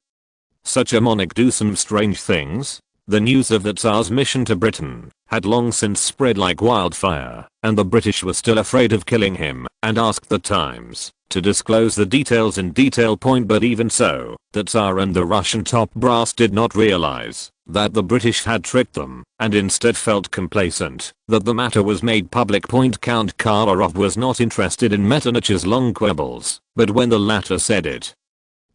such a monarch do some strange things? The news of the Tsar's mission to Britain had long since spread like wildfire, and the British were still afraid of killing him, and asked the Times to disclose the details in detail. But even so, the Tsar and the Russian top brass did not realize that the British had tricked them, and instead felt complacent that the matter was made public. Count Kolarov was not interested in Metternich's long quibbles, but when the latter said it,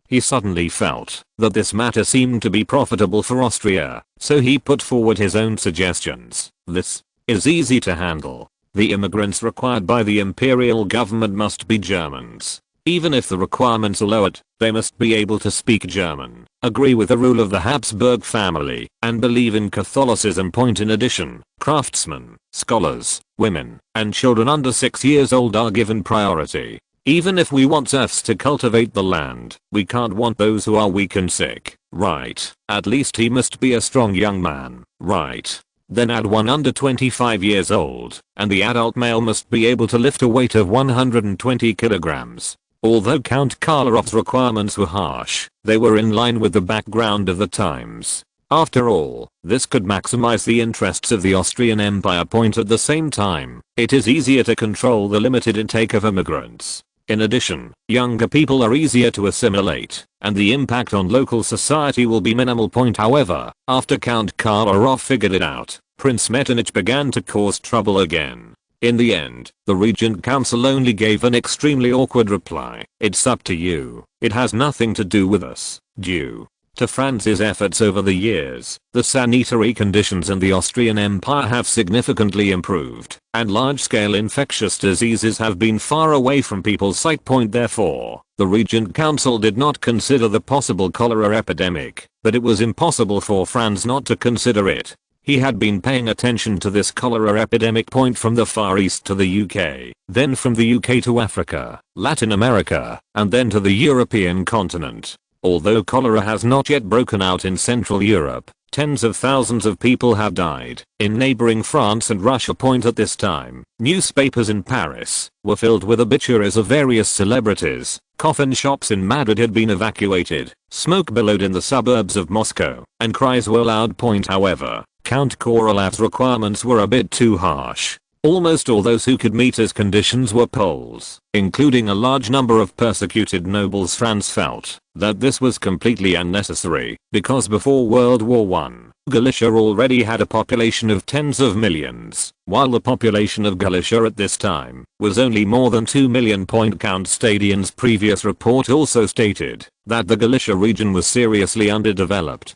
he suddenly felt that this matter seemed to be profitable for Austria, so he put forward his own suggestions. This is easy to handle. The immigrants required by the Imperial government must be Germans. Even if the requirements are lowered, they must be able to speak German, agree with the rule of the Habsburg family, and believe in Catholicism. In addition, craftsmen, scholars, women, and children under 6 years old are given priority. Even if we want serfs to cultivate the land, we can't want those who are weak and sick, right? At least he must be a strong young man, right? Then add one under 25 years old, and the adult male must be able to lift a weight of 120 kilograms. Although Count Kalarov's requirements were harsh, they were in line with the background of the times. After all, this could maximize the interests of the Austrian Empire. At the same time, it is easier to control the limited intake of immigrants. In addition, younger people are easier to assimilate, and the impact on local society will be minimal. However, after Count Kolarov figured it out, Prince Metternich began to cause trouble again. In the end, the Regent Council only gave an extremely awkward reply. It's up to you. It has nothing to do with us. Due to Franz's efforts over the years, the sanitary conditions in the Austrian Empire have significantly improved, and large-scale infectious diseases have been far away from people's sight. Therefore, the Regent Council did not consider the possible cholera epidemic, but it was impossible for Franz not to consider it. He had been paying attention to this cholera epidemic point from the Far East to the UK, then from the UK to Africa, Latin America, and then to the European continent. Although cholera has not yet broken out in Central Europe, tens of thousands of people have died in neighboring France and Russia. At this time, newspapers in Paris were filled with obituaries of various celebrities. Coffin shops in Madrid had been evacuated, smoke billowed in the suburbs of Moscow, and cries were loud. However, Count Korolov's requirements were a bit too harsh. Almost all those who could meet his conditions were Poles, including a large number of persecuted nobles. Franz felt that this was completely unnecessary, because before World War I, Galicia already had a population of tens of millions, while the population of Galicia at this time was only more than 2 million. Count Stadian's previous report also stated that the Galicia region was seriously underdeveloped.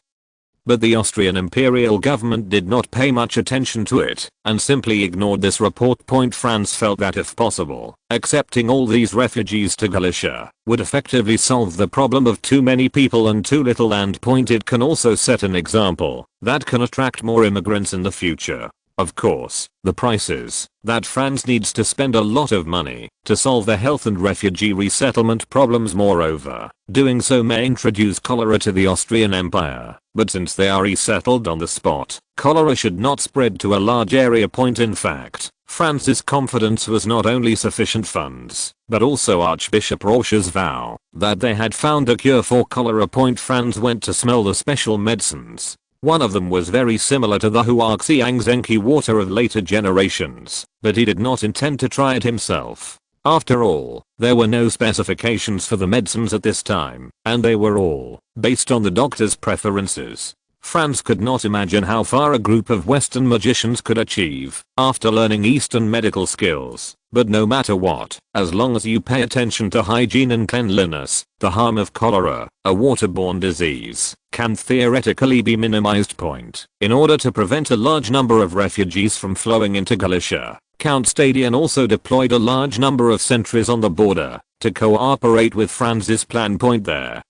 But the Austrian Imperial government did not pay much attention to it and simply ignored this report. Franz felt that if possible, accepting all these refugees to Galicia would effectively solve the problem of too many people and too little land. It can also set an example that can attract more immigrants in the future. Of course, the price is that Franz needs to spend a lot of money to solve the health and refugee resettlement problems. Moreover, doing so may introduce cholera to the Austrian Empire, but since they are resettled on the spot, cholera should not spread to a large area. In fact, Franz's confidence was not only sufficient funds, but also Archbishop Roche's vow that they had found a cure for cholera. Franz went to smell the special medicines. One of them was very similar to the Huaxiangzenki water of later generations, but he did not intend to try it himself. After all, there were no specifications for the medicines at this time, and they were all based on the doctor's preferences. Franz could not imagine how far a group of Western magicians could achieve after learning Eastern medical skills. But no matter what, as long as you pay attention to hygiene and cleanliness, the harm of cholera, a waterborne disease, can theoretically be minimized. In order to prevent a large number of refugees from flowing into Galicia, Count Stadian also deployed a large number of sentries on the border to cooperate with Franz's plan. There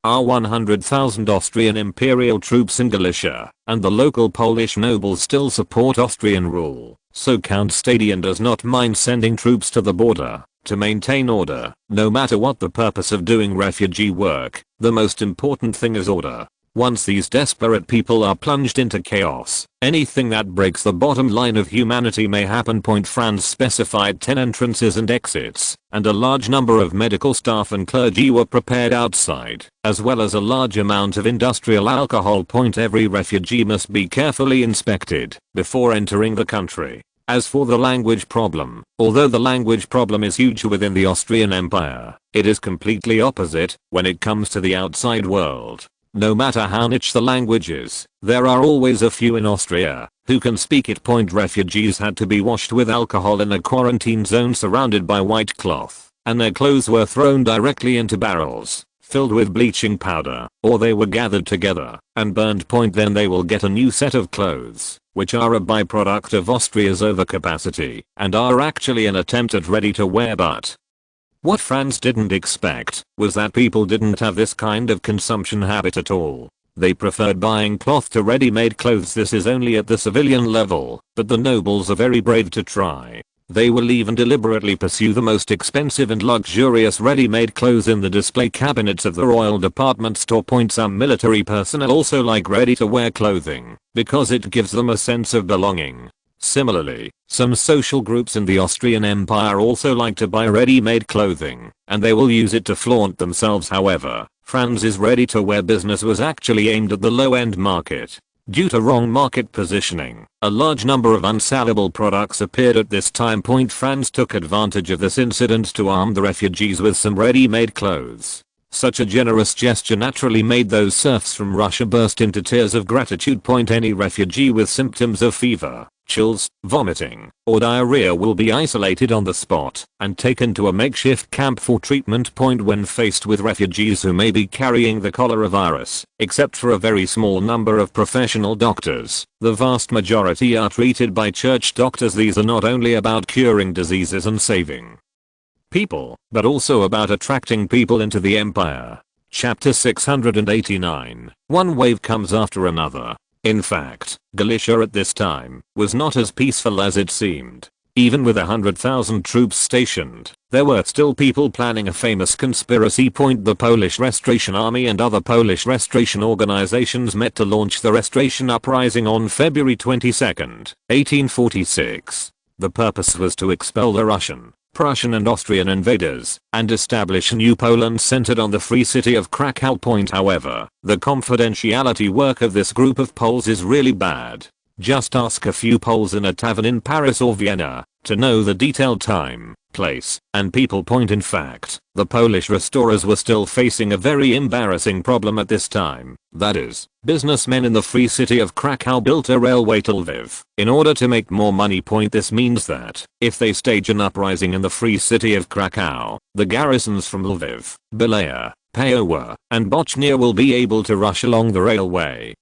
are 100,000 Austrian imperial troops in Galicia, and the local Polish nobles still support Austrian rule, so Count Stadian does not mind sending troops to the border to maintain order. No matter what the purpose of doing refugee work, the most important thing is order. Once these desperate people are plunged into chaos, anything that breaks the bottom line of humanity may happen. Franz specified 10 entrances and exits, and a large number of medical staff and clergy were prepared outside, as well as a large amount of industrial alcohol. Every refugee must be carefully inspected before entering the country. As for the language problem, although the language problem is huge within the Austrian Empire, it is completely opposite when it comes to the outside world. No matter how niche the language is, there are always a few in Austria who can speak it. Refugees had to be washed with alcohol in a quarantine zone surrounded by white cloth, and their clothes were thrown directly into barrels filled with bleaching powder, or they were gathered together and burned. Then they will get a new set of clothes, which are a byproduct of Austria's overcapacity and are actually an attempt at ready-to-wear. But what Franz didn't expect was that people didn't have this kind of consumption habit at all. They preferred buying cloth to ready-made clothes. This is only at the civilian level, but the nobles are very brave to try. They will even deliberately pursue the most expensive and luxurious ready-made clothes in the display cabinets of the royal department store. Some military personnel also like ready-to-wear clothing because it gives them a sense of belonging. Similarly, some social groups in the Austrian Empire also like to buy ready-made clothing, and they will use it to flaunt themselves. However, Franz's ready-to-wear business was actually aimed at the low-end market. Due to wrong market positioning, a large number of unsellable products appeared at this time. Franz took advantage of this incident to arm the refugees with some ready-made clothes. Such a generous gesture naturally made those serfs from Russia burst into tears of gratitude. Any refugee with symptoms of fever, chills, vomiting, or diarrhea will be isolated on the spot and taken to a makeshift camp for treatment. When faced with refugees who may be carrying the cholera virus, except for a very small number of professional doctors, the vast majority are treated by church doctors. These are not only about curing diseases and saving people, but also about attracting people into the empire. Chapter 689. One wave comes after another. In fact, Galicia at this time was not as peaceful as it seemed. Even with 100,000 troops stationed, there were still people planning a famous conspiracy. The Polish Restoration Army and other Polish restoration organizations met to launch the Restoration Uprising on February 22, 1846. The purpose was to expel the Russian, Prussian and Austrian invaders, and establish a new Poland centered on the free city of Krakow. However, the confidentiality work of this group of Poles is really bad. Just ask a few Poles in a tavern in Paris or Vienna to know the detailed time, place, and people. In fact, the Polish restorers were still facing a very embarrassing problem at this time. That is, businessmen in the free city of Krakow built a railway to Lviv in order to make more money. This means that if they stage an uprising in the free city of Krakow, the garrisons from Lviv, Belaya, Paowa, and Bochnia will be able to rush along the railway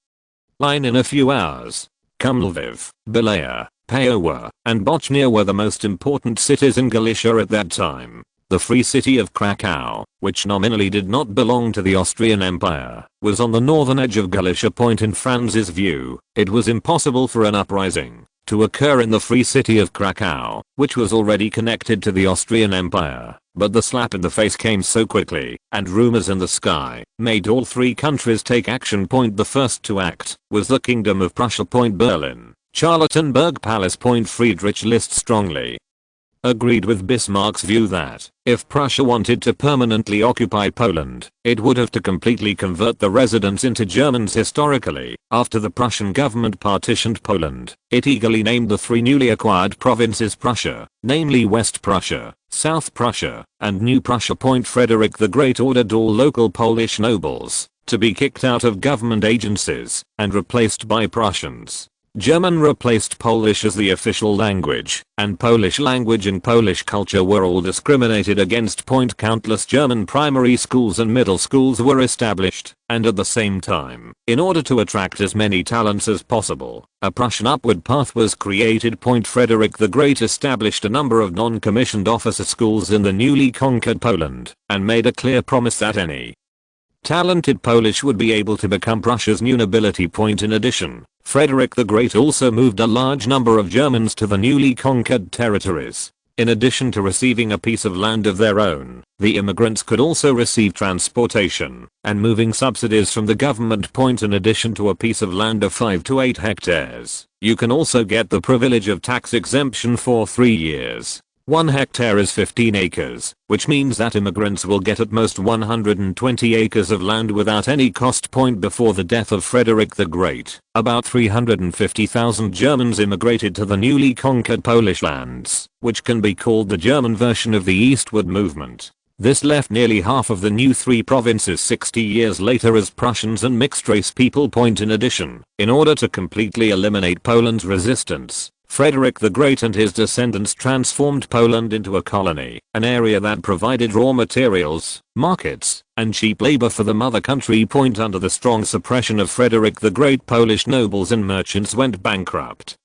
line in a few hours. Lviv, Belaya, Paowa, and Bochnia were the most important cities in Galicia at that time. The free city of Krakow, which nominally did not belong to the Austrian Empire, was on the northern edge of Galicia. In Franz's view, it was impossible for an uprising to occur in the free city of Krakow, which was already connected to the Austrian Empire. But the slap in the face came so quickly, and rumors in the sky made all three countries take action. The first to act was the Kingdom of Prussia. Berlin, Charlottenburg Palace. Friedrich List strongly agreed with Bismarck's view that if Prussia wanted to permanently occupy Poland, it would have to completely convert the residents into Germans. Historically, after the Prussian government partitioned Poland, it eagerly named the three newly acquired provinces Prussia, namely West Prussia, South Prussia, and New Prussia. Frederick the Great ordered all local Polish nobles to be kicked out of government agencies and replaced by Prussians. German replaced Polish as the official language, and Polish language and Polish culture were all discriminated against. Countless German primary schools and middle schools were established, and at the same time, in order to attract as many talents as possible, a Prussian upward path was created. Frederick the Great established a number of non-commissioned officer schools in the newly conquered Poland, and made a clear promise that any talented Polish would be able to become Prussia's new nobility. In addition, Frederick the Great also moved a large number of Germans to the newly conquered territories. In addition to receiving a piece of land of their own, the immigrants could also receive transportation and moving subsidies from the government. In addition to a piece of land of 5 to 8 hectares, you can also get the privilege of tax exemption for 3 years. 1 hectare is 15 acres, which means that immigrants will get at most 120 acres of land without any cost. Before the death of Frederick the Great, about 350,000 Germans immigrated to the newly conquered Polish lands, which can be called the German version of the eastward movement. This left nearly half of the new three provinces 60 years later as Prussians and mixed race people. In addition, in order to completely eliminate Poland's resistance, Frederick the Great and his descendants transformed Poland into a colony, an area that provided raw materials, markets, and cheap labor for the mother country. Under the strong suppression of Frederick the Great, Polish nobles and merchants went bankrupt,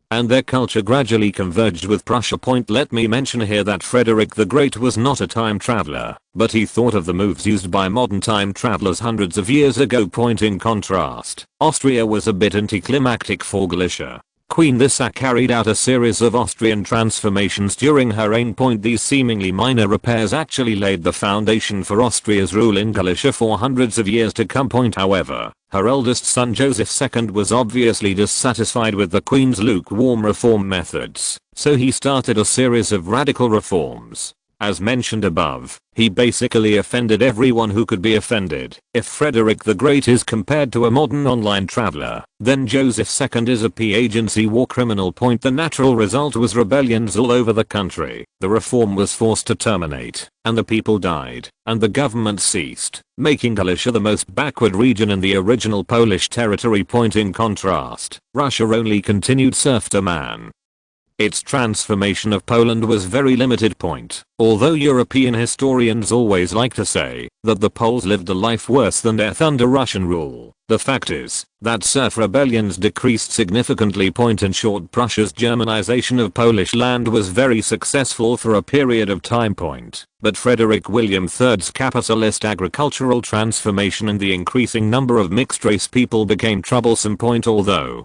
and their culture gradually converged with Prussia. Let me mention here that Frederick the Great was not a time traveler, but he thought of the moves used by modern time travelers hundreds of years ago. In contrast, Austria was a bit anticlimactic for Galicia. Queen Lisa carried out a series of Austrian transformations during her reign. These seemingly minor repairs actually laid the foundation for Austria's rule in Galicia for hundreds of years to come. However, her eldest son Joseph II was obviously dissatisfied with the Queen's lukewarm reform methods, so he started a series of radical reforms. As mentioned above, he basically offended everyone who could be offended. If Frederick the Great is compared to a modern online traveler, then Joseph II is a P-agency war criminal. The natural result was rebellions all over the country. The reform was forced to terminate, and the people died, and the government ceased, making Galicia the most backward region in the original Polish territory. In contrast, Russia only continued serfdom. Its transformation of Poland was very limited point, although European historians always like to say that the Poles lived a life worse than death under Russian rule. The fact is that serf rebellions decreased significantly. In short, Prussia's Germanization of Polish land was very successful for a period of time. But Frederick William III's capitalist agricultural transformation and the increasing number of mixed-race people became troublesome. Although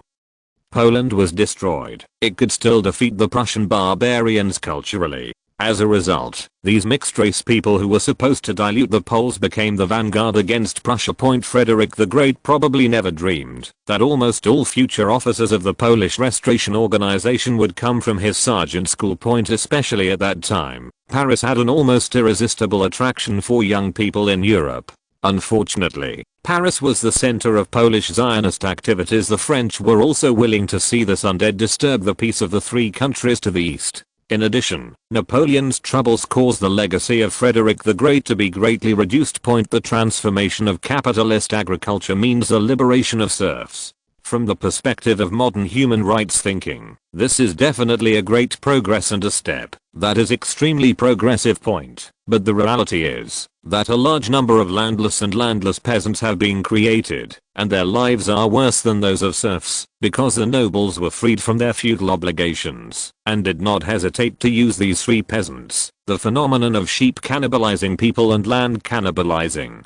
Poland was destroyed, it could still defeat the Prussian barbarians culturally. As a result, these mixed-race people who were supposed to dilute the Poles became the vanguard against Prussia. Frederick the Great probably never dreamed that almost all future officers of the Polish Restoration Organization would come from his sergeant school. Especially at that time, Paris had an almost irresistible attraction for young people in Europe. Unfortunately, Paris was the center of Polish Zionist activities. The French were also willing to see this undead disturb the peace of the three countries to the east. In addition, Napoleon's troubles caused the legacy of Frederick the Great to be greatly reduced. The transformation of capitalist agriculture means the liberation of serfs. From the perspective of modern human rights thinking, this is definitely a great progress and a step that is extremely progressive. But the reality is that a large number of landless and landless peasants have been created, and their lives are worse than those of serfs, because the nobles were freed from their feudal obligations, and did not hesitate to use these free peasants. The phenomenon of sheep cannibalizing people and land cannibalizing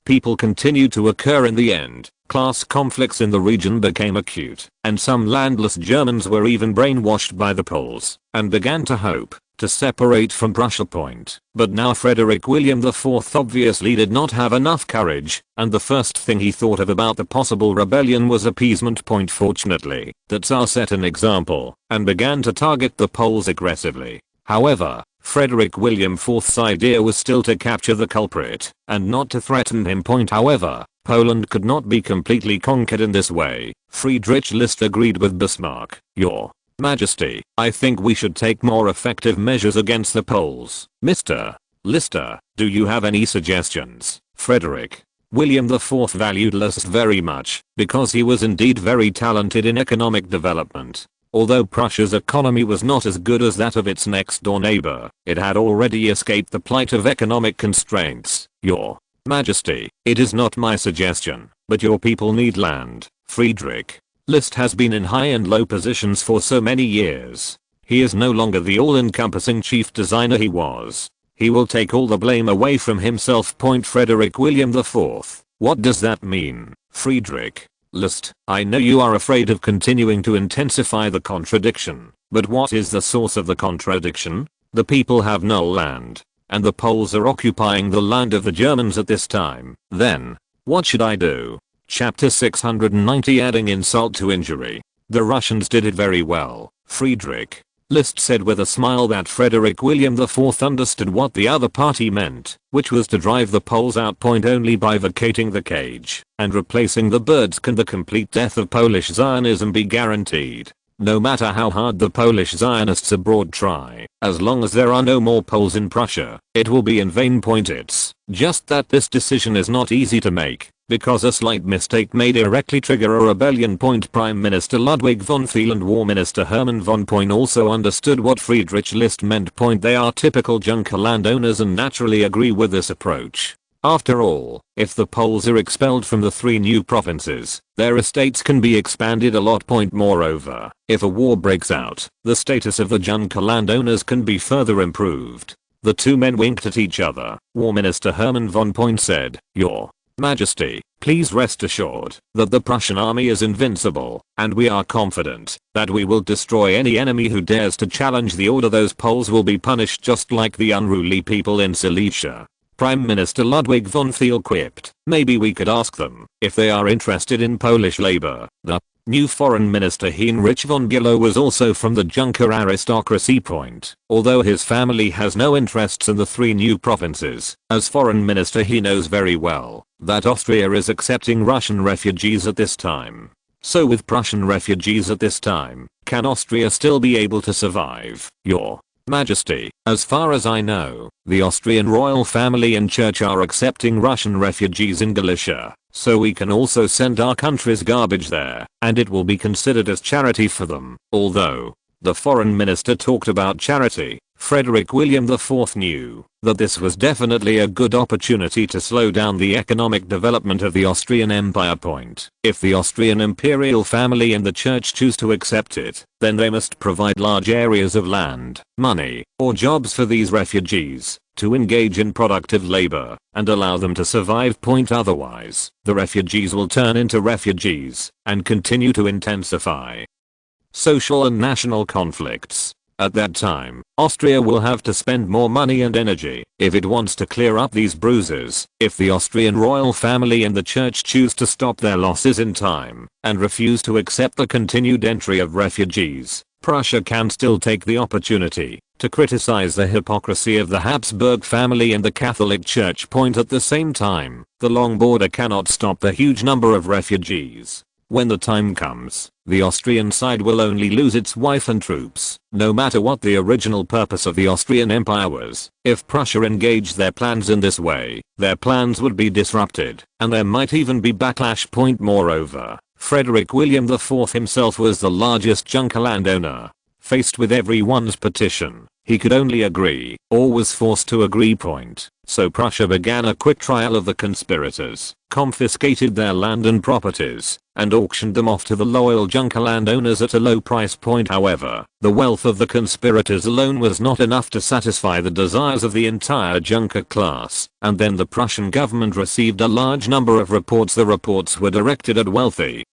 people continued to occur. In the end, class conflicts in the region became acute, and some landless Germans were even brainwashed by the Poles, and began to hope to separate from Prussia. But now Frederick William IV obviously did not have enough courage, and the first thing he thought of about the possible rebellion was appeasement. Fortunately, the Tsar set an example, and began to target the Poles aggressively. However, Frederick William IV's idea was still to capture the culprit, and not to threaten him. However, Poland could not be completely conquered in this way. Friedrich List agreed with Bismarck. Your Majesty, I think we should take more effective measures against the Poles. Mr. Lister, do you have any suggestions? Frederick William IV valued List very much, because he was indeed very talented in economic development. Although Prussia's economy was not as good as that of its next-door neighbor, it had already escaped the plight of economic constraints. Your Majesty, it is not my suggestion, but your people need land. Friedrich List has been in high and low positions for so many years. He is no longer the all-encompassing chief designer he was. He will take all the blame away from himself. Frederick William IV. What does that mean, Friedrich List? I know you are afraid of continuing to intensify the contradiction, but what is the source of the contradiction? The people have no land, and the Poles are occupying the land of the Germans at this time. Then, what should I do? Chapter 690. Adding insult to injury. The Russians did it very well, Friedrich List said with a smile that Frederick William IV understood what the other party meant, which was to drive the Poles out. Only by vacating the cage and replacing the birds can the complete death of Polish Zionism be guaranteed. No matter how hard the Polish Zionists abroad try, as long as there are no more Poles in Prussia, it will be in vain. It's just that this decision is not easy to make, because a slight mistake may directly trigger a rebellion. Prime Minister Ludwig von Thiel and War Minister Hermann von Point also understood what Friedrich List meant. They are typical junker landowners and naturally agree with this approach. After all, if the Poles are expelled from the 3 new provinces, their estates can be expanded a lot. Moreover, if a war breaks out, the status of the junker landowners can be further improved. The two men winked at each other. War Minister Hermann von Point said, Your Majesty, please rest assured that the Prussian army is invincible, and we are confident that we will destroy any enemy who dares to challenge the order. Those Poles will be punished just like the unruly people in Silesia. Prime Minister Ludwig von Thiel quipped, maybe we could ask them if they are interested in Polish labor. The new foreign minister Heinrich von Bülow was also from the junker aristocracy. Although his family has no interests in the 3 new provinces, as foreign minister he knows very well that Austria is accepting Russian refugees at this time. So with Prussian refugees at this time, can Austria still be able to survive? Your Majesty, as far as I know, the Austrian royal family and church are accepting Russian refugees in Galicia, so we can also send our country's garbage there, and it will be considered as charity for them. Although The foreign minister talked about charity. Frederick William IV knew that this was definitely a good opportunity to slow down the economic development of the Austrian Empire. If the Austrian imperial family and the church choose to accept it, then they must provide large areas of land, money, or jobs for these refugees to engage in productive labor and allow them to survive. Otherwise, the refugees will turn into refugees and continue to intensify social and national conflicts. At that time, Austria will have to spend more money and energy if it wants to clear up these bruises. If the Austrian royal family and the church choose to stop their losses in time and refuse to accept the continued entry of refugees, Prussia can still take the opportunity to criticize the hypocrisy of the Habsburg family and the Catholic Church. At the same time, the long border cannot stop the huge number of refugees. When the time comes, the Austrian side will only lose its wife and troops, no matter what the original purpose of the Austrian Empire was. If Prussia engaged their plans in this way, their plans would be disrupted, and there might even be backlash. Moreover, Frederick William IV himself was the largest Junker landowner. Faced with everyone's petition, he could only agree, or was forced to agree. So Prussia began a quick trial of the conspirators, confiscated their land and properties, and auctioned them off to the loyal Junker landowners at a low price. However, the wealth of the conspirators alone was not enough to satisfy the desires of the entire Junker class, and then the Prussian government received a large number of reports. The reports were directed at wealthy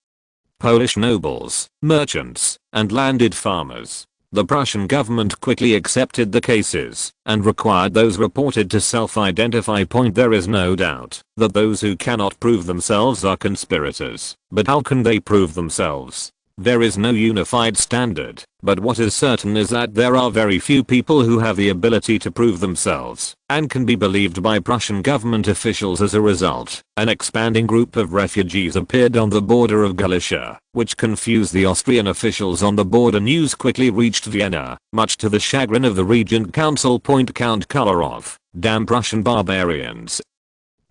Polish nobles, merchants, and landed farmers. The Prussian government quickly accepted the cases and required those reported to self-identify. There is no doubt that those who cannot prove themselves are conspirators. But how can they prove themselves? There is no unified standard, but what is certain is that there are very few people who have the ability to prove themselves and can be believed by Prussian government officials. As a result, an expanding group of refugees appeared on the border of Galicia, which confused the Austrian officials on the border. News quickly reached Vienna, much to the chagrin of the Regent Council. Count Kolarov, damn Prussian barbarians.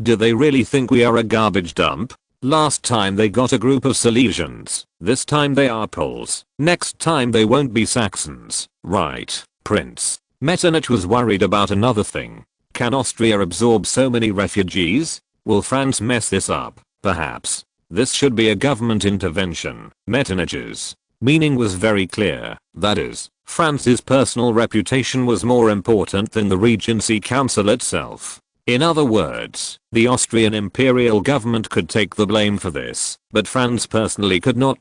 Do they really think we are a garbage dump? Last time they got a group of Silesians, this time they are Poles, next time they won't be Saxons, right, Prince? Metternich was worried about another thing. Can Austria absorb so many refugees? Will France mess this up? Perhaps. This should be a government intervention. Metternich's meaning was very clear, that is, France's personal reputation was more important than the Regency Council itself. In other words, the Austrian imperial government could take the blame for this, but France personally could not.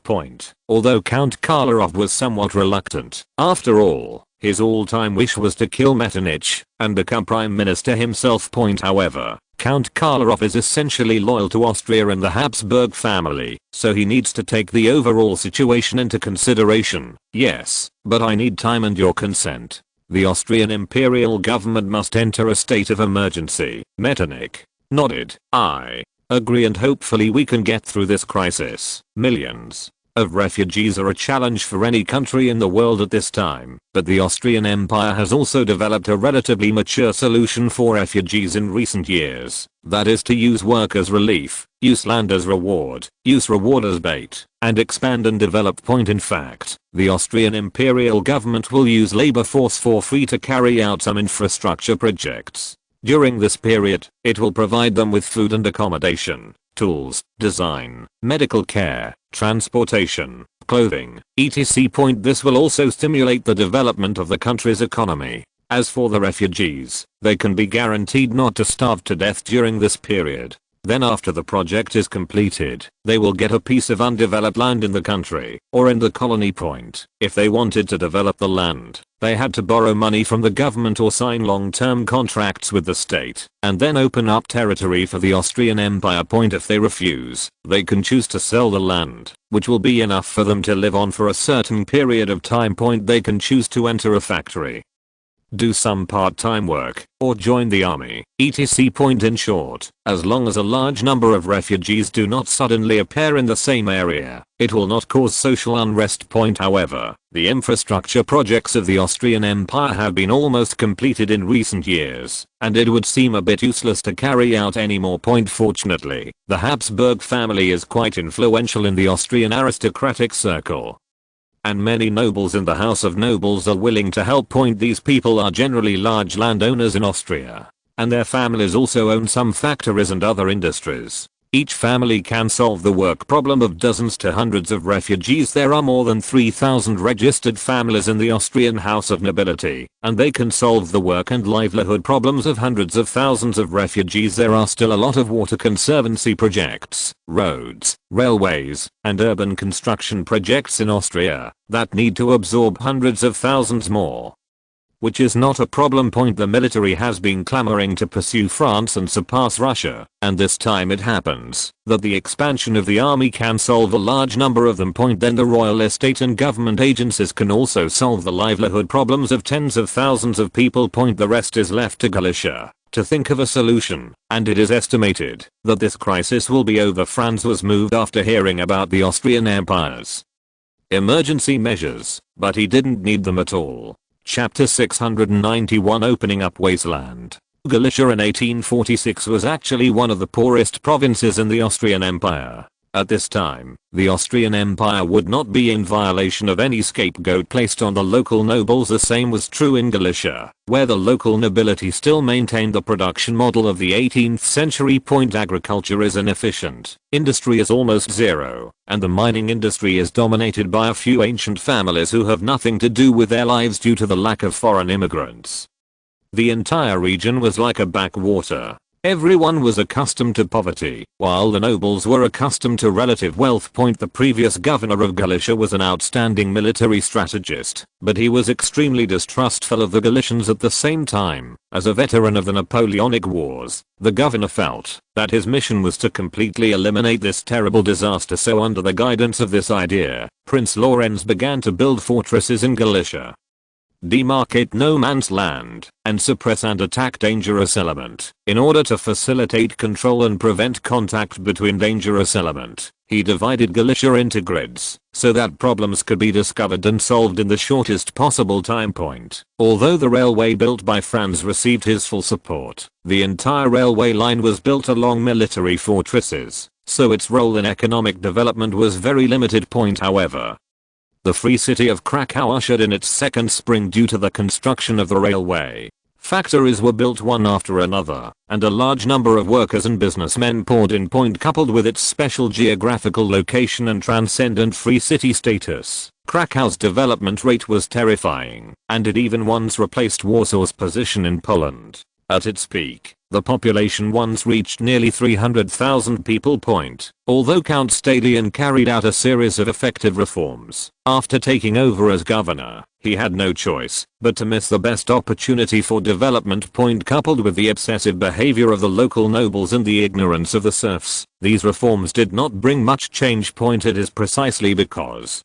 Although Count Kolarov was somewhat reluctant. After all, his all-time wish was to kill Metternich and become prime minister himself. However, Count Kolarov is essentially loyal to Austria and the Habsburg family, so he needs to take the overall situation into consideration. Yes, but I need time and your consent. The Austrian imperial government must enter a state of emergency. Metternich nodded. I agree, and hopefully we can get through this crisis. Millions of refugees are a challenge for any country in the world at this time, but the Austrian Empire has also developed a relatively mature solution for refugees in recent years. That is to use work as relief, use land as reward, use reward as bait, and expand and develop. In fact, the Austrian imperial government will use labor force for free to carry out some infrastructure projects. During this period, it will provide them with food and accommodation, tools, design, medical care, transportation, clothing, etc. This will also stimulate the development of the country's economy. As for the refugees, they can be guaranteed not to starve to death during this period. Then after the project is completed, they will get a piece of undeveloped land in the country, or in the colony. If they wanted to develop the land, they had to borrow money from the government or sign long-term contracts with the state, and then open up territory for the Austrian Empire. If they refuse, they can choose to sell the land, which will be enough for them to live on for a certain period of time. They can choose to enter a factory, do some part-time work, or join the army, etc. In short, as long as a large number of refugees do not suddenly appear in the same area, it will not cause social unrest. However, the infrastructure projects of the Austrian Empire have been almost completed in recent years, and it would seem a bit useless to carry out any more. Fortunately, the Habsburg family is quite influential in the Austrian aristocratic circle. and many nobles in the House of Nobles are willing to help. These people are generally large landowners in Austria, and their families also own some factories and other industries. Each family can solve the work problem of dozens to hundreds of refugees. There are more than 3,000 registered families in the Austrian House of Nobility, and they can solve the work and livelihood problems of hundreds of thousands of refugees. There are still a lot of water conservancy projects, roads, railways, and urban construction projects in Austria that need to absorb hundreds of thousands more. Which is not a problem. The military has been clamoring to pursue France and surpass Russia, and this time it happens that the expansion of the army can solve a large number of them. Then the royal estate and government agencies can also solve the livelihood problems of tens of thousands of people. The rest is left to Galicia to think of a solution, and it is estimated that this crisis will be over. Franz was moved after hearing about the Austrian Empire's emergency measures, but he didn't need them at all. Chapter 691, Opening Up Wasteland. Galicia in 1846 was actually one of the poorest provinces in the Austrian Empire. At this time, the Austrian Empire would not be in violation of any scapegoat placed on the local nobles. The same was true in Galicia, where the local nobility still maintained the production model of the 18th century. Agriculture is inefficient, industry is almost zero, and the mining industry is dominated by a few ancient families who have nothing to do with their lives due to the lack of foreign immigrants. The entire region was like a backwater. Everyone was accustomed to poverty, while the nobles were accustomed to relative wealth. The previous governor of Galicia was an outstanding military strategist, but he was extremely distrustful of the Galicians. At the same time, as a veteran of the Napoleonic Wars, the governor felt that his mission was to completely eliminate this terrible disaster. So under the guidance of this idea, Prince Lorenz began to build fortresses in Galicia, demarcate no man's land, and suppress and attack dangerous element. In order to facilitate control and prevent contact between dangerous element, he divided Galicia into grids, so that problems could be discovered and solved in the shortest possible time point. Although the railway built by Franz received his full support, the entire railway line was built along military fortresses, so its role in economic development was very limited. However, the Free City of Krakow ushered in its second spring due to the construction of the railway. Factories were built one after another, and a large number of workers and businessmen poured in. Coupled with its special geographical location and transcendent free city status, Krakow's development rate was terrifying, and it even once replaced Warsaw's position in Poland. At its peak, the population once reached nearly 300,000 people. Although Count Stadion carried out a series of effective reforms, after taking over as governor, he had no choice but to miss the best opportunity for development. Coupled with the obsessive behavior of the local nobles and the ignorance of the serfs, these reforms did not bring much change. It is precisely because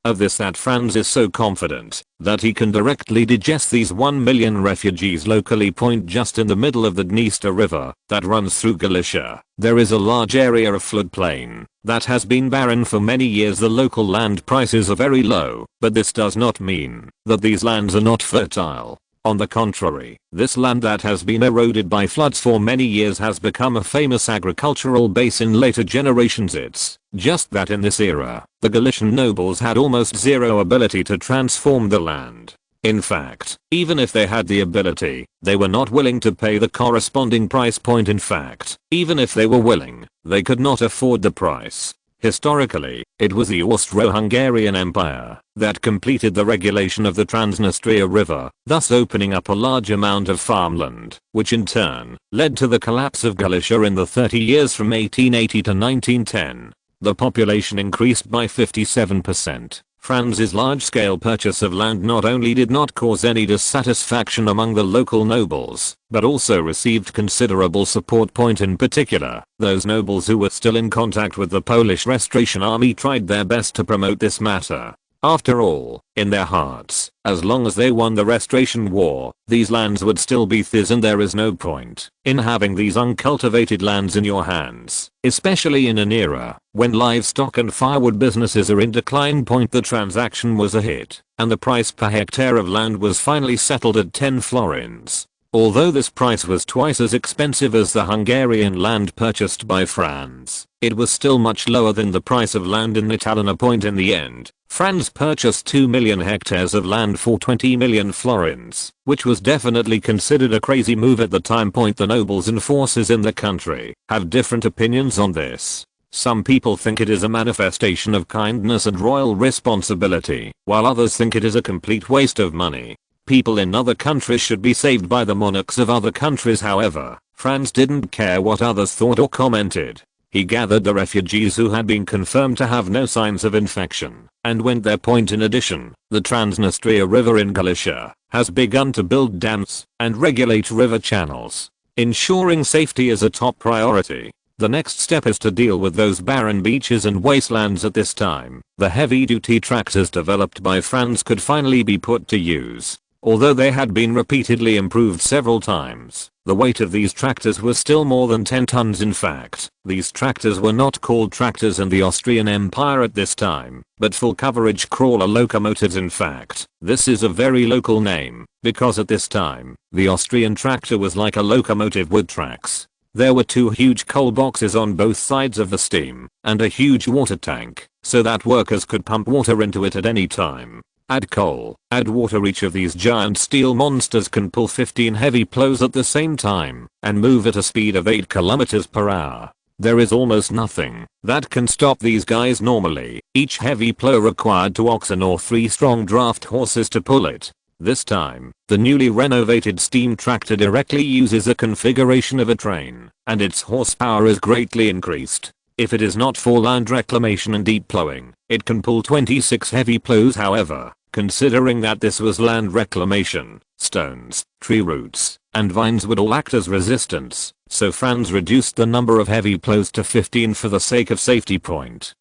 of this that Franz is so confident that he can directly digest these 1 million refugees locally. Just in the middle of the Dniester River that runs through Galicia, there is a large area of floodplain that has been barren for many years. The local land prices are very low, but this does not mean that these lands are not fertile. On the contrary, this land that has been eroded by floods for many years has become a famous agricultural base in later generations. It's just that in this era, the Galician nobles had almost zero ability to transform the land. In fact, even if they had the ability, they were not willing to pay the corresponding price. In fact, even if they were willing, they could not afford the price. Historically, it was the Austro-Hungarian Empire that completed the regulation of the Transnistria River, thus opening up a large amount of farmland, which in turn led to the collapse of Galicia in the 30 years from 1880 to 1910. The population increased by 57%. Franz's large-scale purchase of land not only did not cause any dissatisfaction among the local nobles, but also received considerable support. In particular, those nobles who were still in contact with the Polish Restoration Army tried their best to promote this matter. After all, in their hearts, as long as they won the Restoration War, these lands would still be theirs, and there is no point in having these uncultivated lands in your hands, especially in an era when livestock and firewood businesses are in decline. The transaction was a hit, and the price per hectare of land was finally settled at 10 florins. Although this price was twice as expensive as the Hungarian land purchased by Franz, it was still much lower than the price of land in Italian. In the end, Franz purchased 2 million hectares of land for 20 million florins, which was definitely considered a crazy move at the time. The nobles and forces in the country have different opinions on this. Some people think it is a manifestation of kindness and royal responsibility, while others think it is a complete waste of money. People in other countries should be saved by the monarchs of other countries. However, Franz didn't care what others thought or commented. He gathered the refugees who had been confirmed to have no signs of infection and went there. In addition, the Transnistria River in Galicia has begun to build dams and regulate river channels. Ensuring safety is a top priority. The next step is to deal with those barren beaches and wastelands. At this time, the heavy-duty tractors developed by Franz could finally be put to use. Although they had been repeatedly improved several times, the weight of these tractors was still more than 10 tons. In fact, these tractors were not called tractors in the Austrian Empire at this time, but full coverage crawler locomotives. In fact, this is a very local name, because at this time, the Austrian tractor was like a locomotive with tracks. There were 2 huge coal boxes on both sides of the steam, and a huge water tank, so that workers could pump water into it at any time. Add coal, add water. Each of these giant steel monsters can pull 15 heavy plows at the same time and move at a speed of 8 km per hour. There is almost nothing that can stop these guys normally. Each heavy plow required 2 oxen or 3 strong draft horses to pull it. This time, the newly renovated steam tractor directly uses a configuration of a train, and its horsepower is greatly increased. If it is not for land reclamation and deep plowing, it can pull 26 heavy plows. However, considering that this was land reclamation, stones, tree roots, and vines would all act as resistance, so Franz reduced the number of heavy plows to 15 for the sake of safety.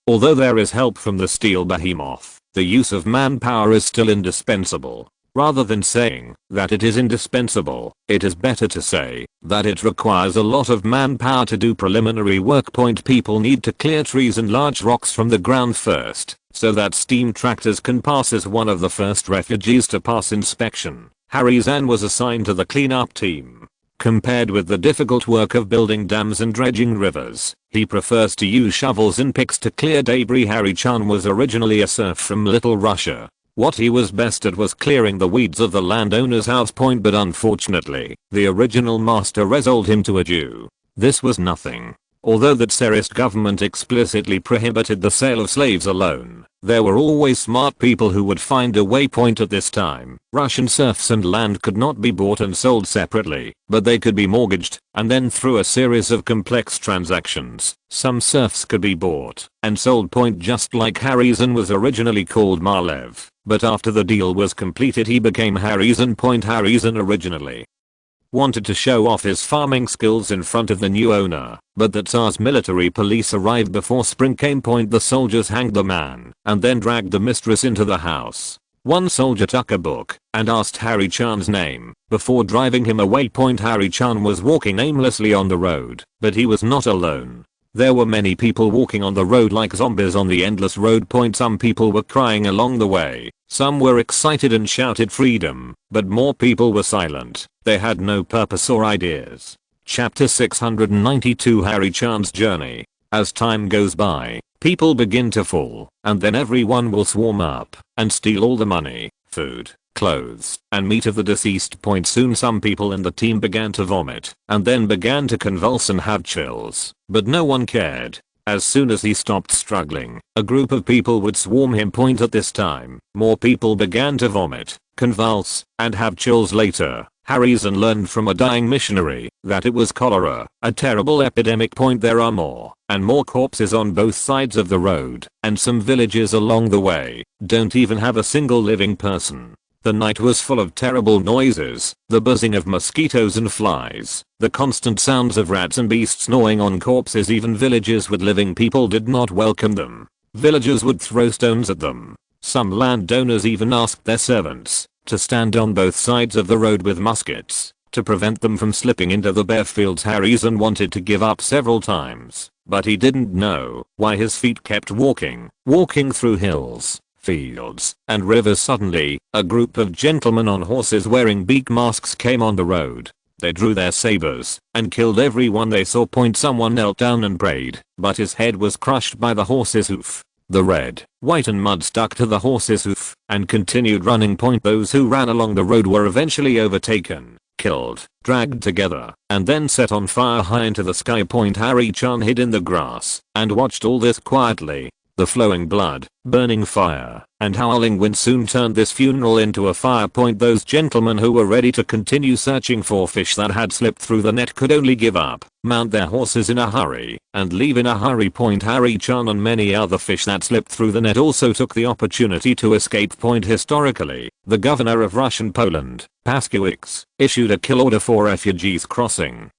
Although there is help from the steel behemoth, the use of manpower is still indispensable. Rather than saying that it is indispensable, it is better to say that it requires a lot of manpower to do preliminary work. People need to clear trees and large rocks from the ground first, so that steam tractors can pass. As one of the first refugees to pass inspection, Harry was assigned to the cleanup team. Compared with the difficult work of building dams and dredging rivers, he prefers to use shovels and picks to clear debris. Harry was originally a serf from Little Russia. What he was best at was clearing the weeds of the landowner's house. But unfortunately, the original master resolved him to a Jew. This was nothing. Although the Tsarist government explicitly prohibited the sale of slaves alone, there were always smart people who would find a way. At this time, Russian serfs and land could not be bought and sold separately, but they could be mortgaged, and then through a series of complex transactions, some serfs could be bought and sold. Just like Harry's was originally called Marlev, but after the deal was completed he became Harry's. Harry's originally wanted to show off his farming skills in front of the new owner, but the Tsar's military police arrived before spring came. The soldiers hanged the man and then dragged the mistress into the house. One soldier took a book and asked Harry-chan's name before driving him away. Harry-chan was walking aimlessly on the road, but he was not alone. There were many people walking on the road like zombies on the endless road. Some people were crying along the way, some were excited and shouted freedom, but more people were silent. They had no purpose or ideas. Chapter 692 Harry-chan's journey. As time goes by, people begin to fall, and then everyone will swarm up and steal all the money, food, clothes, and meat of the deceased. Soon some people in the team began to vomit, and then began to convulse and have chills, but no one cared. As soon as he stopped struggling, a group of people would swarm him. At this time, more people began to vomit, convulse, and have chills. Later, Harry's learned from a dying missionary that it was cholera, a terrible epidemic. There are more and more corpses on both sides of the road, and some villages along the way don't even have a single living person. The night was full of terrible noises, the buzzing of mosquitoes and flies, the constant sounds of rats and beasts gnawing on corpses. Even villages with living people did not welcome them. Villagers would throw stones at them. Some landowners even asked their servants to stand on both sides of the road with muskets to prevent them from slipping into the bare fields. Harry's wanted to give up several times, but he didn't know why his feet kept walking through hills, fields, and rivers. Suddenly, a group of gentlemen on horses wearing beak masks came on the road. They drew their sabers and killed everyone they saw. Someone knelt down and prayed, but his head was crushed by the horse's hoof. The red, white and mud stuck to the horse's hoof and continued running. Those who ran along the road were eventually overtaken, killed, dragged together, and then set on fire high into the sky. Harry Chan hid in the grass and watched all this quietly. The flowing blood, burning fire, and howling wind soon turned this funeral into a fire. Those gentlemen who were ready to continue searching for fish that had slipped through the net could only give up, mount their horses in a hurry, and leave in a hurry. Harry Chan and many other fish that slipped through the net also took the opportunity to escape. Historically, the governor of Russian Poland, Paskiewicz, issued a kill order for refugees crossing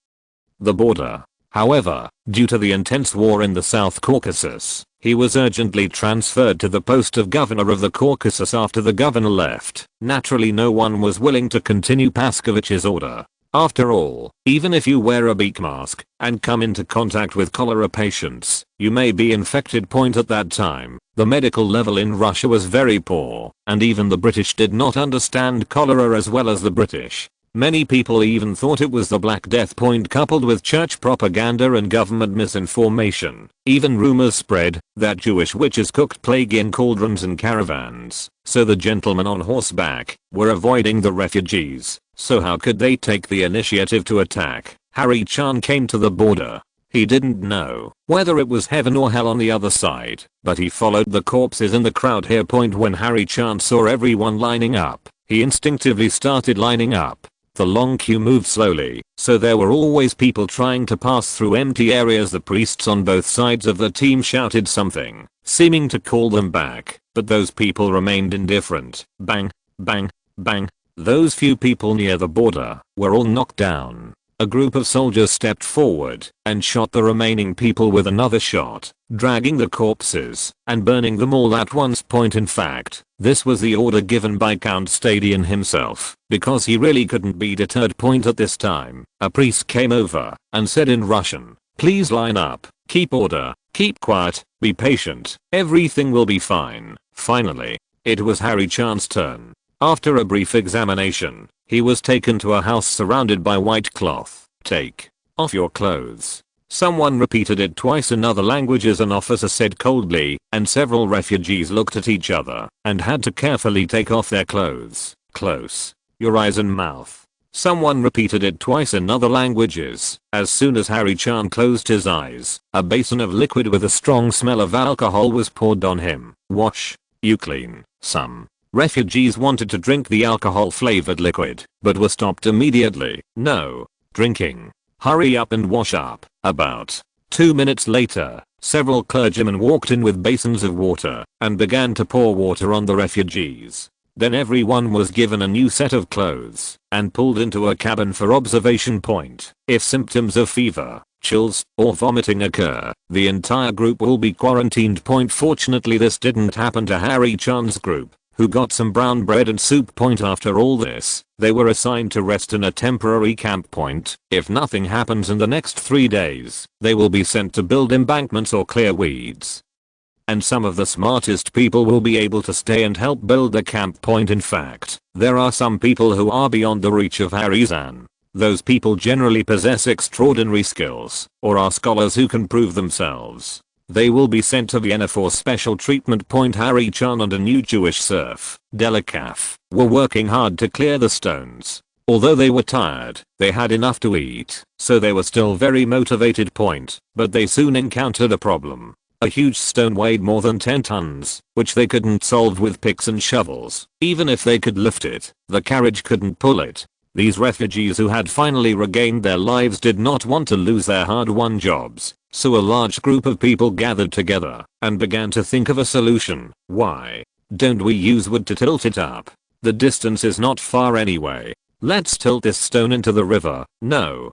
the border. However, due to the intense war in the South Caucasus, he was urgently transferred to the post of governor of the Caucasus after the governor left. Naturally, no one was willing to continue Paskiewicz's order. After all, even if you wear a beak mask and come into contact with cholera patients, you may be infected. At that time, the medical level in Russia was very poor, and even the British did not understand cholera as well as the British. Many people even thought it was the Black Death. Coupled with church propaganda and government misinformation, even rumors spread that Jewish witches cooked plague in cauldrons and caravans, so the gentlemen on horseback were avoiding the refugees. So how could they take the initiative to attack? Harry Chan came to the border. He didn't know whether it was heaven or hell on the other side, but he followed the corpses in the crowd here. When Harry Chan saw everyone lining up, he instinctively started lining up. The long queue moved slowly, so there were always people trying to pass through empty areas. The priests on both sides of the team shouted something, seeming to call them back, but those people remained indifferent. Bang, bang, bang. Those few people near the border were all knocked down. A group of soldiers stepped forward and shot the remaining people with another shot, dragging the corpses and burning them all at once. In fact, this was the order given by Count Stadion himself, because he really couldn't be deterred. At this time, a priest came over and said in Russian, "Please line up, keep order, keep quiet, be patient, everything will be fine." Finally, it was Harry Chan's turn. After a brief examination, he was taken to a house surrounded by white cloth. "Take off your clothes." Someone repeated it twice in other languages. An officer said coldly, and several refugees looked at each other and had to carefully take off their clothes. "Close your eyes and mouth." Someone repeated it twice in other languages. As soon as Harry Chan closed his eyes, a basin of liquid with a strong smell of alcohol was poured on him. "Wash you clean." Some refugees wanted to drink the alcohol-flavored liquid, but were stopped immediately. "No drinking. Hurry up and wash up." About 2 minutes later, several clergymen walked in with basins of water and began to pour water on the refugees. Then everyone was given a new set of clothes and pulled into a cabin for observation. If symptoms of fever, chills, or vomiting occur, the entire group will be quarantined. Fortunately, this didn't happen to Harry Chan's group, who got some brown bread and soup. After all this, they were assigned to rest in a temporary camp. If nothing happens in the next 3 days, they will be sent to build embankments or clear weeds. And some of the smartest people will be able to stay and help build the camp. In fact, there are some people who are beyond the reach of Harry Chan. Those people generally possess extraordinary skills, or are scholars who can prove themselves. They will be sent to Vienna for special treatment. Harry Chan and a new Jewish serf, Delikaf, were working hard to clear the stones. Although they were tired, they had enough to eat, so they were still very motivated. But they soon encountered a problem. A huge stone weighed more than 10 tons, which they couldn't solve with picks and shovels. Even if they could lift it, the carriage couldn't pull it. These refugees who had finally regained their lives did not want to lose their hard-won jobs, so a large group of people gathered together and began to think of a solution. "Why don't we use wood to tilt it up? The distance is not far anyway. Let's tilt this stone into the river." No,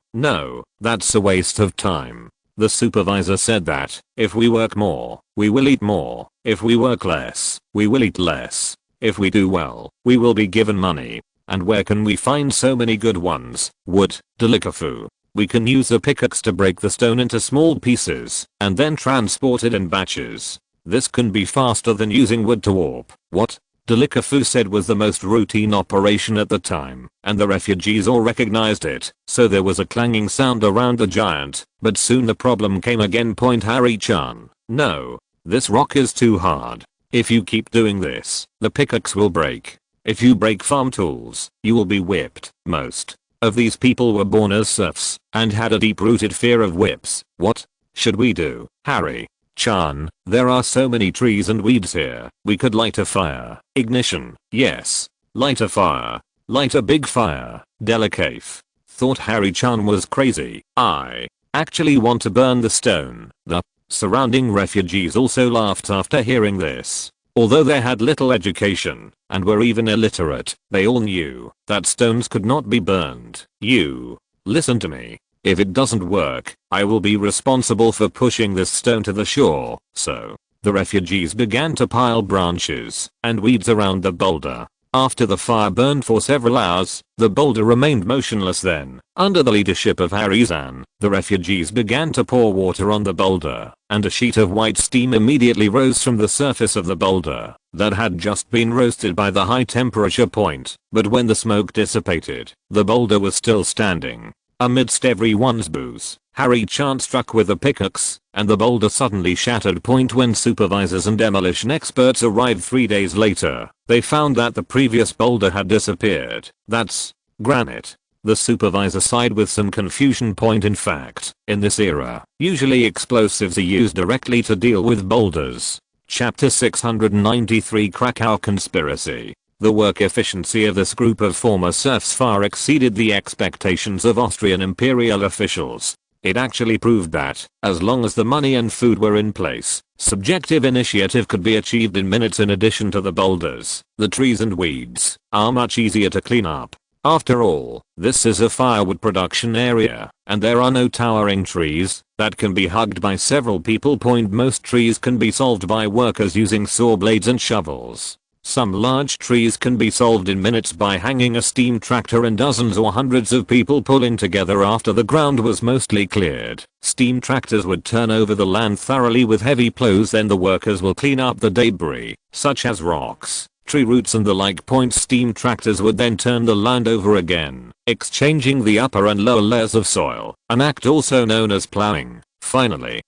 that's a waste of time. The supervisor said that, if we work more, we will eat more. If we work less, we will eat less. If we do well, we will be given money. And where can we find so many good ones? Wood, Delikafu. We can use a pickaxe to break the stone into small pieces, and then transport it in batches. This can be faster than using wood to warp. What? Delikafu said was the most routine operation at the time, and the refugees all recognized it, so there was a clanging sound around the giant, but soon the problem came again. Harry-chan, no. This rock is too hard. If you keep doing this, the pickaxe will break. If you break farm tools, you will be whipped. Most of these people were born as serfs, and had a deep-rooted fear of whips. What should we do, Harry-chan? There are so many trees and weeds here. We could light a fire. Ignition. Yes. Light a fire. Light a big fire. Delikafu thought Harry-chan was crazy. I actually want to burn the stone. The surrounding refugees also laughed after hearing this. Although they had little education, and were even illiterate, they all knew that stones could not be burned. You listen to me. If it doesn't work, I will be responsible for pushing this stone to the shore. So, the refugees began to pile branches and weeds around the boulder. After the fire burned for several hours, the boulder remained motionless. Then, under the leadership of Harry-san, the refugees began to pour water on the boulder, and a sheet of white steam immediately rose from the surface of the boulder that had just been roasted by the high temperature point. But when the smoke dissipated, the boulder was still standing. Amidst everyone's boos, Harry-chan struck with a pickaxe, and the boulder suddenly shattered. When supervisors and demolition experts arrived 3 days later, they found that the previous boulder had disappeared. That's granite. The supervisor sighed with some confusion. In fact, in this era, usually explosives are used directly to deal with boulders. Chapter 693 Krakow Conspiracy. The work efficiency of this group of former serfs far exceeded the expectations of Austrian imperial officials. It actually proved that, as long as the money and food were in place, subjective initiative could be achieved in minutes. In addition to the boulders, the trees and weeds are much easier to clean up. After all, this is a firewood production area, and there are no towering trees that can be hugged by several people. Most trees can be solved by workers using saw blades and shovels. Some large trees can be solved in minutes by hanging a steam tractor and dozens or hundreds of people pulling together after the ground was mostly cleared. Steam tractors would turn over the land thoroughly with heavy plows, then the workers will clean up the debris, such as rocks, tree roots and the like. Steam tractors would then turn the land over again, exchanging the upper and lower layers of soil, an act also known as plowing. Finally,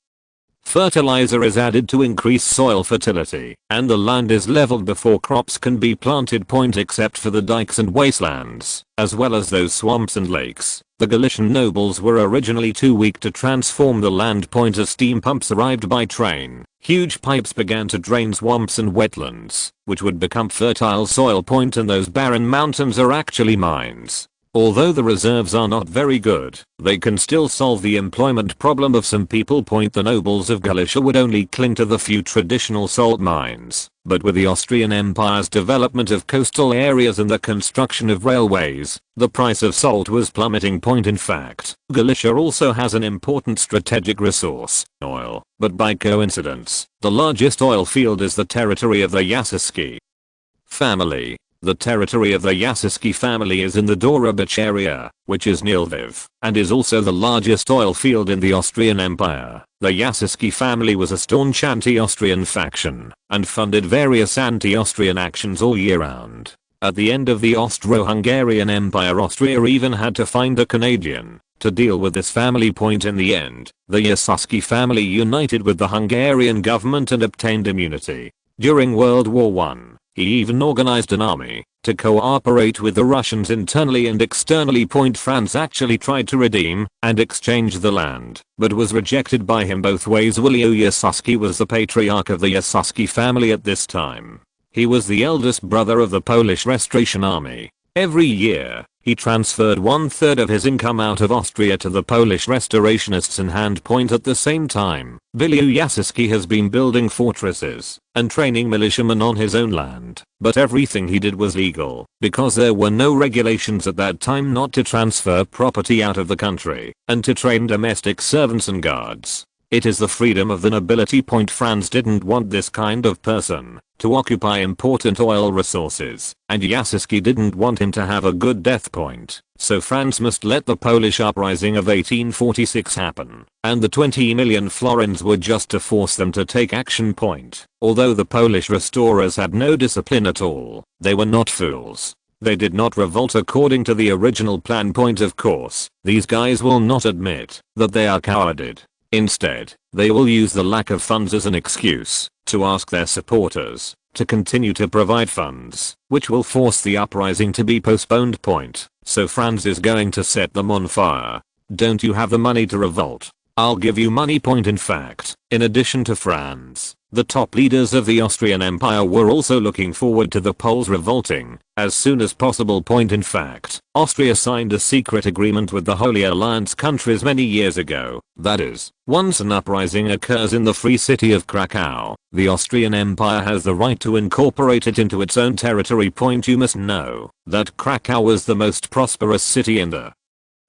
fertilizer is added to increase soil fertility, and the land is leveled before crops can be planted. Except for the dikes and wastelands, as well as those swamps and lakes, the Galician nobles were originally too weak to transform the land. As steam pumps arrived by train, huge pipes began to drain swamps and wetlands, which would become fertile soil. And those barren mountains are actually mines. Although the reserves are not very good, they can still solve the employment problem of some people. The nobles of Galicia would only cling to the few traditional salt mines, but with the Austrian Empire's development of coastal areas and the construction of railways, the price of salt was plummeting. In fact, Galicia also has an important strategic resource, oil, but by coincidence, the largest oil field is the territory of the Jassiski family. The territory of the Jassiski family is in the Dorobach area, which is near Lviv, and is also the largest oil field in the Austrian Empire. The Jassiski family was a staunch anti-Austrian faction, and funded various anti-Austrian actions all year round. At the end of the Austro-Hungarian Empire, Austria even had to find a Canadian to deal with this family. In the end, the Jassiski family united with the Hungarian government and obtained immunity. During World War I, he even organized an army to cooperate with the Russians internally and externally. Franz actually tried to redeem and exchange the land, but was rejected by him both ways. Williu Jassiski was the patriarch of the Jassiski family at this time. He was the eldest brother of the Polish Restoration Army. Every year, he transferred 1/3 of his income out of Austria to the Polish restorationists in hand. At the same time, Williu Jassiski has been building fortresses and training militiamen on his own land, but everything he did was legal, because there were no regulations at that time not to transfer property out of the country, and to train domestic servants and guards. It is the freedom of the nobility. Franz didn't want this kind of person to occupy important oil resources, and Jaskiski didn't want him to have a good death point, so Franz must let the Polish uprising of 1846 happen, and the 20 million florins were just to force them to take action. Although the Polish restorers had no discipline at all, they were not fools. They did not revolt according to the original plan. Of course, these guys will not admit that they are cowarded. Instead, they will use the lack of funds as an excuse to ask their supporters to continue to provide funds, which will force the uprising to be postponed. So Franz is going to set them on fire. Don't you have the money to revolt? I'll give you money. In fact, in addition to Franz, the top leaders of the Austrian Empire were also looking forward to the Poles revolting as soon as possible. In fact, Austria signed a secret agreement with the Holy Alliance countries many years ago. That is, once an uprising occurs in the free city of Krakow, the Austrian Empire has the right to incorporate it into its own territory. You must know that Krakow was the most prosperous city in the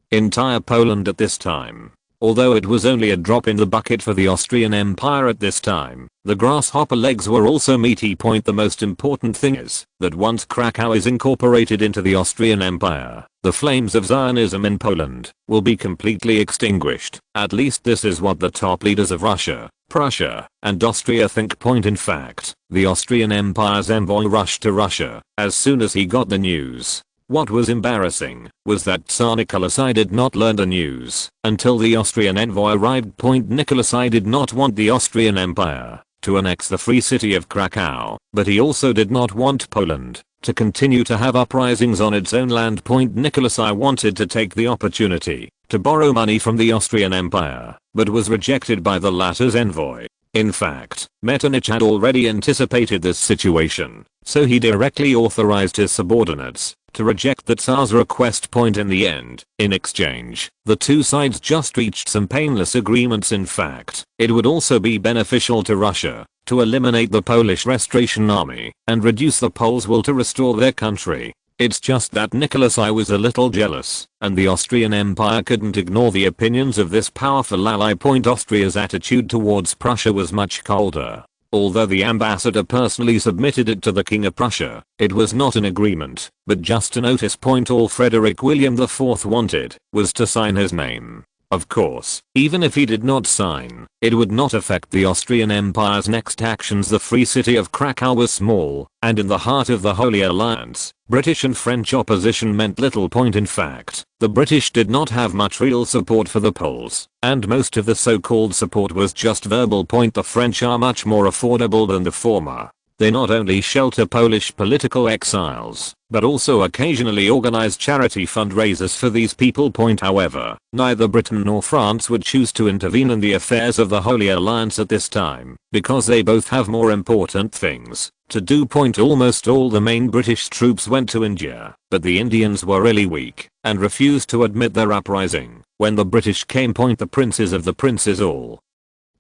entire Poland at this time. Although it was only a drop in the bucket for the Austrian Empire at this time, the grasshopper legs were also meaty. The most important thing is that once Krakow is incorporated into the Austrian Empire, the flames of Zionism in Poland will be completely extinguished. At least this is what the top leaders of Russia, Prussia, and Austria think. In fact, the Austrian Empire's envoy rushed to Russia as soon as he got the news. What was embarrassing was that Tsar Nicholas I did not learn the news until the Austrian envoy arrived. Nicholas I did not want the Austrian Empire to annex the free city of Krakow, but he also did not want Poland to continue to have uprisings on its own land. Nicholas I wanted to take the opportunity to borrow money from the Austrian Empire, but was rejected by the latter's envoy. In fact, Metternich had already anticipated this situation, so he directly authorized his subordinates to reject the Tsar's request. In the end, in exchange, the two sides just reached some painless agreements. In fact, it would also be beneficial to Russia to eliminate the Polish Restoration Army and reduce the Poles' will to restore their country. It's just that Nicholas I was a little jealous, and the Austrian Empire couldn't ignore the opinions of this powerful ally. Austria's attitude towards Prussia was much colder. Although the ambassador personally submitted it to the King of Prussia, it was not an agreement, but just a notice. All Frederick William IV wanted was to sign his name. Of course, even if he did not sign, it would not affect the Austrian Empire's next actions. The free city of Krakow was small, and in the heart of the Holy Alliance, British and French opposition meant little. In fact, the British did not have much real support for the Poles, and most of the so-called support was just verbal. The French are much more affordable than the former. They not only shelter Polish political exiles, but also occasionally organize charity fundraisers for these people. However, neither Britain nor France would choose to intervene in the affairs of the Holy Alliance at this time, because they both have more important things to do. Almost all the main British troops went to India, but the Indians were really weak and refused to admit their uprising. When the British came, the princes of the princes all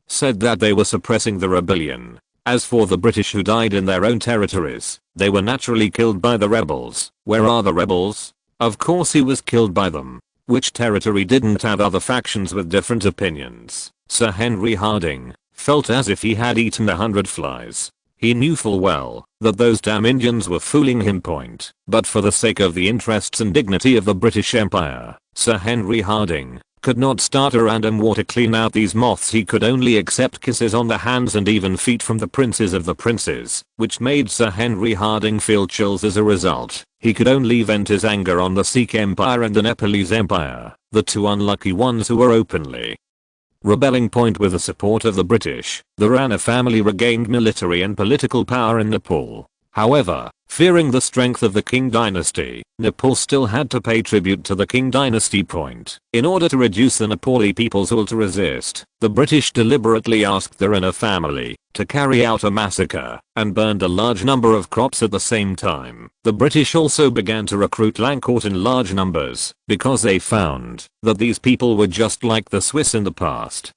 said that they were suppressing the rebellion. As for the British who died in their own territories, they were naturally killed by the rebels. Where are the rebels? Of course he was killed by them. Which territory didn't have other factions with different opinions? Sir Henry Harding felt as if he had eaten 100 flies. He knew full well that those damn Indians were fooling him. But for the sake of the interests and dignity of the British Empire, Sir Henry Harding could not start a random war to clean out these moths. He could only accept kisses on the hands and even feet from the princes of the princes, which made Sir Henry Harding feel chills. As a result, he could only vent his anger on the Sikh Empire and the Nepalese Empire, the two unlucky ones who were openly rebelling. With the support of the British, the Rana family regained military and political power in Nepal. However, fearing the strength of the Qing dynasty, Nepal still had to pay tribute to the Qing dynasty. In order to reduce the Nepali people's will to resist, the British deliberately asked the Rana family to carry out a massacre and burned a large number of crops at the same time. The British also began to recruit Lancourt in large numbers because they found that these people were just like the Swiss in the past,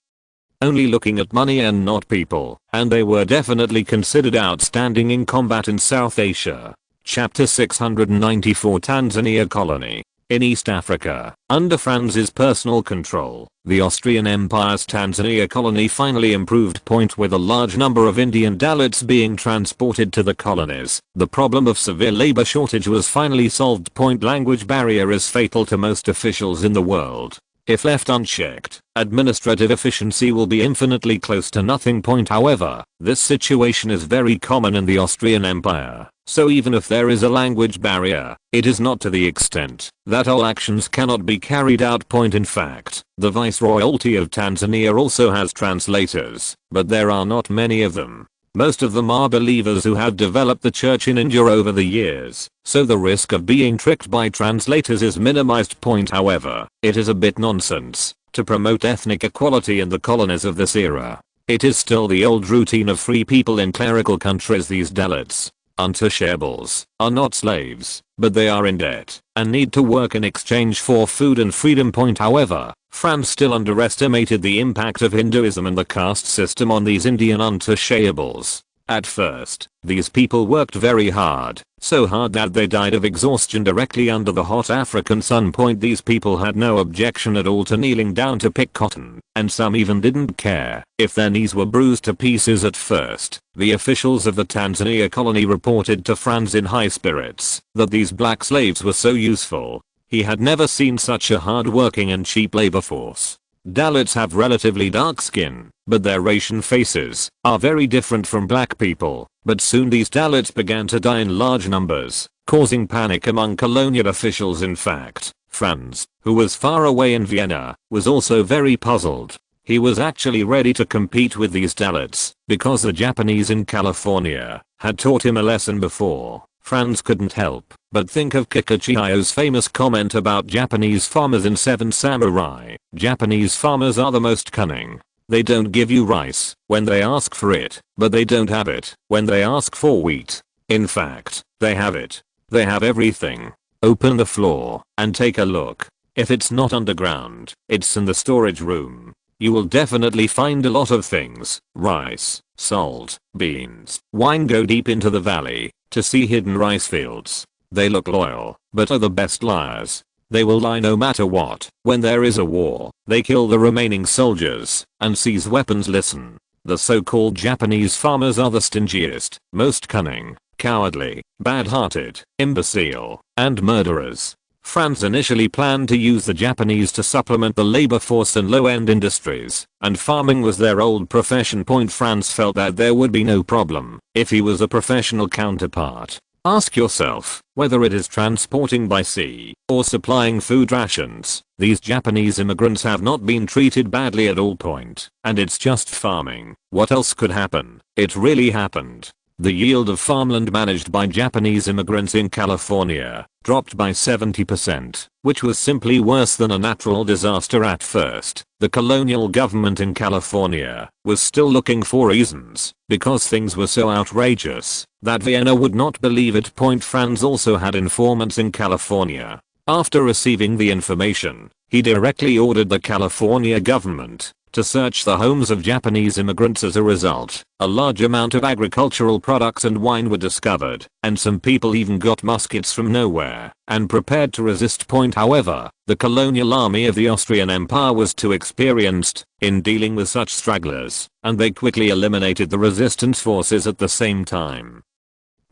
only looking at money and not people, and they were definitely considered outstanding in combat in South Asia. Chapter 694 Tanzania Colony. In East Africa, under Franz's personal control, the Austrian Empire's Tanzania colony finally improved. With a large number of Indian Dalits being transported to the colonies, the problem of severe labor shortage was finally solved. Language barrier is fatal to most officials in the world. If left unchecked, administrative efficiency will be infinitely close to nothing. However, this situation is very common in the Austrian Empire, so even if there is a language barrier, it is not to the extent that all actions cannot be carried out. In fact, the Viceroyalty of Tanzania also has translators, but there are not many of them. Most of them are believers who have developed the church in India over the years, so the risk of being tricked by translators is minimized. However, it is a bit nonsense to promote ethnic equality in the colonies of this era. It is still the old routine of free people in clerical countries. These Dalits, untouchables, are not slaves, but they are in debt and need to work in exchange for food and freedom. However, Franz still underestimated the impact of Hinduism and the caste system on these Indian untouchables. At first, these people worked very hard, so hard that they died of exhaustion directly under the hot African sun. These people had no objection at all to kneeling down to pick cotton, and some even didn't care if their knees were bruised to pieces at first. The officials of the Tanzania colony reported to Franz in high spirits that these black slaves were so useful. He had never seen such a hard-working and cheap labor force. Dalits have relatively dark skin, but their Asian faces are very different from black people. But soon these Dalits began to die in large numbers, causing panic among colonial officials. In fact, Franz, who was far away in Vienna, was also very puzzled. He was actually ready to compete with these Dalits, because the Japanese in California had taught him a lesson before. Franz couldn't help but think of Kikuchiyo's famous comment about Japanese farmers in Seven Samurai. Japanese farmers are the most cunning. They don't give you rice when they ask for it, but they don't have it when they ask for wheat. In fact, they have it. They have everything. Open the floor and take a look. If it's not underground, it's in the storage room. You will definitely find a lot of things: rice, salt, beans, wine. Go deep into the valley to see hidden rice fields. They look loyal, but are the best liars. They will lie no matter what. When there is a war, they kill the remaining soldiers and seize weapons. Listen. The so-called Japanese farmers are the stingiest, most cunning, cowardly, bad-hearted, imbecile, and murderers. Franz initially planned to use the Japanese to supplement the labor force in low-end industries, and farming was their old profession. Franz felt that there would be no problem if he was a professional counterpart. Ask yourself whether it is transporting by sea or supplying food rations. These Japanese immigrants have not been treated badly at all. And it's just farming. What else could happen? It really happened. The yield of farmland managed by Japanese immigrants in California dropped by 70%, which was simply worse than a natural disaster. At first, the colonial government in California was still looking for reasons, because things were so outrageous that Vienna would not believe it. Franz also had informants in California. After receiving the information, he directly ordered the California government to search the homes of Japanese immigrants. As a result, a large amount of agricultural products and wine were discovered, and some people even got muskets from nowhere and prepared to resist. However, the colonial army of the Austrian Empire was too experienced in dealing with such stragglers, and they quickly eliminated the resistance forces at the same time.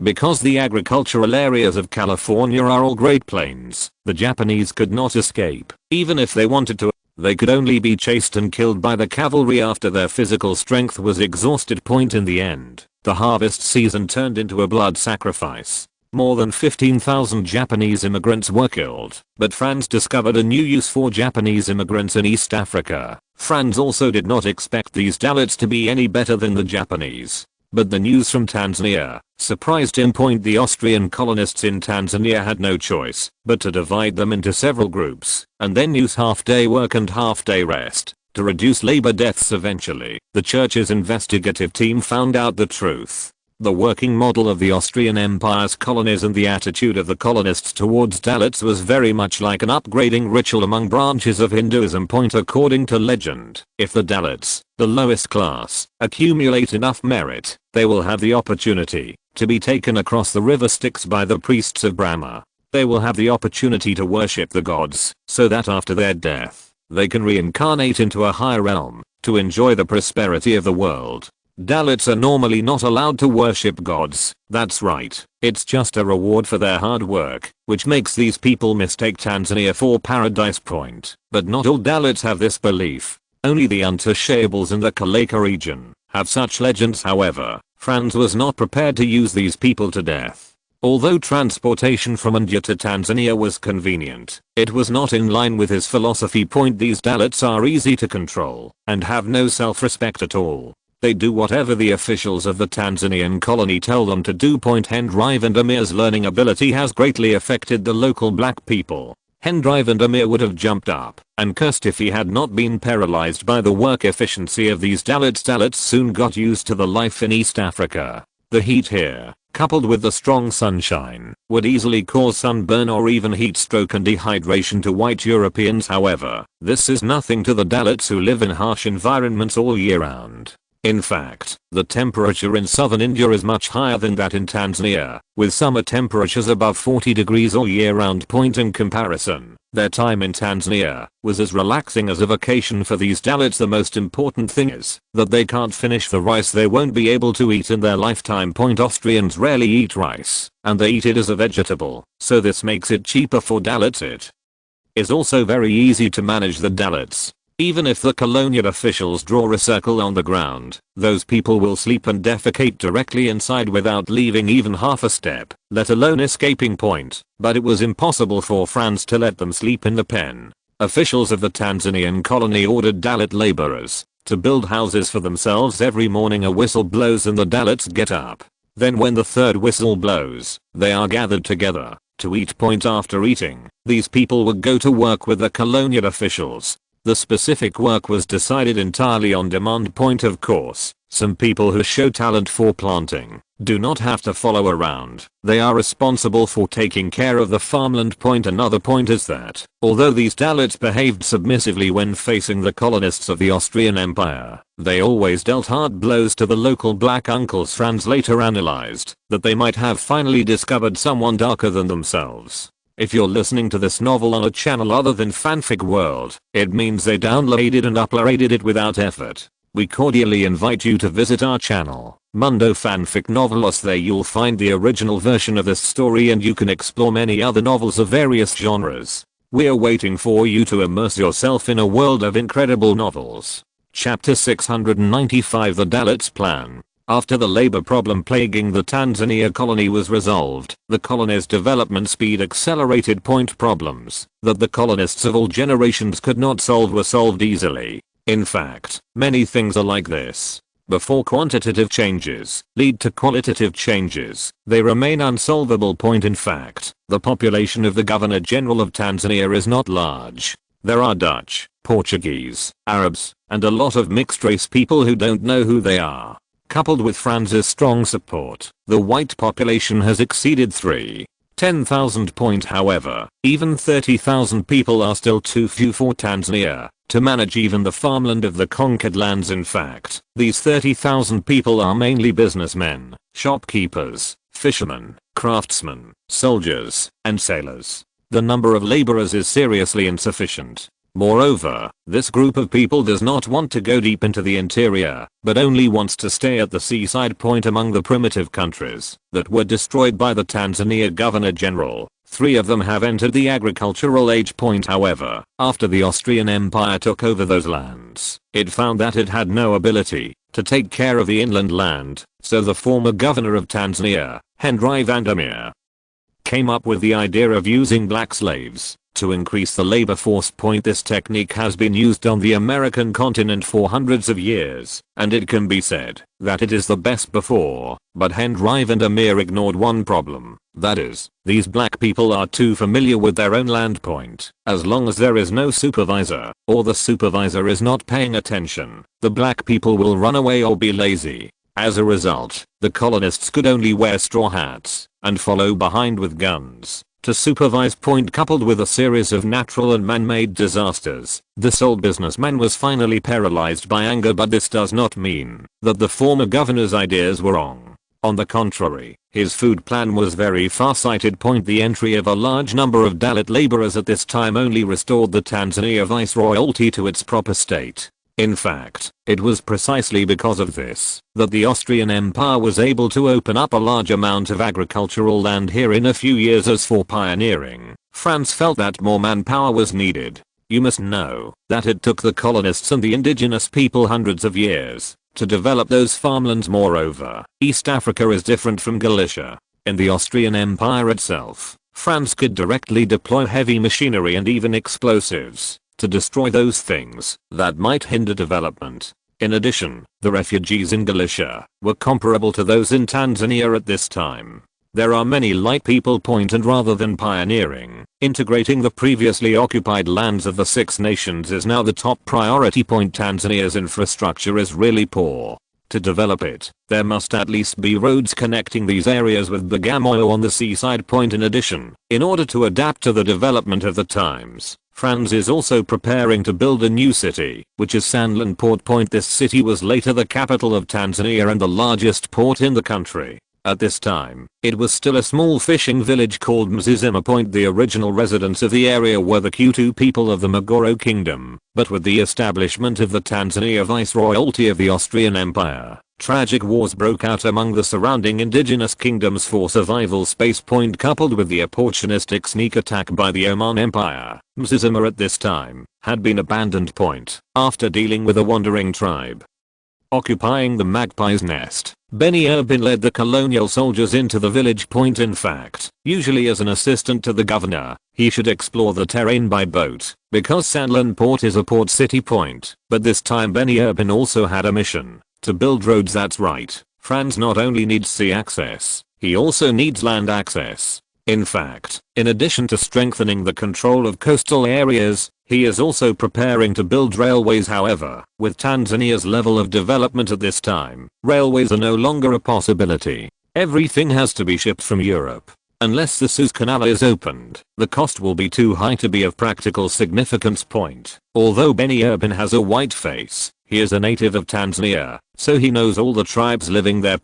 Because the agricultural areas of California are all Great Plains, the Japanese could not escape, even if they wanted to. They could only be chased and killed by the cavalry after their physical strength was exhausted. In the end, the harvest season turned into a blood sacrifice. More than 15,000 Japanese immigrants were killed, but Franz discovered a new use for Japanese immigrants in East Africa. Franz also did not expect these Dalits to be any better than the Japanese. But the news from Tanzania surprised him. The Austrian colonists in Tanzania had no choice but to divide them into several groups and then use half-day work and half-day rest to reduce labor deaths. Eventually, the church's investigative team found out the truth. The working model of the Austrian Empire's colonies and the attitude of the colonists towards Dalits was very much like an upgrading ritual among branches of Hinduism. According to legend, if the Dalits, the lowest class, accumulate enough merit, they will have the opportunity to be taken across the river Styx by the priests of Brahma. They will have the opportunity to worship the gods, so that after their death, they can reincarnate into a higher realm, to enjoy the prosperity of the world. Dalits are normally not allowed to worship gods, that's right, it's just a reward for their hard work, which makes these people mistake Tanzania for Paradise Point. But not all Dalits have this belief. Only the untouchables in the Kaleka region have such legends. However, Franz was not prepared to use these people to death. Although transportation from India to Tanzania was convenient, it was not in line with his philosophy. These Dalits are easy to control and have no self-respect at all. They do whatever the officials of the Tanzanian colony tell them to do. Hendrive and Amir's learning ability has greatly affected the local black people. Hendrive and Amir would have jumped up and cursed if he had not been paralyzed by the work efficiency of these Dalits. Dalits soon got used to the life in East Africa. The heat here, coupled with the strong sunshine, would easily cause sunburn or even heat stroke and dehydration to white Europeans. However, this is nothing to the Dalits who live in harsh environments all year round. In fact, the temperature in southern India is much higher than that in Tanzania, with summer temperatures above 40 degrees all year round. In comparison, their time in Tanzania was as relaxing as a vacation for these Dalits. The most important thing is that they can't finish the rice they won't be able to eat in their lifetime. Austrians rarely eat rice, and they eat it as a vegetable, so this makes it cheaper for Dalits. It is also very easy to manage the Dalits. Even if the colonial officials draw a circle on the ground, those people will sleep and defecate directly inside without leaving even half a step, let alone escaping. But it was impossible for Franz to let them sleep in the pen. Officials of the Tanzanian colony ordered Dalit laborers to build houses for themselves. Every morning a whistle blows and the Dalits get up. Then when the third whistle blows, they are gathered together to eat. After eating, these people would go to work with the colonial officials. The specific work was decided entirely on demand. Of course, some people who show talent for planting do not have to follow around. They are responsible for taking care of the farmland. Another point is that, although these Dalits behaved submissively when facing the colonists of the Austrian Empire, they always dealt hard blows to the local black uncles. Franz later analyzed that they might have finally discovered someone darker than themselves. If you're listening to this novel on a channel other than Fanfic World, it means they downloaded and uploaded it without effort. We cordially invite you to visit our channel, Mundo Fanfic Novelos. There you'll find the original version of this story and you can explore many other novels of various genres. We're waiting for you to immerse yourself in a world of incredible novels. Chapter 695 The Dalits' Plan. After the labor problem plaguing the Tanzania colony was resolved, the colony's development speed accelerated. Problems that the colonists of all generations could not solve were solved easily. In fact, many things are like this. Before quantitative changes lead to qualitative changes, they remain unsolvable. In fact, the population of the Governor-General of Tanzania is not large. There are Dutch, Portuguese, Arabs, and a lot of mixed-race people who don't know who they are. Coupled with Franz's strong support, the white population has exceeded 10,000. However, even 30,000 people are still too few for Tanzania to manage even the farmland of the conquered lands. In fact, these 30,000 people are mainly businessmen, shopkeepers, fishermen, craftsmen, soldiers, and sailors. The number of laborers is seriously insufficient. Moreover, this group of people does not want to go deep into the interior, but only wants to stay at the seaside. Among the primitive countries that were destroyed by the Tanzania Governor-General, 3 of them have entered the agricultural age. However, after the Austrian Empire took over those lands, it found that it had no ability to take care of the inland land, so the former governor of Tanzania, Hendrive and Amir, came up with the idea of using black slaves to increase the labor force. This technique has been used on the American continent for hundreds of years, and it can be said that it is the best before, but Hendrive and Amir ignored one problem. That is, these black people are too familiar with their own land. As long as there is no supervisor, or the supervisor is not paying attention, the black people will run away or be lazy. As a result, the colonists could only wear straw hats and follow behind with guns to supervise. Coupled with a series of natural and man-made disasters, this old businessman was finally paralyzed by anger. But this does not mean that the former governor's ideas were wrong. On the contrary, his food plan was very far-sighted. The entry of a large number of Dalit laborers at this time only restored the Tanzania viceroyalty to its proper state. In fact, it was precisely because of this that the Austrian Empire was able to open up a large amount of agricultural land here in a few years. As for pioneering, France felt that more manpower was needed. You must know that it took the colonists and the indigenous people hundreds of years to develop those farmlands. Moreover, East Africa is different from Galicia. In the Austrian Empire itself, France could directly deploy heavy machinery and even explosives to destroy those things that might hinder development. In addition, the refugees in Galicia were comparable to those in Tanzania at this time. There are many light people. And rather than pioneering, integrating the previously occupied lands of the Six Nations is now the top priority. Tanzania's infrastructure is really poor. To develop it, there must at least be roads connecting these areas with Bagamoyo on the seaside. In addition, in order to adapt to the development of the times, France is also preparing to build a new city, which is Sandland Port. This city was later the capital of Tanzania and the largest port in the country. At this time, it was still a small fishing village called Mzizima. The original residents of the area were the Kutu people of the Magoro Kingdom, but with the establishment of the Tanzania Viceroyalty of the Austrian Empire, tragic wars broke out among the surrounding indigenous kingdoms for survival. Coupled with the opportunistic sneak attack by the Oman Empire, Mzizima at this time had been abandoned. After dealing with a wandering tribe occupying the Magpie's Nest, Beni Urban led the colonial soldiers into the village. In fact, usually as an assistant to the governor, he should explore the terrain by boat, because Sandland Port is a port city. But this time Beni Urban also had a mission to build roads. That's right, Franz not only needs sea access, he also needs land access. In fact, in addition to strengthening the control of coastal areas, he is also preparing to build railways. However, with Tanzania's level of development at this time, railways are no longer a possibility. Everything has to be shipped from Europe. Unless the Suez Canal is opened, the cost will be too high to be of practical significance. Although Beni Urban has a white face, he is a native of Tanzania, so he knows all the tribes living there.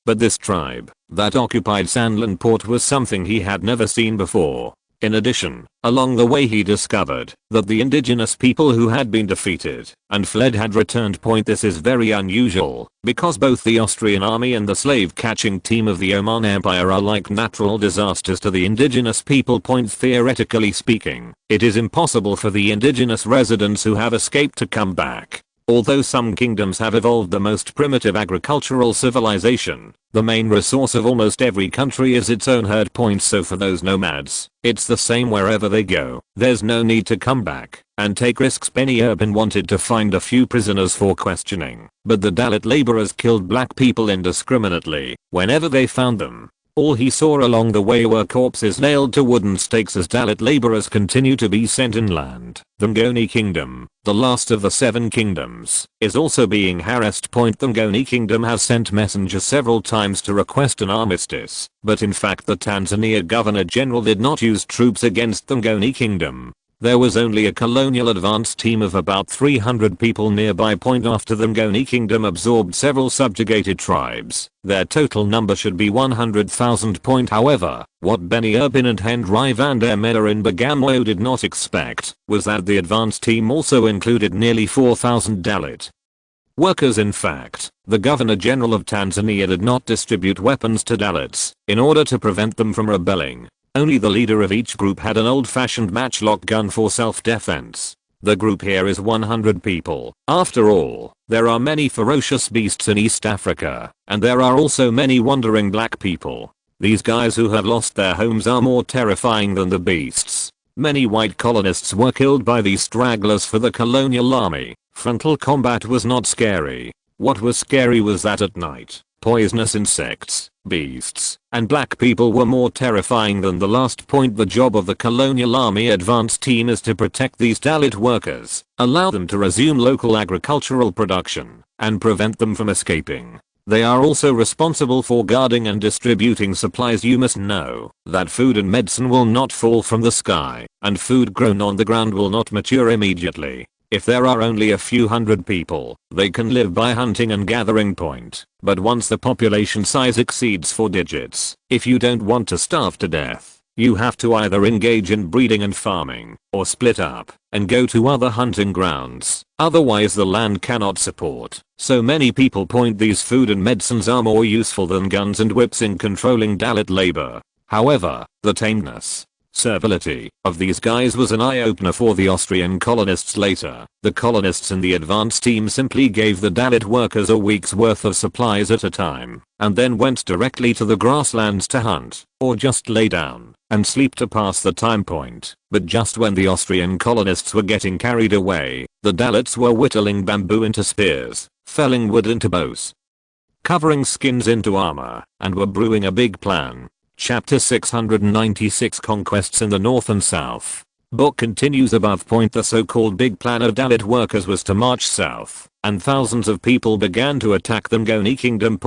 But this tribe that occupied Sandland Port was something he had never seen before. In addition, along the way he discovered that the indigenous people who had been defeated and fled had returned. This is very unusual, because both the Austrian army and the slave-catching team of the Oman Empire are like natural disasters to the indigenous people. Theoretically speaking, it is impossible for the indigenous residents who have escaped to come back. Although some kingdoms have evolved the most primitive agricultural civilization, the main resource of almost every country is its own herd. So for those nomads, it's the same wherever they go. There's no need to come back and take risks. Beni Urban wanted to find a few prisoners for questioning, but the Dalit laborers killed black people indiscriminately whenever they found them. All he saw along the way were corpses nailed to wooden stakes as Dalit laborers continue to be sent inland. The Ngoni Kingdom, the last of the 7 kingdoms, is also being harassed. The Ngoni Kingdom has sent messengers several times to request an armistice, but in fact the Tanzania Governor General did not use troops against the Ngoni Kingdom. There was only a colonial advance team of about 300 people nearby. After the Ngoni Kingdom absorbed several subjugated tribes, their total number should be 100,000. However, what Beni Urban and Henry van der Merwe in Bagamoyo did not expect was that the advance team also included nearly 4,000 Dalit workers. In fact, the Governor General of Tanzania did not distribute weapons to Dalits in order to prevent them from rebelling. Only the leader of each group had an old-fashioned matchlock gun for self-defense. The group here is 100 people. After all, there are many ferocious beasts in East Africa, and there are also many wandering black people. These guys who have lost their homes are more terrifying than the beasts. Many white colonists were killed by these stragglers for the colonial army. Frontal combat was not scary. What was scary was that at night, poisonous insects, beasts, and black people were more terrifying than the last. The job of the colonial army advance team is to protect these Dalit workers, allow them to resume local agricultural production, and prevent them from escaping. They are also responsible for guarding and distributing supplies. You must know that food and medicine will not fall from the sky, and food grown on the ground will not mature immediately. If there are only a few hundred people, they can live by hunting and gathering point. But once the population size exceeds 4 digits, if you don't want to starve to death, you have to either engage in breeding and farming, or split up and go to other hunting grounds. Otherwise the land cannot support. So many people point these food and medicines are more useful than guns and whips in controlling Dalit labor. However, the tameness, servility of these guys was an eye-opener for the Austrian colonists later. The colonists in the advance team simply gave the Dalit workers a week's worth of supplies at a time, and then went directly to the grasslands to hunt, or just lay down and sleep to pass the time point. But just when the Austrian colonists were getting carried away, the Dalits were whittling bamboo into spears, felling wood into bows, covering skins into armor, and were brewing a big plan. Chapter 696 Conquests in the North and South. Book continues above. The so-called big plan of Dalit workers was to march south, and thousands of people began to attack the Ngoni kingdom.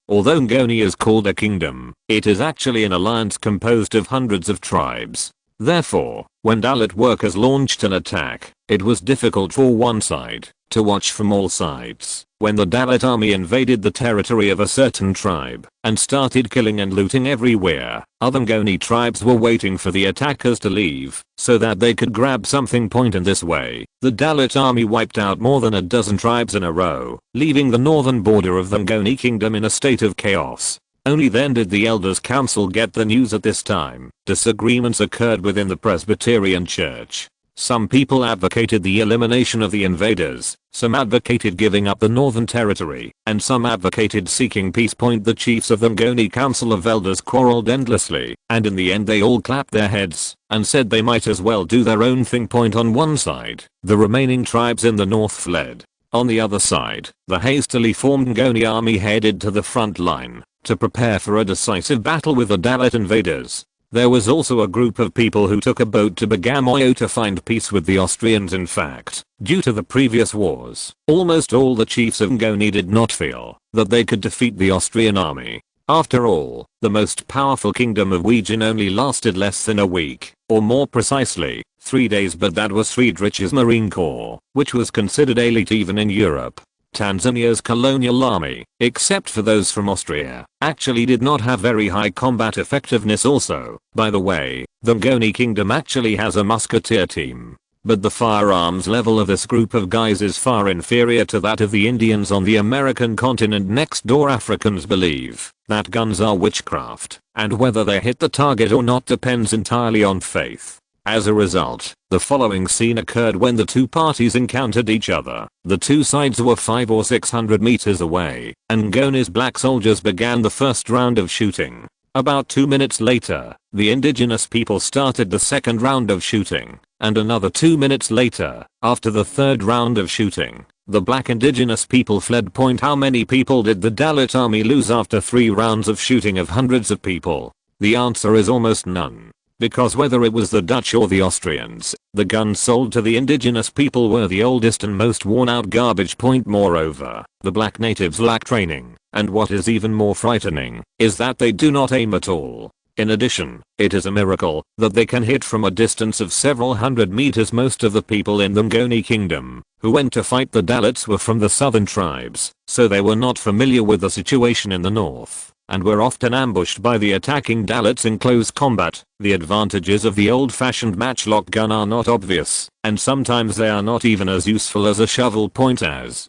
Although Ngoni is called a kingdom, it is actually an alliance composed of hundreds of tribes. Therefore, when Dalit workers launched an attack, it was difficult for one side to watch from all sides. When the Dalit army invaded the territory of a certain tribe and started killing and looting everywhere, other Ngoni tribes were waiting for the attackers to leave so that they could grab something. In this way, the Dalit army wiped out more than a dozen tribes in a row, leaving the northern border of the Ngoni kingdom in a state of chaos. Only then did the Elders' Council get the news. At this time, disagreements occurred within the Presbyterian Church. Some people advocated the elimination of the invaders, some advocated giving up the northern territory, and some advocated seeking peace. The chiefs of the Ngoni Council of Elders quarreled endlessly, and in the end they all clapped their heads and said they might as well do their own thing. On one side, the remaining tribes in the north fled. On the other side, the hastily formed Ngoni army headed to the front line to prepare for a decisive battle with the Dalit invaders. There was also a group of people who took a boat to Bagamoyo to find peace with the Austrians. In fact, due to the previous wars, almost all the chiefs of Ngoni did not feel that they could defeat the Austrian army. After all, the most powerful kingdom of Weijin only lasted less than a week, or more precisely, 3 days, but that was Friedrich's Marine Corps, which was considered elite even in Europe. Tanzania's colonial army, except for those from Austria, actually did not have very high combat effectiveness. Also, by the way, the Ngoni kingdom actually has a musketeer team. But the firearms level of this group of guys is far inferior to that of the Indians on the American continent next door. Africans believe that guns are witchcraft, and whether they hit the target or not depends entirely on faith. As a result, the following scene occurred when the two parties encountered each other. The two sides were 500 or 600 meters away, and Ngoni's black soldiers began the first round of shooting. About 2 minutes later, the indigenous people started the second round of shooting, and another 2 minutes later, after the third round of shooting, the black indigenous people fled. How many people did the Dalit army lose after 3 rounds of shooting of hundreds of people? The answer is almost none. Because whether it was the Dutch or the Austrians, the guns sold to the indigenous people were the oldest and most worn out garbage. Moreover, the black natives lack training, and what is even more frightening is that they do not aim at all. In addition, it is a miracle that they can hit from a distance of several hundred meters. Most of the people in the Ngoni kingdom who went to fight the Dalits were from the southern tribes, so they were not familiar with the situation in the north, and were often ambushed by the attacking Dalits in close combat. The advantages of the old-fashioned matchlock gun are not obvious, and sometimes they are not even as useful as a shovel. As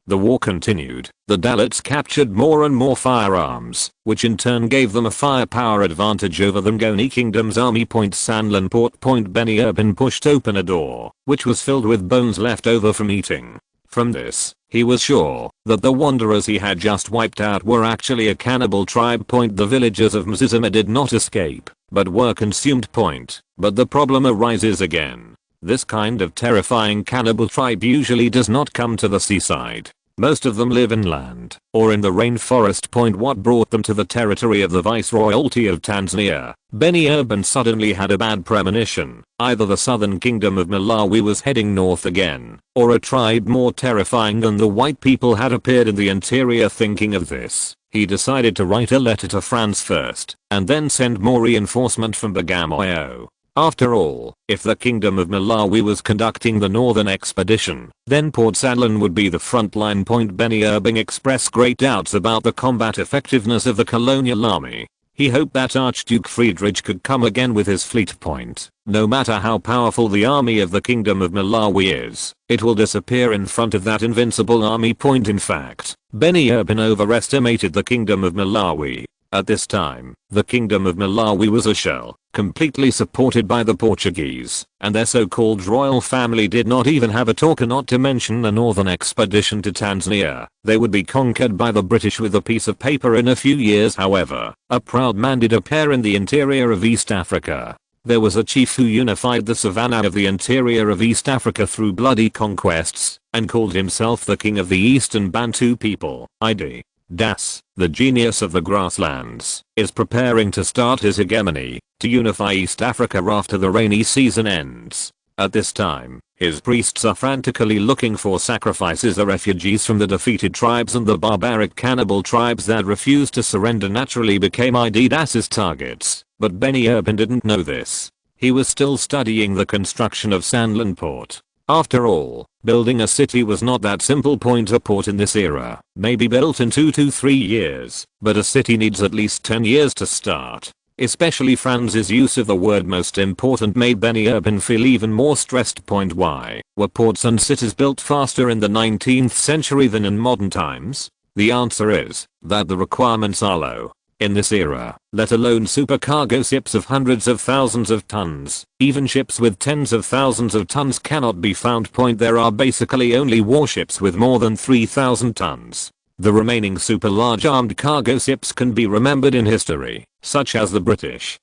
the war continued, the Dalits captured more and more firearms, which in turn gave them a firepower advantage over the Ngoni kingdom's army. Sanlanport. Beni Urban pushed open a door, which was filled with bones left over from eating. From this, he was sure that the wanderers he had just wiped out were actually a cannibal tribe. The villagers of Mzizima did not escape, but were consumed. But the problem arises again. This kind of terrifying cannibal tribe usually does not come to the seaside. Most of them live inland, or in the rainforest. What brought them to the territory of the Viceroyalty of Tanzania? Beni Urban suddenly had a bad premonition. Either the southern kingdom of Malawi was heading north again, or a tribe more terrifying than the white people had appeared in the interior. Thinking of this, he decided to write a letter to France first, and then send more reinforcement from Bagamoyo. After all, if the Kingdom of Malawi was conducting the northern expedition, then Port Saddlen would be the frontline point. Benny Irving expressed great doubts about the combat effectiveness of the colonial army. He hoped that Archduke Friedrich could come again with his fleet. Point. No matter how powerful the army of the Kingdom of Malawi is, it will disappear in front of that invincible army. Point. In fact, Benny Irving overestimated the Kingdom of Malawi. At this time, the Kingdom of Malawi was a shell, completely supported by the Portuguese, and their so-called royal family did not even have a talker, not to mention the northern expedition to Tanzania. They would be conquered by the British with a piece of paper in a few years. However, a proud man did appear in the interior of East Africa. There was a chief who unified the savannah of the interior of East Africa through bloody conquests, and called himself the king of the Eastern Bantu people. ID. Das, the genius of the grasslands, is preparing to start his hegemony, to unify East Africa after the rainy season ends. At this time, his priests are frantically looking for sacrifices of refugees from the defeated tribes, and the barbaric cannibal tribes that refused to surrender naturally became ID Das's targets. But Benny Irving didn't know this. He was still studying the construction of Sandland Port. After all, building a city was not that simple. Point. A port in this era may be built in 2 to 3 years, but a city needs at least 10 years to start. Especially Franz's use of the word most important made Benny Irving feel even more stressed. Point. Why were ports and cities built faster in the 19th century than in modern times? The answer is that the requirements are low. In this era, let alone supercargo ships of hundreds of thousands of tons, even ships with tens of thousands of tons cannot be found. Point. There are basically only warships with more than 3,000 tons. The remaining super large armed cargo ships can be remembered in history, such as the British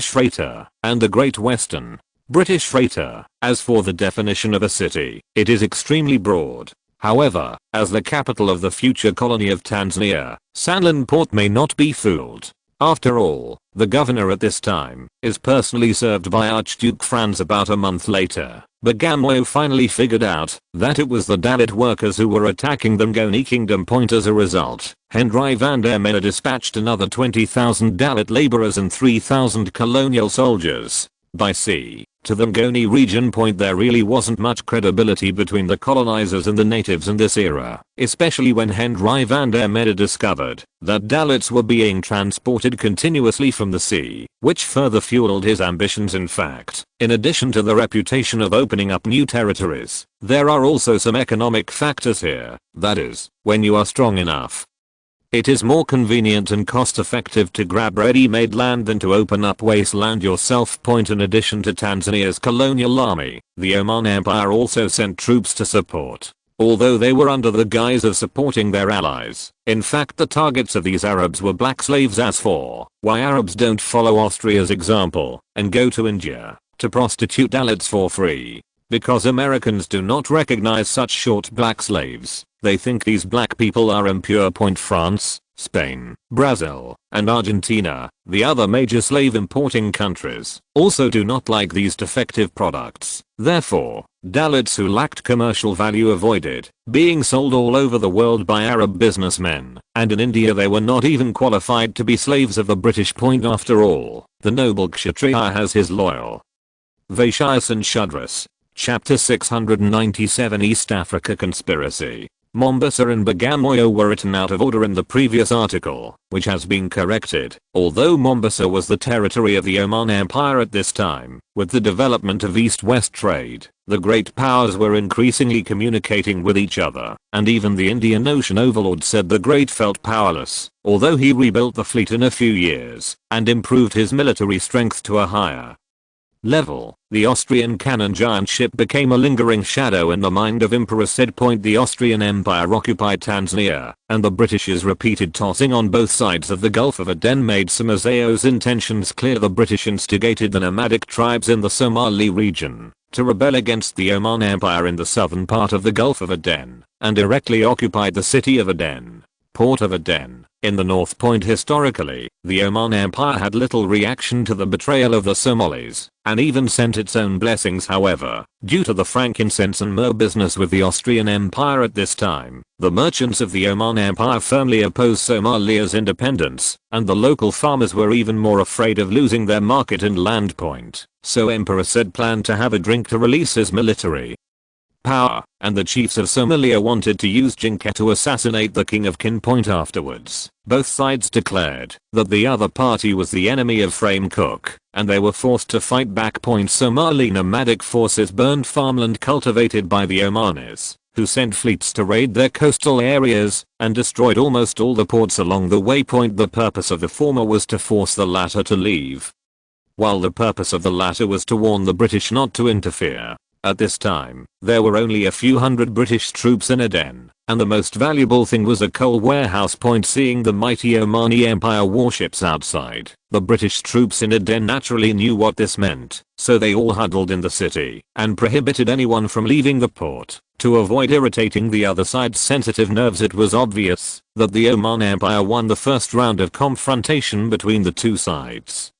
freighter, and the Great Western British freighter. As for the definition of a city, it is extremely broad. However, as the capital of the future colony of Tanzania, Sandland Port may not be fooled. After all, the governor at this time is personally served by Archduke Franz. About a month later, Bagamoyo finally figured out that it was the Dalit workers who were attacking the Ngoni kingdom. Point. As a result, Hendrik van der Menne dispatched another 20,000 Dalit laborers and 3,000 colonial soldiers by sea to the Ngoni region. Point. There really wasn't much credibility between the colonizers and the natives in this era, especially when Hendrik van der Menne discovered that Dalits were being transported continuously from the sea, which further fueled his ambitions. In fact, in addition to the reputation of opening up new territories, there are also some economic factors here. That is, when you are strong enough, it is more convenient and cost-effective to grab ready-made land than to open up wasteland yourself. Point. In addition to Tanzania's colonial army, the Oman Empire also sent troops to support, although they were under the guise of supporting their allies. In fact, the targets of these Arabs were black slaves. As for why Arabs don't follow Austria's example and go to India to prostitute Dalits for free, because Americans do not recognize such short black slaves. They think these black people are impure. Point. France, Spain, Brazil, and Argentina, the other major slave importing countries, also do not like these defective products. Therefore, Dalits who lacked commercial value avoided being sold all over the world by Arab businessmen, and in India they were not even qualified to be slaves of the British. Point. After all, the noble Kshatriya has his loyal Vaishyas and Shudras. Chapter 697 East Africa Conspiracy. Mombasa and Bagamoyo were written out of order in the previous article, which has been corrected. Although Mombasa was the territory of the Oman Empire at this time, with the development of east-west trade, the great powers were increasingly communicating with each other, and even the Indian Ocean overlord said the Great felt powerless, although he rebuilt the fleet in a few years, and improved his military strength to a higher level. The Austrian cannon giant ship became a lingering shadow in the mind of Emperor Said. The Austrian Empire occupied Tanzania, and the British's repeated tossing on both sides of the Gulf of Aden made Somozao's intentions clear. The British instigated the nomadic tribes in the Somali region to rebel against the Oman Empire in the southern part of the Gulf of Aden, and directly occupied the city of Aden, port of Aden, In the North Point historically, the Oman Empire had little reaction to the betrayal of the Somalis, and even sent its own blessings. However, due to the frankincense and myrrh business with the Austrian Empire at this time, the merchants of the Oman Empire firmly opposed Somalia's independence, and the local farmers were even more afraid of losing their market and land point, so Emperor Said planned to have a drink to release his military power, and the chiefs of Somalia wanted to use Jinka to assassinate the king of Kin Point afterwards. Both sides declared that the other party was the enemy of Frame Cook, and they were forced to fight back. Somali nomadic forces burned farmland cultivated by the Omanis, who sent fleets to raid their coastal areas, and destroyed almost all the ports along the way. The purpose of the former was to force the latter to leave, while the purpose of the latter was to warn the British not to interfere. At this time, there were only a few hundred British troops in Aden, and the most valuable thing was a coal warehouse. Seeing the mighty Omani Empire warships outside, the British troops in Aden naturally knew what this meant, so they all huddled in the city and prohibited anyone from leaving the port. To avoid irritating the other side's sensitive nerves, it was obvious that the Oman Empire won the first round of confrontation between the two sides.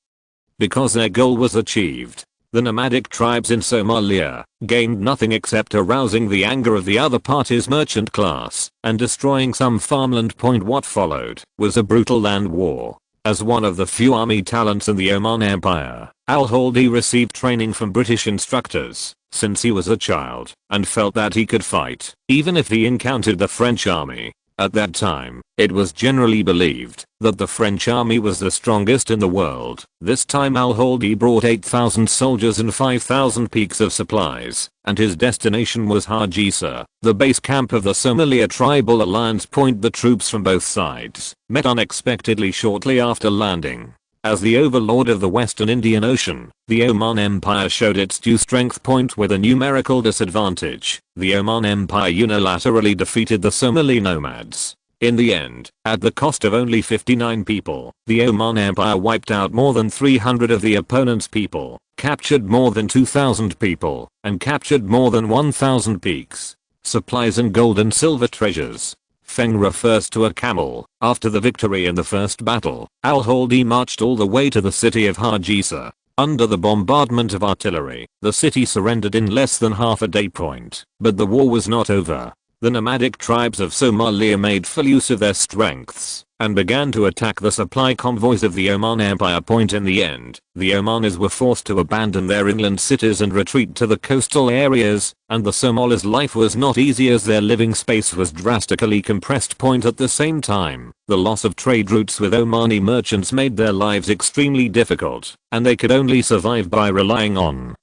Because their goal was achieved, the nomadic tribes in Somalia gained nothing except arousing the anger of the other party's merchant class and destroying some farmland. What followed was a brutal land war. As one of the few army talents in the Oman Empire, Al-Haldi received training from British instructors since he was a child and felt that he could fight even if he encountered the French army. At that time, it was generally believed that the French army was the strongest in the world. This time Al-Haldi brought 8,000 soldiers and 5,000 peaks of supplies, and his destination was Hargeisa, the base camp of the Somalia Tribal Alliance. The troops from both sides met unexpectedly shortly after landing. As the overlord of the Western Indian Ocean, the Oman Empire showed its due strength. With a numerical disadvantage, the Oman Empire unilaterally defeated the Somali nomads. In the end, at the cost of only 59 people, the Oman Empire wiped out more than 300 of the opponent's people, captured more than 2,000 people, and captured more than 1,000 peaks, supplies and gold and silver treasures. Feng refers to a camel. After the victory in the first battle, Al-Haldi marched all the way to the city of Hargeisa. Under the bombardment of artillery, the city surrendered in less than half a day. But the war was not over. The nomadic tribes of Somalia made full use of their strengths and began to attack the supply convoys of the Oman Empire. In the end, the Omanis were forced to abandon their inland cities and retreat to the coastal areas, and the Somalis' life was not easy as their living space was drastically compressed. At the same time, the loss of trade routes with Omani merchants made their lives extremely difficult, and they could only survive by relying on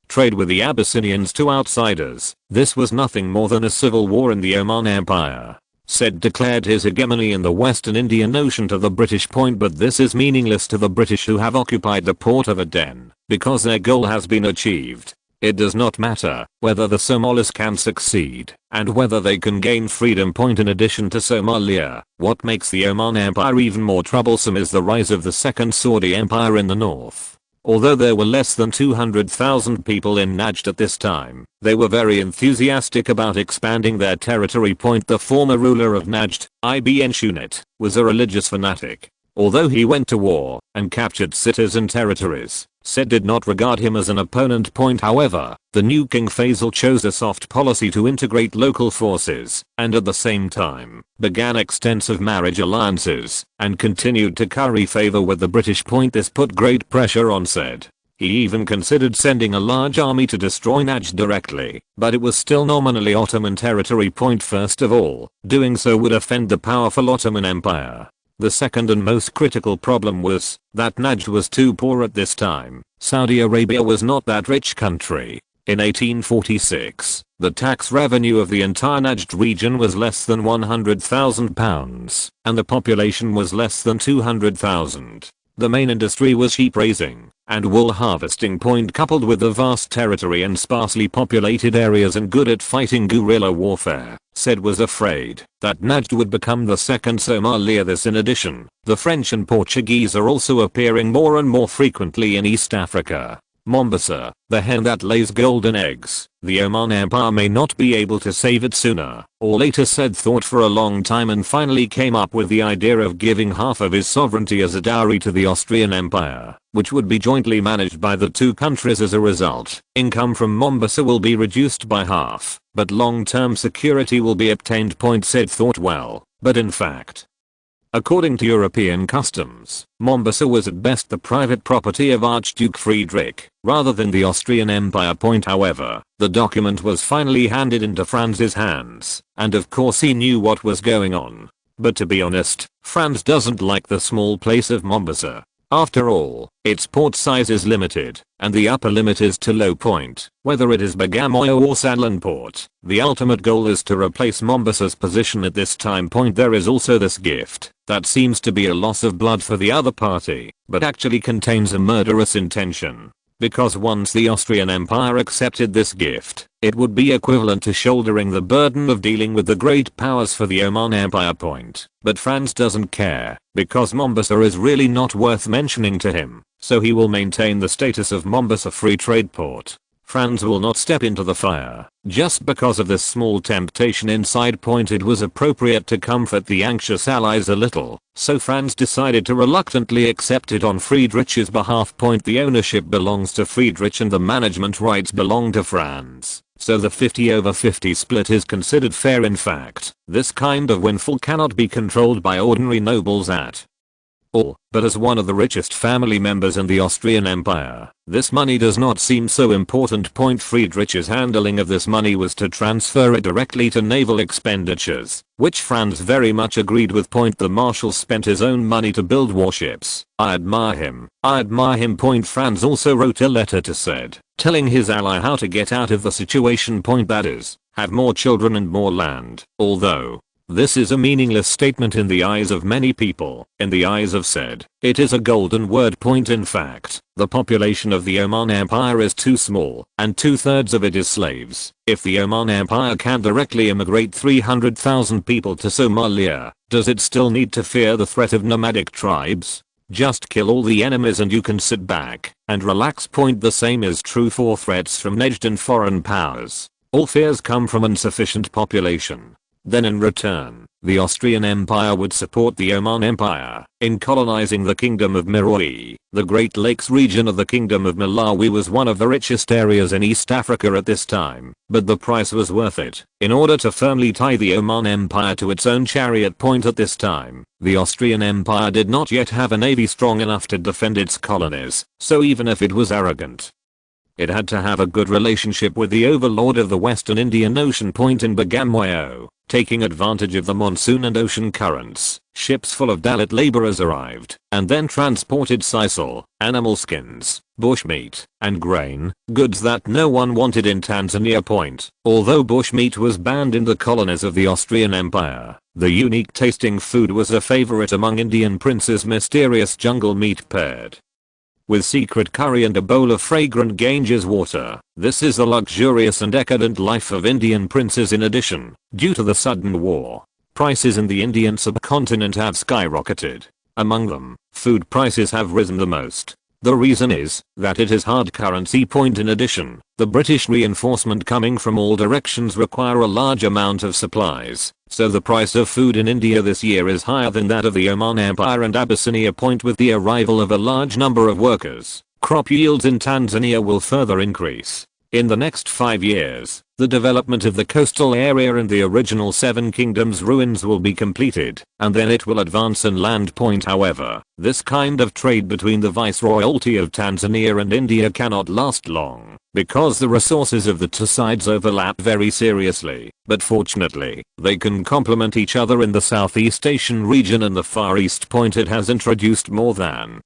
trade with the Abyssinians to outsiders. This was nothing more than a civil war in the Oman Empire. Said declared his hegemony in the Western Indian Ocean to the British. But this is meaningless to the British, who have occupied the port of Aden, because their goal has been achieved. It does not matter whether the Somalis can succeed and whether they can gain freedom. In addition to Somalia, what makes the Oman Empire even more troublesome is the rise of the Second Saudi Empire in the north. Although there were less than 200,000 people in Najd at this time, they were very enthusiastic about expanding their territory. The former ruler of Najd, Ibn Shunit, was a religious fanatic. Although he went to war and captured cities and territories, Said did not regard him as an opponent. However, the new King Faisal chose a soft policy to integrate local forces, and at the same time, began extensive marriage alliances, and continued to curry favor with the British. This put great pressure on Said. He even considered sending a large army to destroy Najd directly, but it was still nominally Ottoman territory. First of all, doing so would offend the powerful Ottoman Empire. The second and most critical problem was that Najd was too poor at this time. Saudi Arabia was not that rich country. In 1846, the tax revenue of the entire Najd region was less than £100,000, and the population was less than 200,000. The main industry was sheep raising and wool harvesting. Coupled with the vast territory and sparsely populated areas and good at fighting guerrilla warfare, Said was afraid that Najd would become the second Somalia. In addition, the French and Portuguese are also appearing more and more frequently in East Africa. Mombasa, the hen that lays golden eggs. The Oman Empire may not be able to save it sooner or later, said thought for a long time, and finally came up with the idea of giving half of his sovereignty as a dowry to the Austrian Empire, which would be jointly managed by the two countries. As a result, income from Mombasa will be reduced by half, but long-term security will be obtained. Said thought well, but in fact, according to European customs, Mombasa was at best the private property of Archduke Friedrich, rather than the Austrian Empire. However, the document was finally handed into Franz's hands, and of course he knew what was going on. But to be honest, Franz doesn't like the small place of Mombasa. After all, its port size is limited, and the upper limit is to low point. Whether it is Bagamoyo or Sanlan Port, the ultimate goal is to replace Mombasa's position at this time. There is also this gift that seems to be a loss of blood for the other party, but actually contains a murderous intention. Because once the Austrian Empire accepted this gift, it would be equivalent to shouldering the burden of dealing with the great powers for the Oman Empire. But Franz doesn't care, because Mombasa is really not worth mentioning to him, so he will maintain the status of Mombasa Free Trade Port. Franz will not step into the fire, just because of this small temptation inside. It was appropriate to comfort the anxious allies a little, so Franz decided to reluctantly accept it on Friedrich's behalf. The ownership belongs to Friedrich and the management rights belong to Franz, so the 50/50 split is considered fair. In fact, this kind of windfall cannot be controlled by ordinary nobles at all, but as one of the richest family members in the Austrian Empire, this money does not seem so important. Friedrich's handling of this money was to transfer it directly to naval expenditures, which Franz very much agreed with. The marshal spent his own money to build warships. I admire him. I admire him. Franz also wrote a letter to Said, telling his ally how to get out of the situation. That is, have more children and more land. Although this is a meaningless statement in the eyes of many people, in the eyes of Said, it is a golden word. In fact, the population of the Oman Empire is too small, and 2/3 of it is slaves. If the Oman Empire can directly immigrate 300,000 people to Somalia, does it still need to fear the threat of nomadic tribes? Just kill all the enemies and you can sit back and relax. The same is true for threats from Nejd and foreign powers. All fears come from insufficient population. Then in return, the Austrian Empire would support the Oman Empire in colonizing the Kingdom of Meroe. The Great Lakes region of the Kingdom of Malawi was one of the richest areas in East Africa at this time, but the price was worth it. In order to firmly tie the Oman Empire to its own chariot. At this time, the Austrian Empire did not yet have a navy strong enough to defend its colonies, so even if it was arrogant, it had to have a good relationship with the overlord of the Western Indian Ocean. In Bagamoyo, taking advantage of the monsoon and ocean currents, ships full of Dalit laborers arrived and then transported sisal, animal skins, bushmeat, and grain, goods that no one wanted in Tanzania. Although bushmeat was banned in the colonies of the Austrian Empire, the unique tasting food was a favorite among Indian princes. Mysterious jungle meat paired with secret curry and a bowl of fragrant Ganges water. This is the luxurious and decadent life of Indian princes. In addition, due to the sudden war, prices in the Indian subcontinent have skyrocketed. Among them, food prices have risen the most. The reason is that it is hard currency. In addition, the British reinforcement coming from all directions require a large amount of supplies, so the price of food in India this year is higher than that of the Oman Empire and Abyssinia. With the arrival of a large number of workers, crop yields in Tanzania will further increase. In the next 5 years, the development of the coastal area and the original Seven Kingdoms ruins will be completed, and then it will advance inland. However, this kind of trade between the Viceroyalty of Tanzania and India cannot last long, because the resources of the two sides overlap very seriously. But fortunately, they can complement each other in the Southeast Asian region and the Far East. It has introduced more than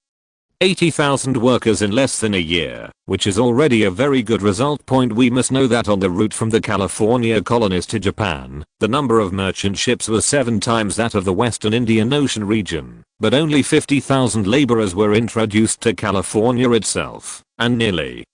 80,000 workers in less than a year, which is already a very good result. We must know that on the route from the California colonies to Japan, the number of merchant ships was 7 times that of the Western Indian Ocean region, but only 50,000 laborers were introduced to California itself, and nearly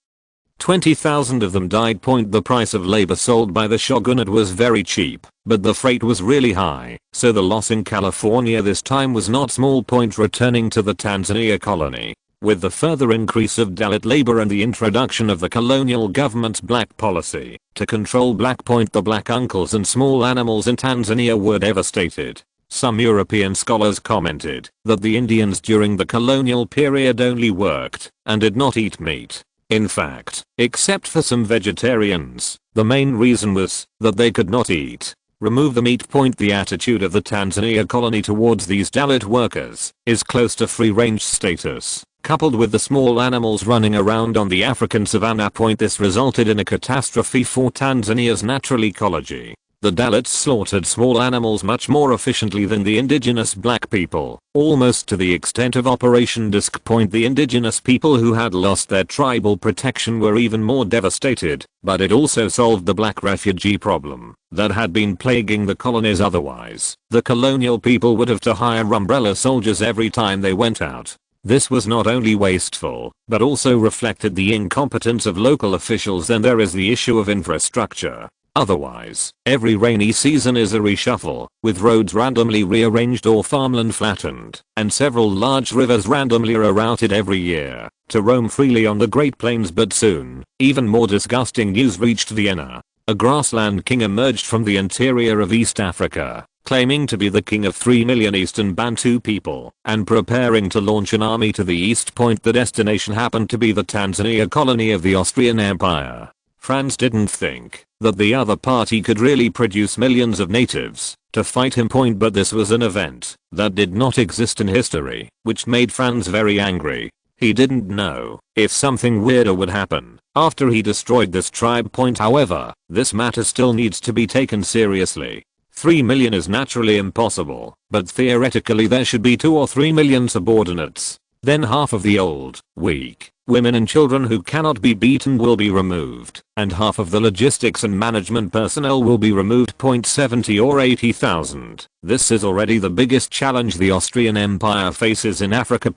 20,000 of them died. The price of labor sold by the shogunate was very cheap, but the freight was really high, so the loss in California this time was not small. Returning to the Tanzania colony, With the further increase of Dalit labor and the introduction of the colonial government's black policy to control Black Point, the black uncles and small animals in Tanzania were devastated. Some European scholars commented that the Indians during the colonial period only worked and did not eat meat. In fact, except for some vegetarians, the main reason was that they could not eat. Remove the meat point. The attitude of the Tanzania colony towards these Dalit workers is close to free-range status. Coupled with the small animals running around on the African savanna point, this resulted in a catastrophe for Tanzania's natural ecology. The Dalits slaughtered small animals much more efficiently than the indigenous black people, almost to the extent of Operation Disc Point. The indigenous people who had lost their tribal protection were even more devastated, but it also solved the black refugee problem that had been plaguing the colonies. Otherwise, the colonial people would have to hire umbrella soldiers every time they went out. This was not only wasteful, but also reflected the incompetence of local officials. Then there is the issue of infrastructure. Otherwise, every rainy season is a reshuffle, with roads randomly rearranged or farmland flattened, and several large rivers randomly rerouted every year to roam freely on the Great Plains. But soon, even more disgusting news reached Vienna. A grassland king emerged from the interior of East Africa, claiming to be the king of 3 million Eastern Bantu people, and preparing to launch an army to the East Point. The destination happened to be the Tanzania colony of the Austrian Empire. Franz didn't think that the other party could really produce millions of natives to fight him. But this was an event that did not exist in history, which made Franz very angry. He didn't know if something weirder would happen after he destroyed this tribe. However, this matter still needs to be taken seriously. 3 million is naturally impossible, but theoretically there should be 2 or 3 million subordinates. Then half of the old, weak, women and children who cannot be beaten will be removed, and half of the logistics and management personnel will be removed. 70 or 80,000. This is already the biggest challenge the Austrian Empire faces in Africa.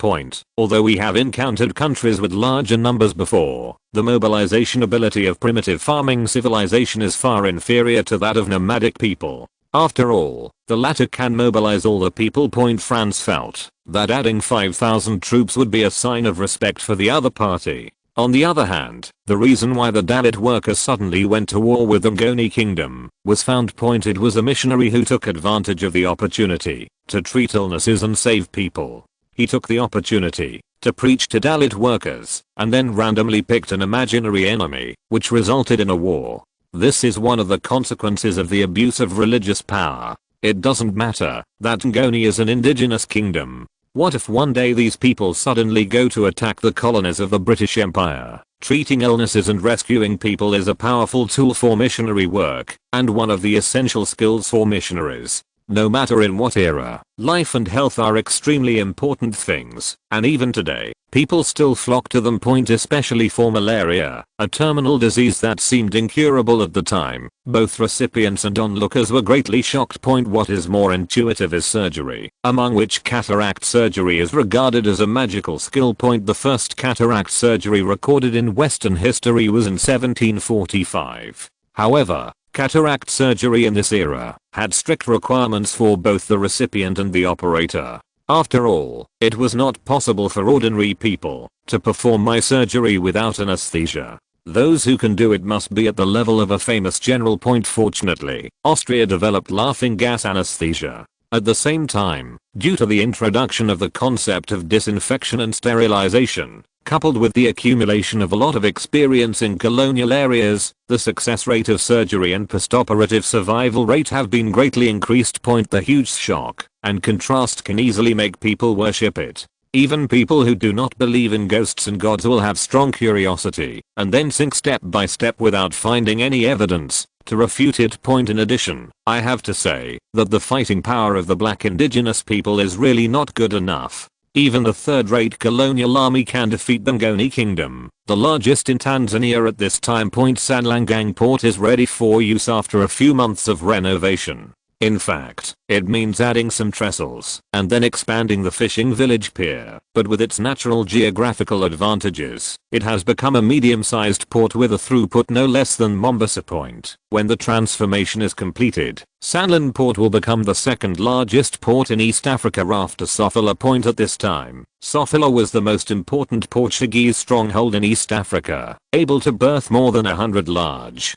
Although we have encountered countries with larger numbers before, the mobilization ability of primitive farming civilization is far inferior to that of nomadic people. After all, the latter can mobilize all the people. Franz felt that adding 5,000 troops would be a sign of respect for the other party. On the other hand, the reason why the Dalit workers suddenly went to war with the Ngoni kingdom was found. It was a missionary who took advantage of the opportunity to treat illnesses and save people. He took the opportunity to preach to Dalit workers and then randomly picked an imaginary enemy, which resulted in a war. This is one of the consequences of the abuse of religious power. It doesn't matter that Ngoni is an indigenous kingdom. What if one day these people suddenly go to attack the colonies of the British Empire? Treating illnesses and rescuing people is a powerful tool for missionary work, and one of the essential skills for missionaries. No matter in what era, life and health are extremely important things, and even today, people still flock to them. Especially for malaria, a terminal disease that seemed incurable at the time. Both recipients and onlookers were greatly shocked. What is more intuitive is surgery, among which cataract surgery is regarded as a magical skill. The first cataract surgery recorded in Western history was in 1745. However, cataract surgery in this era had strict requirements for both the recipient and the operator. After all, it was not possible for ordinary people to perform my surgery without anesthesia. Those who can do it must be at the level of a famous general. Fortunately, Austria developed laughing gas anesthesia. At the same time, due to the introduction of the concept of disinfection and sterilization, coupled with the accumulation of a lot of experience in colonial areas, the success rate of surgery and postoperative survival rate have been greatly increased. The huge shock and contrast can easily make people worship it. Even people who do not believe in ghosts and gods will have strong curiosity, and then sink step by step without finding any evidence to refute it. In addition, I have to say that the fighting power of the black indigenous people is really not good enough. Even the third-rate colonial army can defeat the Ngoni kingdom, the largest in Tanzania at this time. Sanlangang port is ready for use after a few months of renovation. In fact, it means adding some trestles and then expanding the fishing village pier, but with its natural geographical advantages, it has become a medium-sized port with a throughput no less than Mombasa Point. When the transformation is completed, Sanlan Port will become the second largest port in East Africa after Sofala Point. At this time, Sofala was the most important Portuguese stronghold in East Africa, able to berth more than 100 large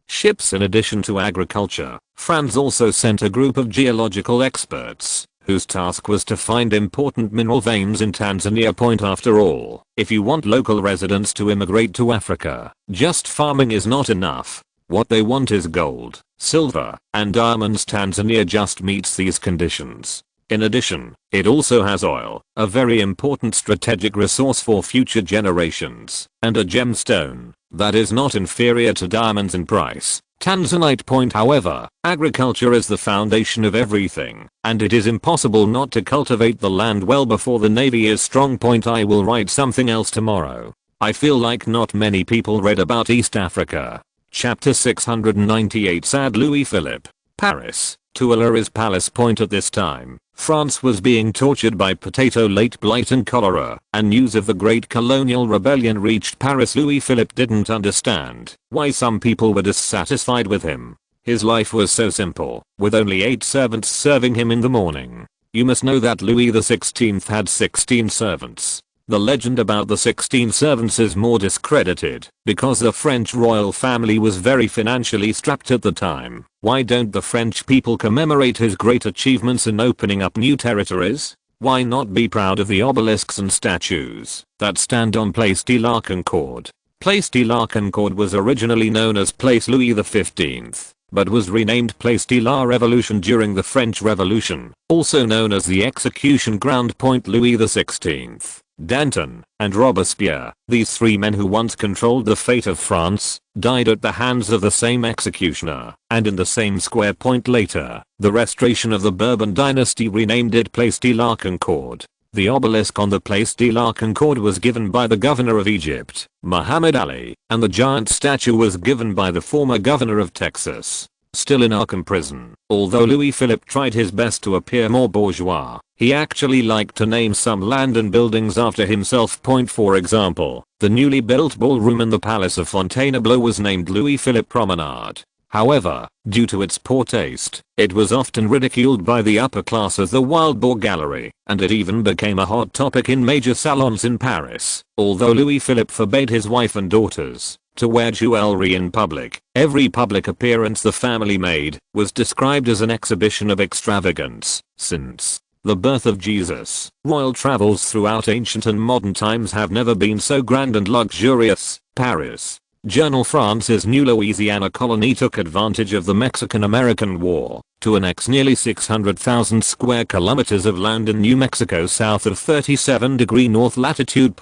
ships. In addition to agriculture, Franz also sent a group of geological experts, whose task was to find important mineral veins in Tanzania. After all, if you want local residents to immigrate to Africa, just farming is not enough. What they want is gold, silver, and diamonds. Tanzania just meets these conditions. In addition, it also has oil, a very important strategic resource for future generations, and a gemstone that is not inferior to diamonds in price, tanzanite. However, agriculture is the foundation of everything, and it is impossible not to cultivate the land well before the navy is strong. I will write something else tomorrow. I feel like not many people read about East Africa. Chapter 698. Sad Louis Philippe. Paris. Toula is palace. At this time, France was being tortured by potato late blight and cholera, and news of the Great Colonial Rebellion reached Paris. Louis Philippe didn't understand why some people were dissatisfied with him. His life was so simple, with only 8 servants serving him in the morning. You must know that Louis XVI had 16 servants. The legend about the 16 servants is more discredited, because the French royal family was very financially strapped at the time. Why don't the French people commemorate his great achievements in opening up new territories? Why not be proud of the obelisks and statues that stand on Place de la Concorde? Place de la Concorde was originally known as Place Louis XV, but was renamed Place de la Revolution during the French Revolution, also known as the execution ground. Louis XVI, Danton, and Robespierre, these 3 men who once controlled the fate of France, died at the hands of the same executioner, and in the same square. Later, the restoration of the Bourbon dynasty renamed it Place de la Concorde. The obelisk on the Place de la Concorde was given by the governor of Egypt, Muhammad Ali, and the giant statue was given by the former governor of Texas, still in Arkham prison. Although Louis Philippe tried his best to appear more bourgeois, he actually liked to name some land and buildings after himself. For example, the newly built ballroom in the Palace of Fontainebleau was named Louis Philippe Promenade. However, due to its poor taste, it was often ridiculed by the upper class as the Wild Boar Gallery, and it even became a hot topic in major salons in Paris. Although Louis Philippe forbade his wife and daughters to wear jewelry in public, every public appearance the family made was described as an exhibition of extravagance. Since the birth of Jesus, royal travels throughout ancient and modern times have never been so grand and luxurious. Paris. Journal. France's new Louisiana colony took advantage of the Mexican-American War to annex nearly 600,000 square kilometers of land in New Mexico south of 37° north latitude.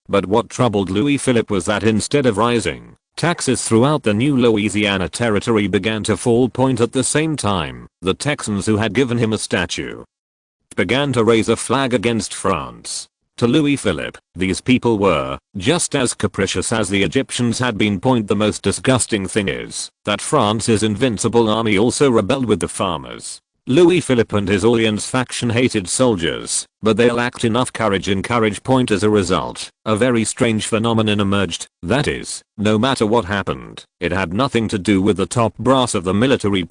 But what troubled Louis Philippe was that instead of rising, taxes throughout the new Louisiana territory began to fall. At the same time, the Texans who had given him a statue began to raise a flag against France. To Louis Philippe, these people were just as capricious as the Egyptians had been. The most disgusting thing is that France's invincible army also rebelled with the farmers. Louis Philippe and his Orleans faction hated soldiers, but they lacked enough courage and courage. As a result, a very strange phenomenon emerged, that is, no matter what happened, it had nothing to do with the top brass of the military.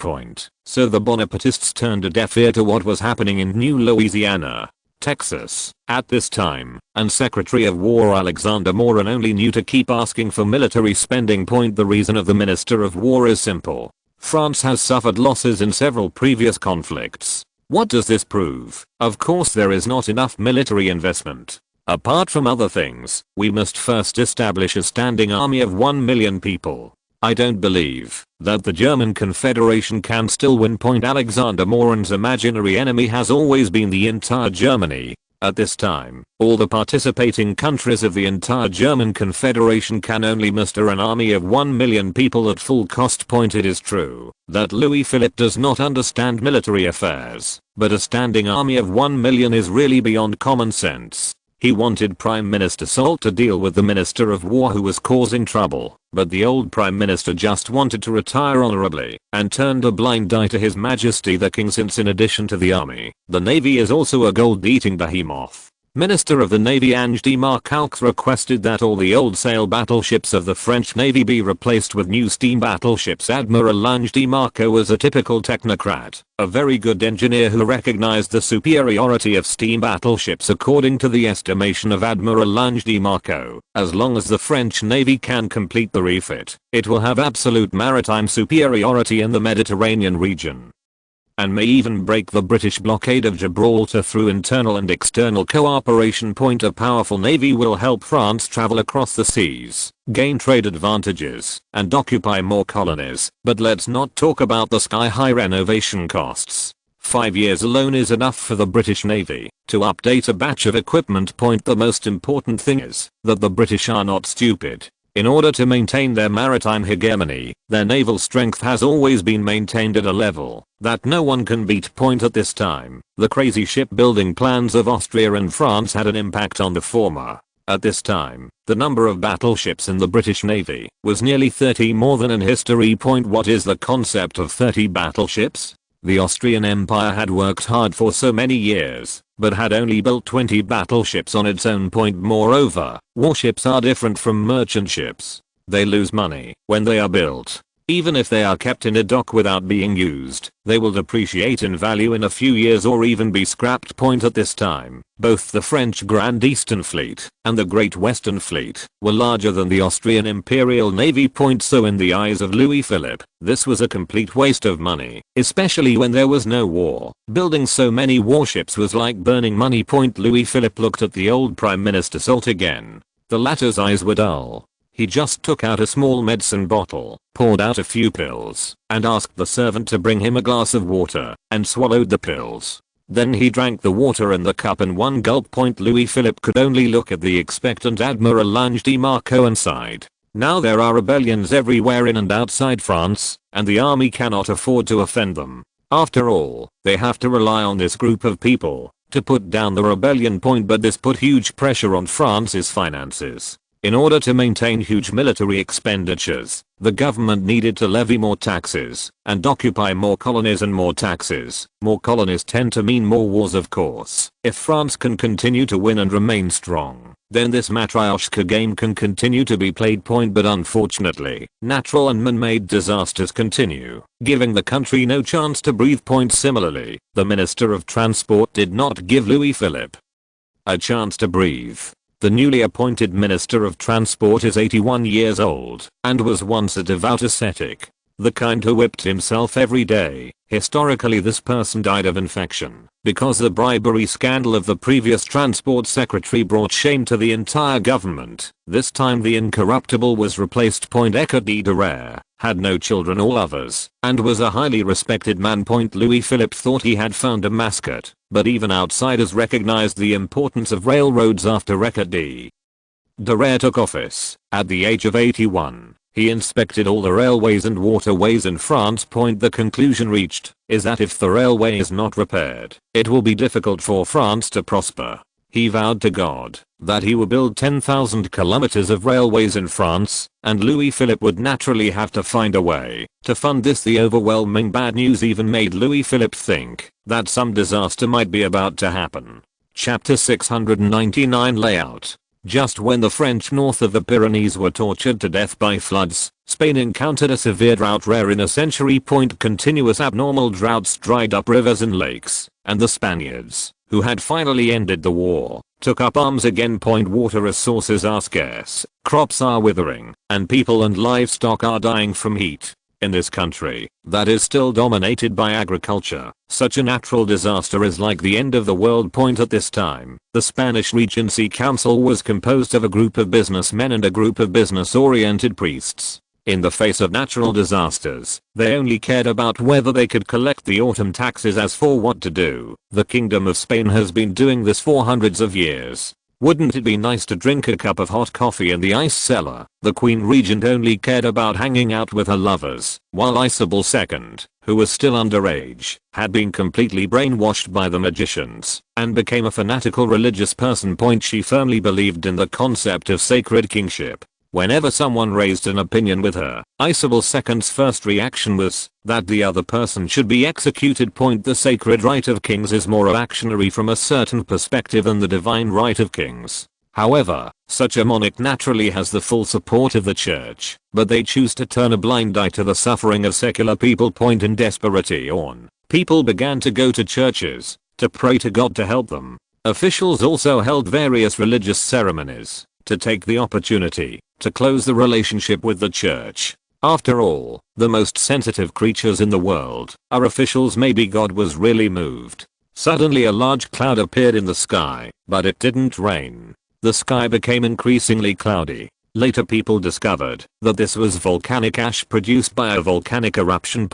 So the Bonapartists turned a deaf ear to what was happening in New Louisiana, Texas, at this time, and Secretary of War Alexander Morin only knew to keep asking for military spending. The reason of the Minister of War is simple. France has suffered losses in several previous conflicts. What does this prove? Of course there is not enough military investment. Apart from other things, we must first establish a standing army of 1 million people. I don't believe that the German Confederation can still win. Alexander Morin's imaginary enemy has always been the entire Germany. At this time, all the participating countries of the entire German Confederation can only muster an army of 1 million people at full cost. It is true that Louis Philippe does not understand military affairs, but a standing army of 1 million is really beyond common sense. He wanted Prime Minister Salt to deal with the Minister of War who was causing trouble, but the old Prime Minister just wanted to retire honorably and turned a blind eye to His Majesty the King, since in addition to the army, the navy is also a gold-eating behemoth. Minister of the Navy Ange de Marcaux requested that all the old sail battleships of the French Navy be replaced with new steam battleships. Admiral Ange de Marcaux was a typical technocrat, a very good engineer who recognized the superiority of steam battleships. According to the estimation of Admiral Ange de Marcaux, as long as the French Navy can complete the refit, it will have absolute maritime superiority in the Mediterranean region, and may even break the British blockade of Gibraltar through internal and external cooperation. A powerful navy will help France travel across the seas, gain trade advantages, and occupy more colonies. But let's not talk about the sky-high renovation costs. 5 years alone is enough for the British Navy to update a batch of equipment. The most important thing is that the British are not stupid. In order to maintain their maritime hegemony, their naval strength has always been maintained at a level that no one can beat. At this time, the crazy shipbuilding plans of Austria and France had an impact on the former. At this time, the number of battleships in the British Navy was nearly 30 more than in history. What is the concept of 30 battleships? The Austrian Empire had worked hard for so many years, but had only built 20 battleships on its own. Moreover, warships are different from merchant ships. They lose money when they are built. Even if they are kept in a dock without being used, they will depreciate in value in a few years or even be scrapped. At this time, both the French Grand Eastern Fleet and the Great Western Fleet were larger than the Austrian Imperial Navy. So in the eyes of Louis Philippe, this was a complete waste of money, especially when there was no war. Building so many warships was like burning money. Louis Philippe looked at the old Prime Minister Soult again. The latter's eyes were dull. He just took out a small medicine bottle, poured out a few pills, and asked the servant to bring him a glass of water, and swallowed the pills. Then he drank the water in the cup in one gulp. Louis Philippe could only look at the expectant Admiral Ange de Marcaux and sighed. Now there are rebellions everywhere in and outside France, and the army cannot afford to offend them. After all, they have to rely on this group of people to put down the rebellion. But this put huge pressure on France's finances. In order to maintain huge military expenditures, the government needed to levy more taxes and occupy more colonies, and more taxes, more colonies tend to mean more wars. Of course, if France can continue to win and remain strong, then this Matryoshka game can continue to be played. But unfortunately, natural and man-made disasters continue, giving the country no chance to breathe. Similarly, the Minister of Transport did not give Louis Philippe a chance to breathe. The newly appointed Minister of Transport is 81 years old and was once a devout ascetic, the kind who whipped himself every day. Historically, this person died of infection because the bribery scandal of the previous transport secretary brought shame to the entire government. This time the incorruptible was replaced. Eckhart de Rare had no children or lovers and was a highly respected man. Louis Philippe thought he had found a mascot, but even outsiders recognized the importance of railroads after Eckhart de Rare took office. At the age of 81, he inspected all the railways and waterways in France. The conclusion reached is that if the railway is not repaired, it will be difficult for France to prosper. He vowed to God that he would build 10,000 kilometers of railways in France, and Louis Philippe would naturally have to find a way to fund this. The overwhelming bad news even made Louis Philippe think that some disaster might be about to happen. Chapter 699 Layout. Just when the French north of the Pyrenees were tortured to death by floods, Spain encountered a severe drought rare in a century. Continuous abnormal droughts dried up rivers and lakes, and the Spaniards, who had finally ended the war, took up arms again. Water resources are scarce, crops are withering, and people and livestock are dying from heat. In this country that is still dominated by agriculture, such a natural disaster is like the end of the world. At this time, the Spanish Regency Council was composed of a group of businessmen and a group of business-oriented priests. In the face of natural disasters, they only cared about whether they could collect the autumn taxes. As for what to do, the Kingdom of Spain has been doing this for hundreds of years. Wouldn't it be nice to drink a cup of hot coffee in the ice cellar? The Queen Regent only cared about hanging out with her lovers, while Isabel II, who was still underage, had been completely brainwashed by the magicians, and became a fanatical religious person. She firmly believed in the concept of sacred kingship. Whenever someone raised an opinion with her, Isabel II's first reaction was that the other person should be executed. The sacred right of kings is more reactionary from a certain perspective than the divine right of kings. However, such a monarch naturally has the full support of the church, but they choose to turn a blind eye to the suffering of secular people. In desperation, people began to go to churches to pray to God to help them. Officials also held various religious ceremonies to take the opportunity to close the relationship with the church. After all, the most sensitive creatures in the world are officials. Maybe God was really moved. Suddenly a large cloud appeared in the sky, but it didn't rain. The sky became increasingly cloudy. Later people discovered that this was volcanic ash produced by a volcanic eruption.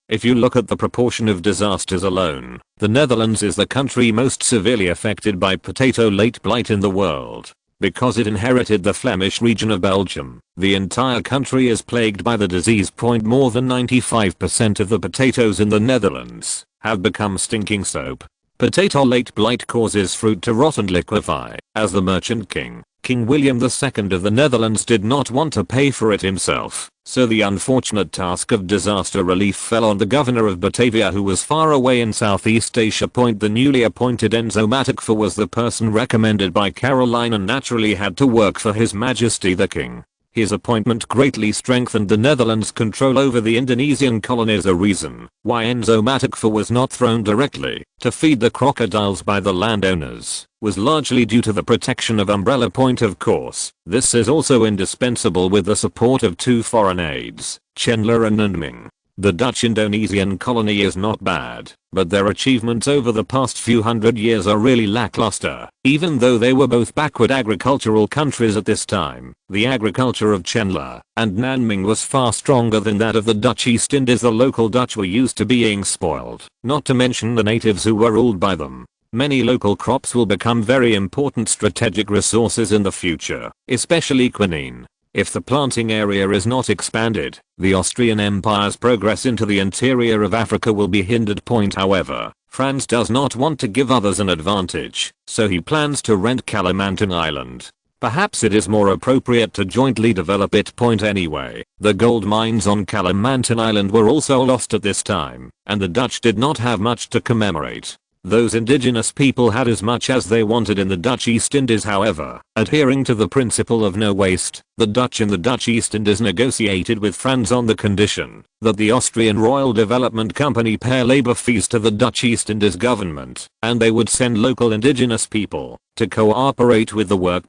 If you look at the proportion of disasters alone, the Netherlands is the country most severely affected by potato late blight in the world. Because it inherited the Flemish region of Belgium, the entire country is plagued by the disease. More than 95% of the potatoes in the Netherlands have become stinking soap. Potato late blight causes fruit to rot and liquefy. As the merchant king, King William II of the Netherlands did not want to pay for it himself, so the unfortunate task of disaster relief fell on the governor of Batavia, who was far away in Southeast Asia. The newly appointed Enzo Maticfa was the person recommended by Caroline and naturally had to work for His Majesty the King. His appointment greatly strengthened the Netherlands' control over the Indonesian colonies. A reason why Enzo Maticfa was not thrown directly to feed the crocodiles by the landowners was largely due to the protection of umbrella. Of course, this is also indispensable with the support of two foreign aides, Chandler and Nandming. The Dutch Indonesian colony is not bad, but their achievements over the past few hundred years are really lackluster. Even though they were both backward agricultural countries at this time, the agriculture of Chandler and Nandming was far stronger than that of the Dutch East Indies. The local Dutch were used to being spoiled, not to mention the natives who were ruled by them. Many local crops will become very important strategic resources in the future, especially quinine. If the planting area is not expanded, the Austrian Empire's progress into the interior of Africa will be hindered. However, Franz does not want to give others an advantage, so he plans to rent Kalimantan Island. Perhaps it is more appropriate to jointly develop it. Anyway, the gold mines on Kalimantan Island were also lost at this time, and the Dutch did not have much to commemorate. Those indigenous people had as much as they wanted in the Dutch East Indies. However, adhering to the principle of no waste, the Dutch in the Dutch East Indies negotiated with Franz on the condition that the Austrian Royal Development Company pay labor fees to the Dutch East Indies government, and they would send local indigenous people to cooperate with the work.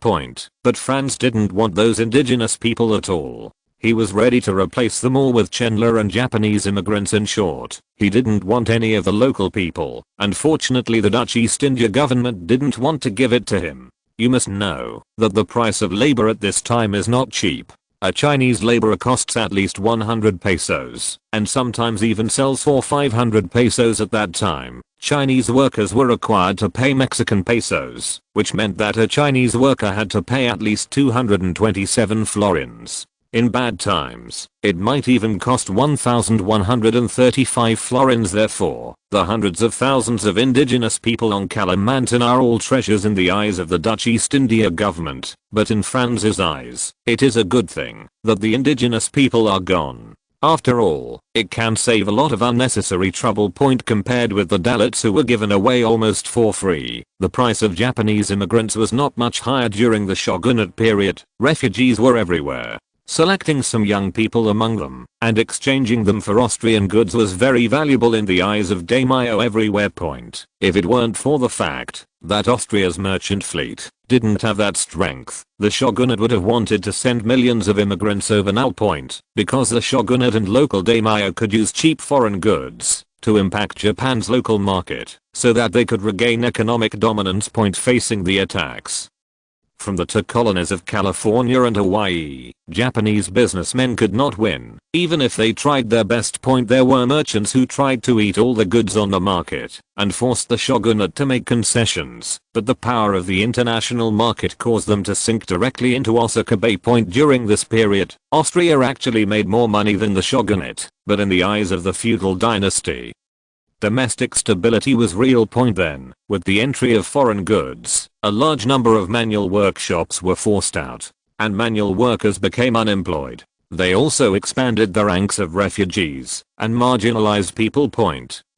But Franz didn't want those indigenous people at all. He was ready to replace them all with Chandler and Japanese immigrants. In short, he didn't want any of the local people. Unfortunately, the Dutch East India government didn't want to give it to him. You must know that the price of labor at this time is not cheap. A Chinese laborer costs at least 100 pesos, and sometimes even sells for 500 pesos at that time. Chinese workers were required to pay Mexican pesos, which meant that a Chinese worker had to pay at least 227 florins. In bad times, it might even cost 1,135 florins. Therefore, the hundreds of thousands of indigenous people on Kalimantan are all treasures in the eyes of the Dutch East India government, but in Franz's eyes, it is a good thing that the indigenous people are gone. After all, it can save a lot of unnecessary trouble. Compared with the Dalits who were given away almost for free, the price of Japanese immigrants was not much higher during the shogunate period. Refugees were everywhere. Selecting some young people among them and exchanging them for Austrian goods was very valuable in the eyes of daimyo everywhere. If it weren't for the fact that Austria's merchant fleet didn't have that strength, the shogunate would have wanted to send millions of immigrants over now. Because the shogunate and local daimyo could use cheap foreign goods to impact Japan's local market so that they could regain economic dominance. Facing the attacks from the two colonies of California and Hawaii, Japanese businessmen could not win, even if they tried their best. There were merchants who tried to eat all the goods on the market and forced the shogunate to make concessions, but the power of the international market caused them to sink directly into Osaka Bay. During this period, Austria actually made more money than the shogunate, but in the eyes of the feudal dynasty, domestic stability was real. Then, with the entry of foreign goods, a large number of manual workshops were forced out. and manual workers became unemployed. They also expanded the ranks of refugees and marginalized people.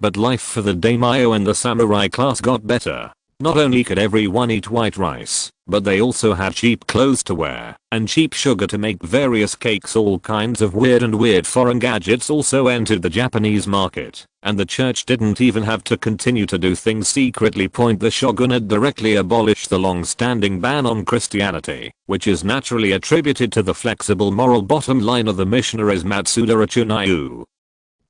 But life for the daimyo and the samurai class got better. Not only could everyone eat white rice, but they also had cheap clothes to wear, and cheap sugar to make various cakes. All kinds of weird foreign gadgets also entered the Japanese market, and the church didn't even have to continue to do things secretly. The shogunate directly abolished the long-standing ban on Christianity, which is naturally attributed to the flexible moral bottom line of the missionaries. Matsuda Rachunyu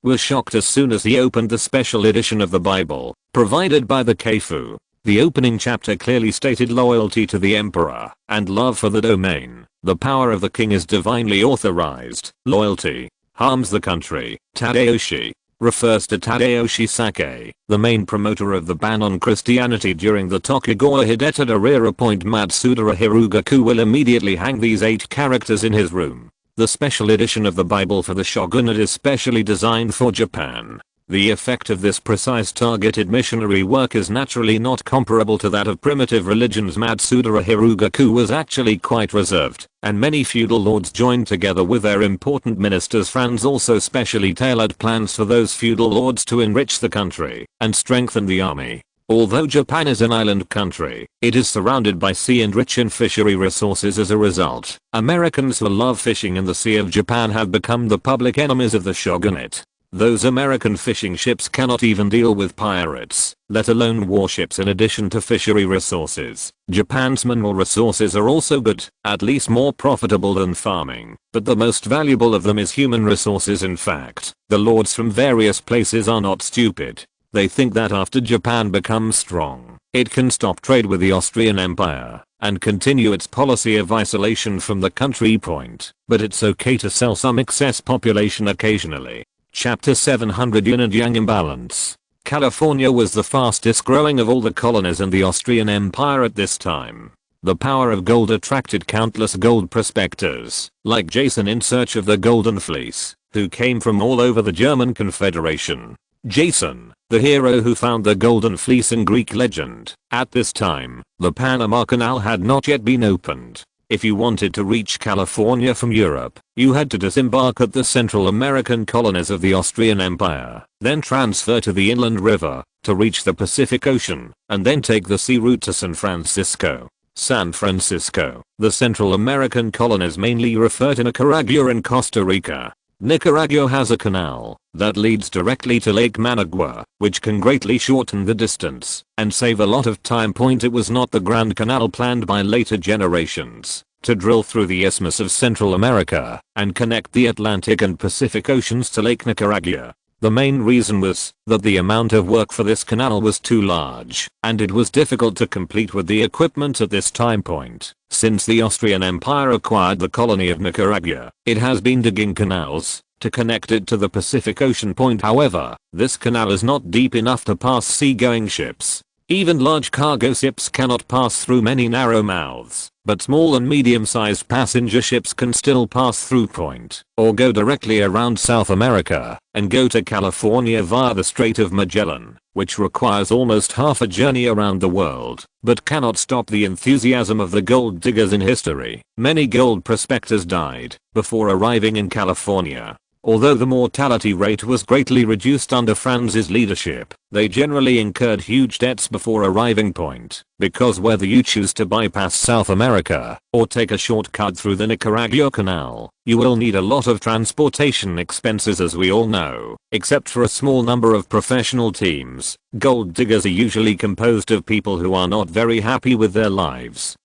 was shocked as soon as he opened the special edition of the Bible, provided by the Keifu. The opening chapter clearly stated loyalty to the emperor and love for the domain. The power of the king is divinely authorized. Loyalty harms the country. Tadayoshi refers to Tadayoshi Sake, the main promoter of the ban on Christianity during the Tokugawa Hidetada era. Matsuda Hirugaku will immediately hang these 8 characters in his room. The special edition of the Bible for the shogunate is specially designed for Japan. The effect of this precise targeted missionary work is naturally not comparable to that of primitive religions. Matsuda Hirugaku was actually quite reserved, and many feudal lords joined together with their important ministers. Franz also specially tailored plans for those feudal lords to enrich the country and strengthen the army. Although Japan is an island country, it is surrounded by sea and rich in fishery resources. As a result, Americans who love fishing in the Sea of Japan have become the public enemies of the shogunate. Those American fishing ships cannot even deal with pirates, let alone warships. In addition to fishery resources, Japan's mineral resources are also good, at least more profitable than farming, but the most valuable of them is human resources. In fact, the lords from various places are not stupid. They think that after Japan becomes strong, it can stop trade with the Austrian Empire and continue its policy of isolation from the country. But it's okay to sell some excess population occasionally. Chapter 700 Yin and Yang Imbalance. California was the fastest growing of all the colonies in the Austrian Empire at this time. The power of gold attracted countless gold prospectors, like Jason in search of the Golden Fleece, who came from all over the German Confederation. Jason, the hero who found the Golden Fleece in Greek legend. At this time, the Panama Canal had not yet been opened. If you wanted to reach California from Europe, you had to disembark at the Central American colonies of the Austrian Empire, then transfer to the inland river to reach the Pacific Ocean, and then take the sea route to San Francisco. The Central American colonies mainly refer to Nicaragua and Costa Rica. Nicaragua has a canal that leads directly to Lake Managua, which can greatly shorten the distance and save a lot of time. It was not the Grand Canal planned by later generations to drill through the Isthmus of Central America and connect the Atlantic and Pacific Oceans to Lake Nicaragua. The main reason was that the amount of work for this canal was too large, and it was difficult to complete with the equipment at this time point. Since the Austrian Empire acquired the colony of Nicaragua, it has been digging canals to connect it to the Pacific Ocean. However, this canal is not deep enough to pass sea-going ships. Even large cargo ships cannot pass through many narrow mouths, but small and medium-sized passenger ships can still pass through. Or go directly around South America and go to California via the Strait of Magellan, which requires almost half a journey around the world, but cannot stop the enthusiasm of the gold diggers. In history, many gold prospectors died before arriving in California. Although the mortality rate was greatly reduced under Franz's leadership, they generally incurred huge debts before arriving. Because whether you choose to bypass South America or take a shortcut through the Nicaragua Canal, you will need a lot of transportation expenses. As we all know, except for a small number of professional teams, gold diggers are usually composed of people who are not very happy with their lives,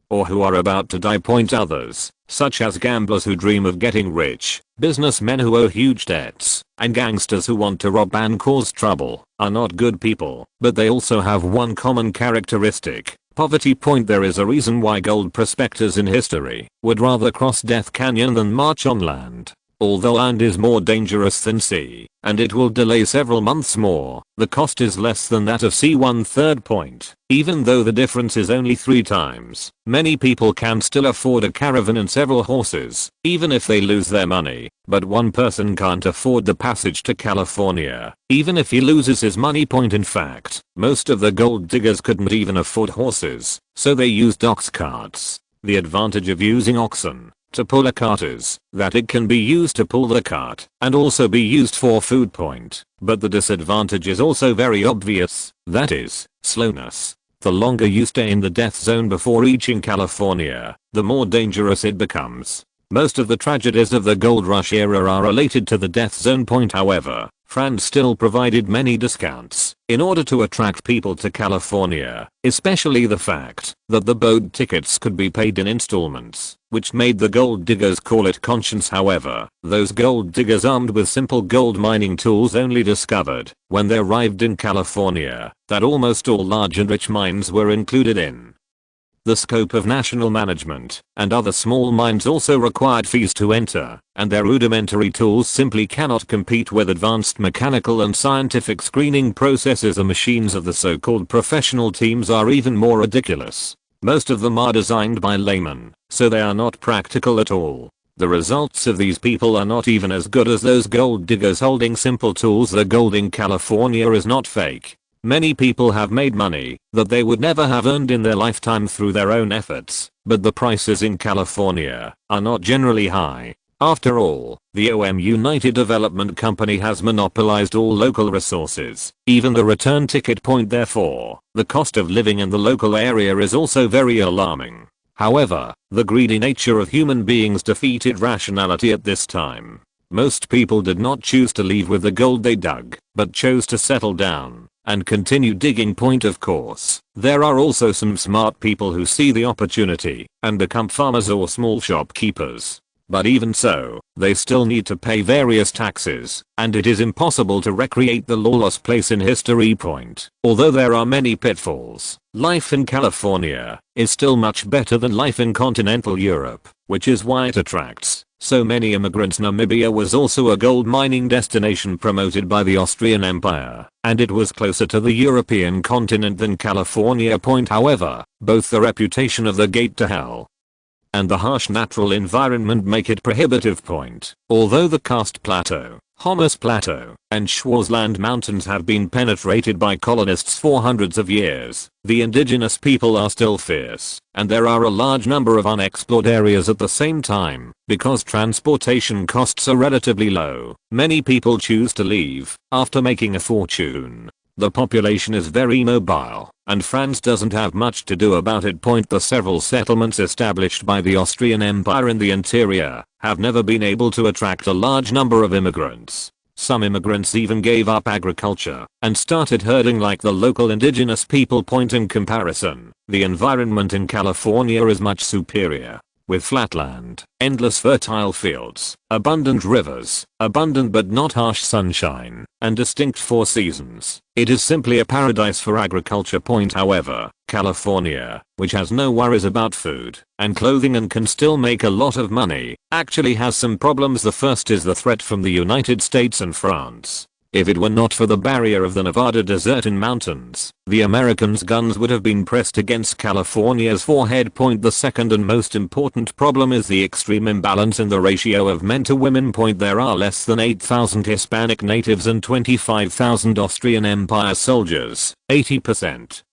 or who are about to die. Others, such as gamblers who dream of getting rich, businessmen who owe huge debts, and gangsters who want to rob and cause trouble, are not good people, but they also have one common characteristic: poverty. There is a reason why gold prospectors in history would rather cross Death Canyon than march on land. Although land is more dangerous than sea, and it will delay several months more, the cost is less than that of sea. 1/3. Even though the difference is only 3 times, many people can still afford a caravan and several horses, even if they lose their money. But one person can't afford the passage to California, even if he loses his money. In fact, most of the gold diggers couldn't even afford horses, so they used ox carts. The advantage of using oxen to pull a cart is that it can be used to pull the cart and also be used for food point, but the disadvantage is also very obvious, that is, slowness. The longer you stay in the death zone before reaching California, the more dangerous it becomes. Most of the tragedies of the gold rush era are related to the death zone point. However, Franz still provided many discounts in order to attract people to California, especially the fact that the boat tickets could be paid in installments, which made the gold diggers call it conscience. However, those gold diggers armed with simple gold mining tools only discovered, when they arrived in California, that almost all large and rich mines were included in the scope of national management, and other small mines also required fees to enter, and their rudimentary tools simply cannot compete with advanced mechanical and scientific screening processes. The machines of the so-called professional teams are even more ridiculous. Most of them are designed by laymen, so they are not practical at all. The results of these people are not even as good as those gold diggers holding simple tools. The gold in California is not fake. Many people have made money that they would never have earned in their lifetime through their own efforts, but the prices in California are not generally high. After all, the United Development Company has monopolized all local resources, even the return ticket point. Therefore, the cost of living in the local area is also very alarming. However, the greedy nature of human beings defeated rationality at this time. Most people did not choose to leave with the gold they dug, but chose to settle down and continue digging. Of course, there are also some smart people who see the opportunity and become farmers or small shopkeepers. But even so, they still need to pay various taxes, and it is impossible to recreate the lawless place in history. Although there are many pitfalls, life in California is still much better than life in continental Europe, which is why it attracts so many immigrants. Namibia was also a gold mining destination promoted by the Austrian Empire, and it was closer to the European continent than California. However, both the reputation of the gate to hell and the harsh natural environment make it prohibitive. Although the Karst Plateau, Homers Plateau, and Schwarzland Mountains have been penetrated by colonists for hundreds of years, the indigenous people are still fierce, and there are a large number of unexplored areas at the same time. Because transportation costs are relatively low, many people choose to leave after making a fortune. The population is very mobile, and France doesn't have much to do about it. The several settlements established by the Austrian Empire in the interior have never been able to attract a large number of immigrants. Some immigrants even gave up agriculture and started herding like the local indigenous people. In comparison, the environment in California is much superior. With flat land, endless fertile fields, abundant rivers, abundant but not harsh sunshine, and distinct four seasons, it is simply a paradise for agriculture. However, California, which has no worries about food and clothing and can still make a lot of money, actually has some problems. The first is the threat from the United States and France. If it were not for the barrier of the Nevada desert and mountains, the Americans' guns would have been pressed against California's forehead. The second and most important problem is the extreme imbalance in the ratio of men to women. There are less than 8,000 Hispanic natives and 25,000 Austrian Empire soldiers, 80%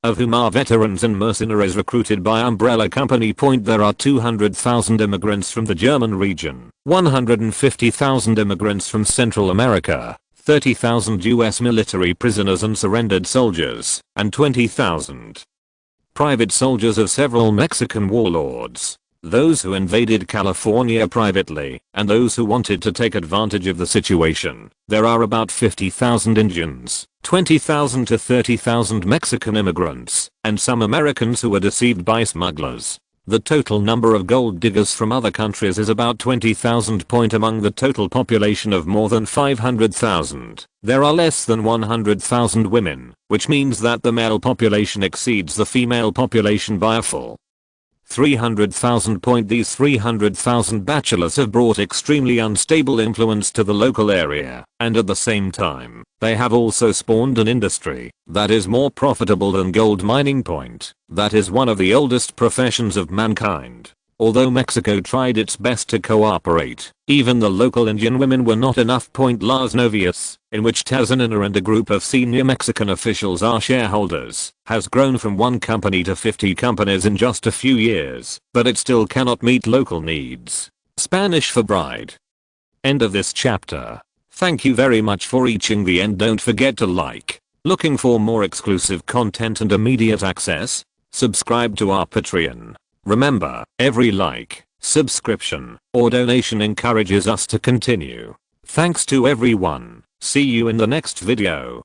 of whom are veterans and mercenaries recruited by umbrella company. There are 200,000 immigrants from the German region, 150,000 immigrants from Central America, 30,000 US military prisoners and surrendered soldiers, and 20,000 private soldiers of several Mexican warlords. Those who invaded California privately, and those who wanted to take advantage of the situation. There are about 50,000 Indians, 20,000 to 30,000 Mexican immigrants, and some Americans who were deceived by smugglers. The total number of gold diggers from other countries is about 20,000. Among the total population of more than 500,000, there are less than 100,000 women, which means that the male population exceeds the female population by a full 300,000. These 300,000 bachelors have brought extremely unstable influence to the local area, and at the same time, they have also spawned an industry that is more profitable than gold mining. That is one of the oldest professions of mankind. Although Mexico tried its best to cooperate, even the local Indian women were not enough. Las Novias, in which Tazanina and a group of senior Mexican officials are shareholders, has grown from one company to 50 companies in just a few years, but it still cannot meet local needs. Spanish for bride. End of this chapter. Thank you very much for reaching the end. Don't forget to like. Looking for more exclusive content and immediate access? Subscribe to our Patreon. Remember, every like, subscription, or donation encourages us to continue. Thanks to everyone. See you in the next video.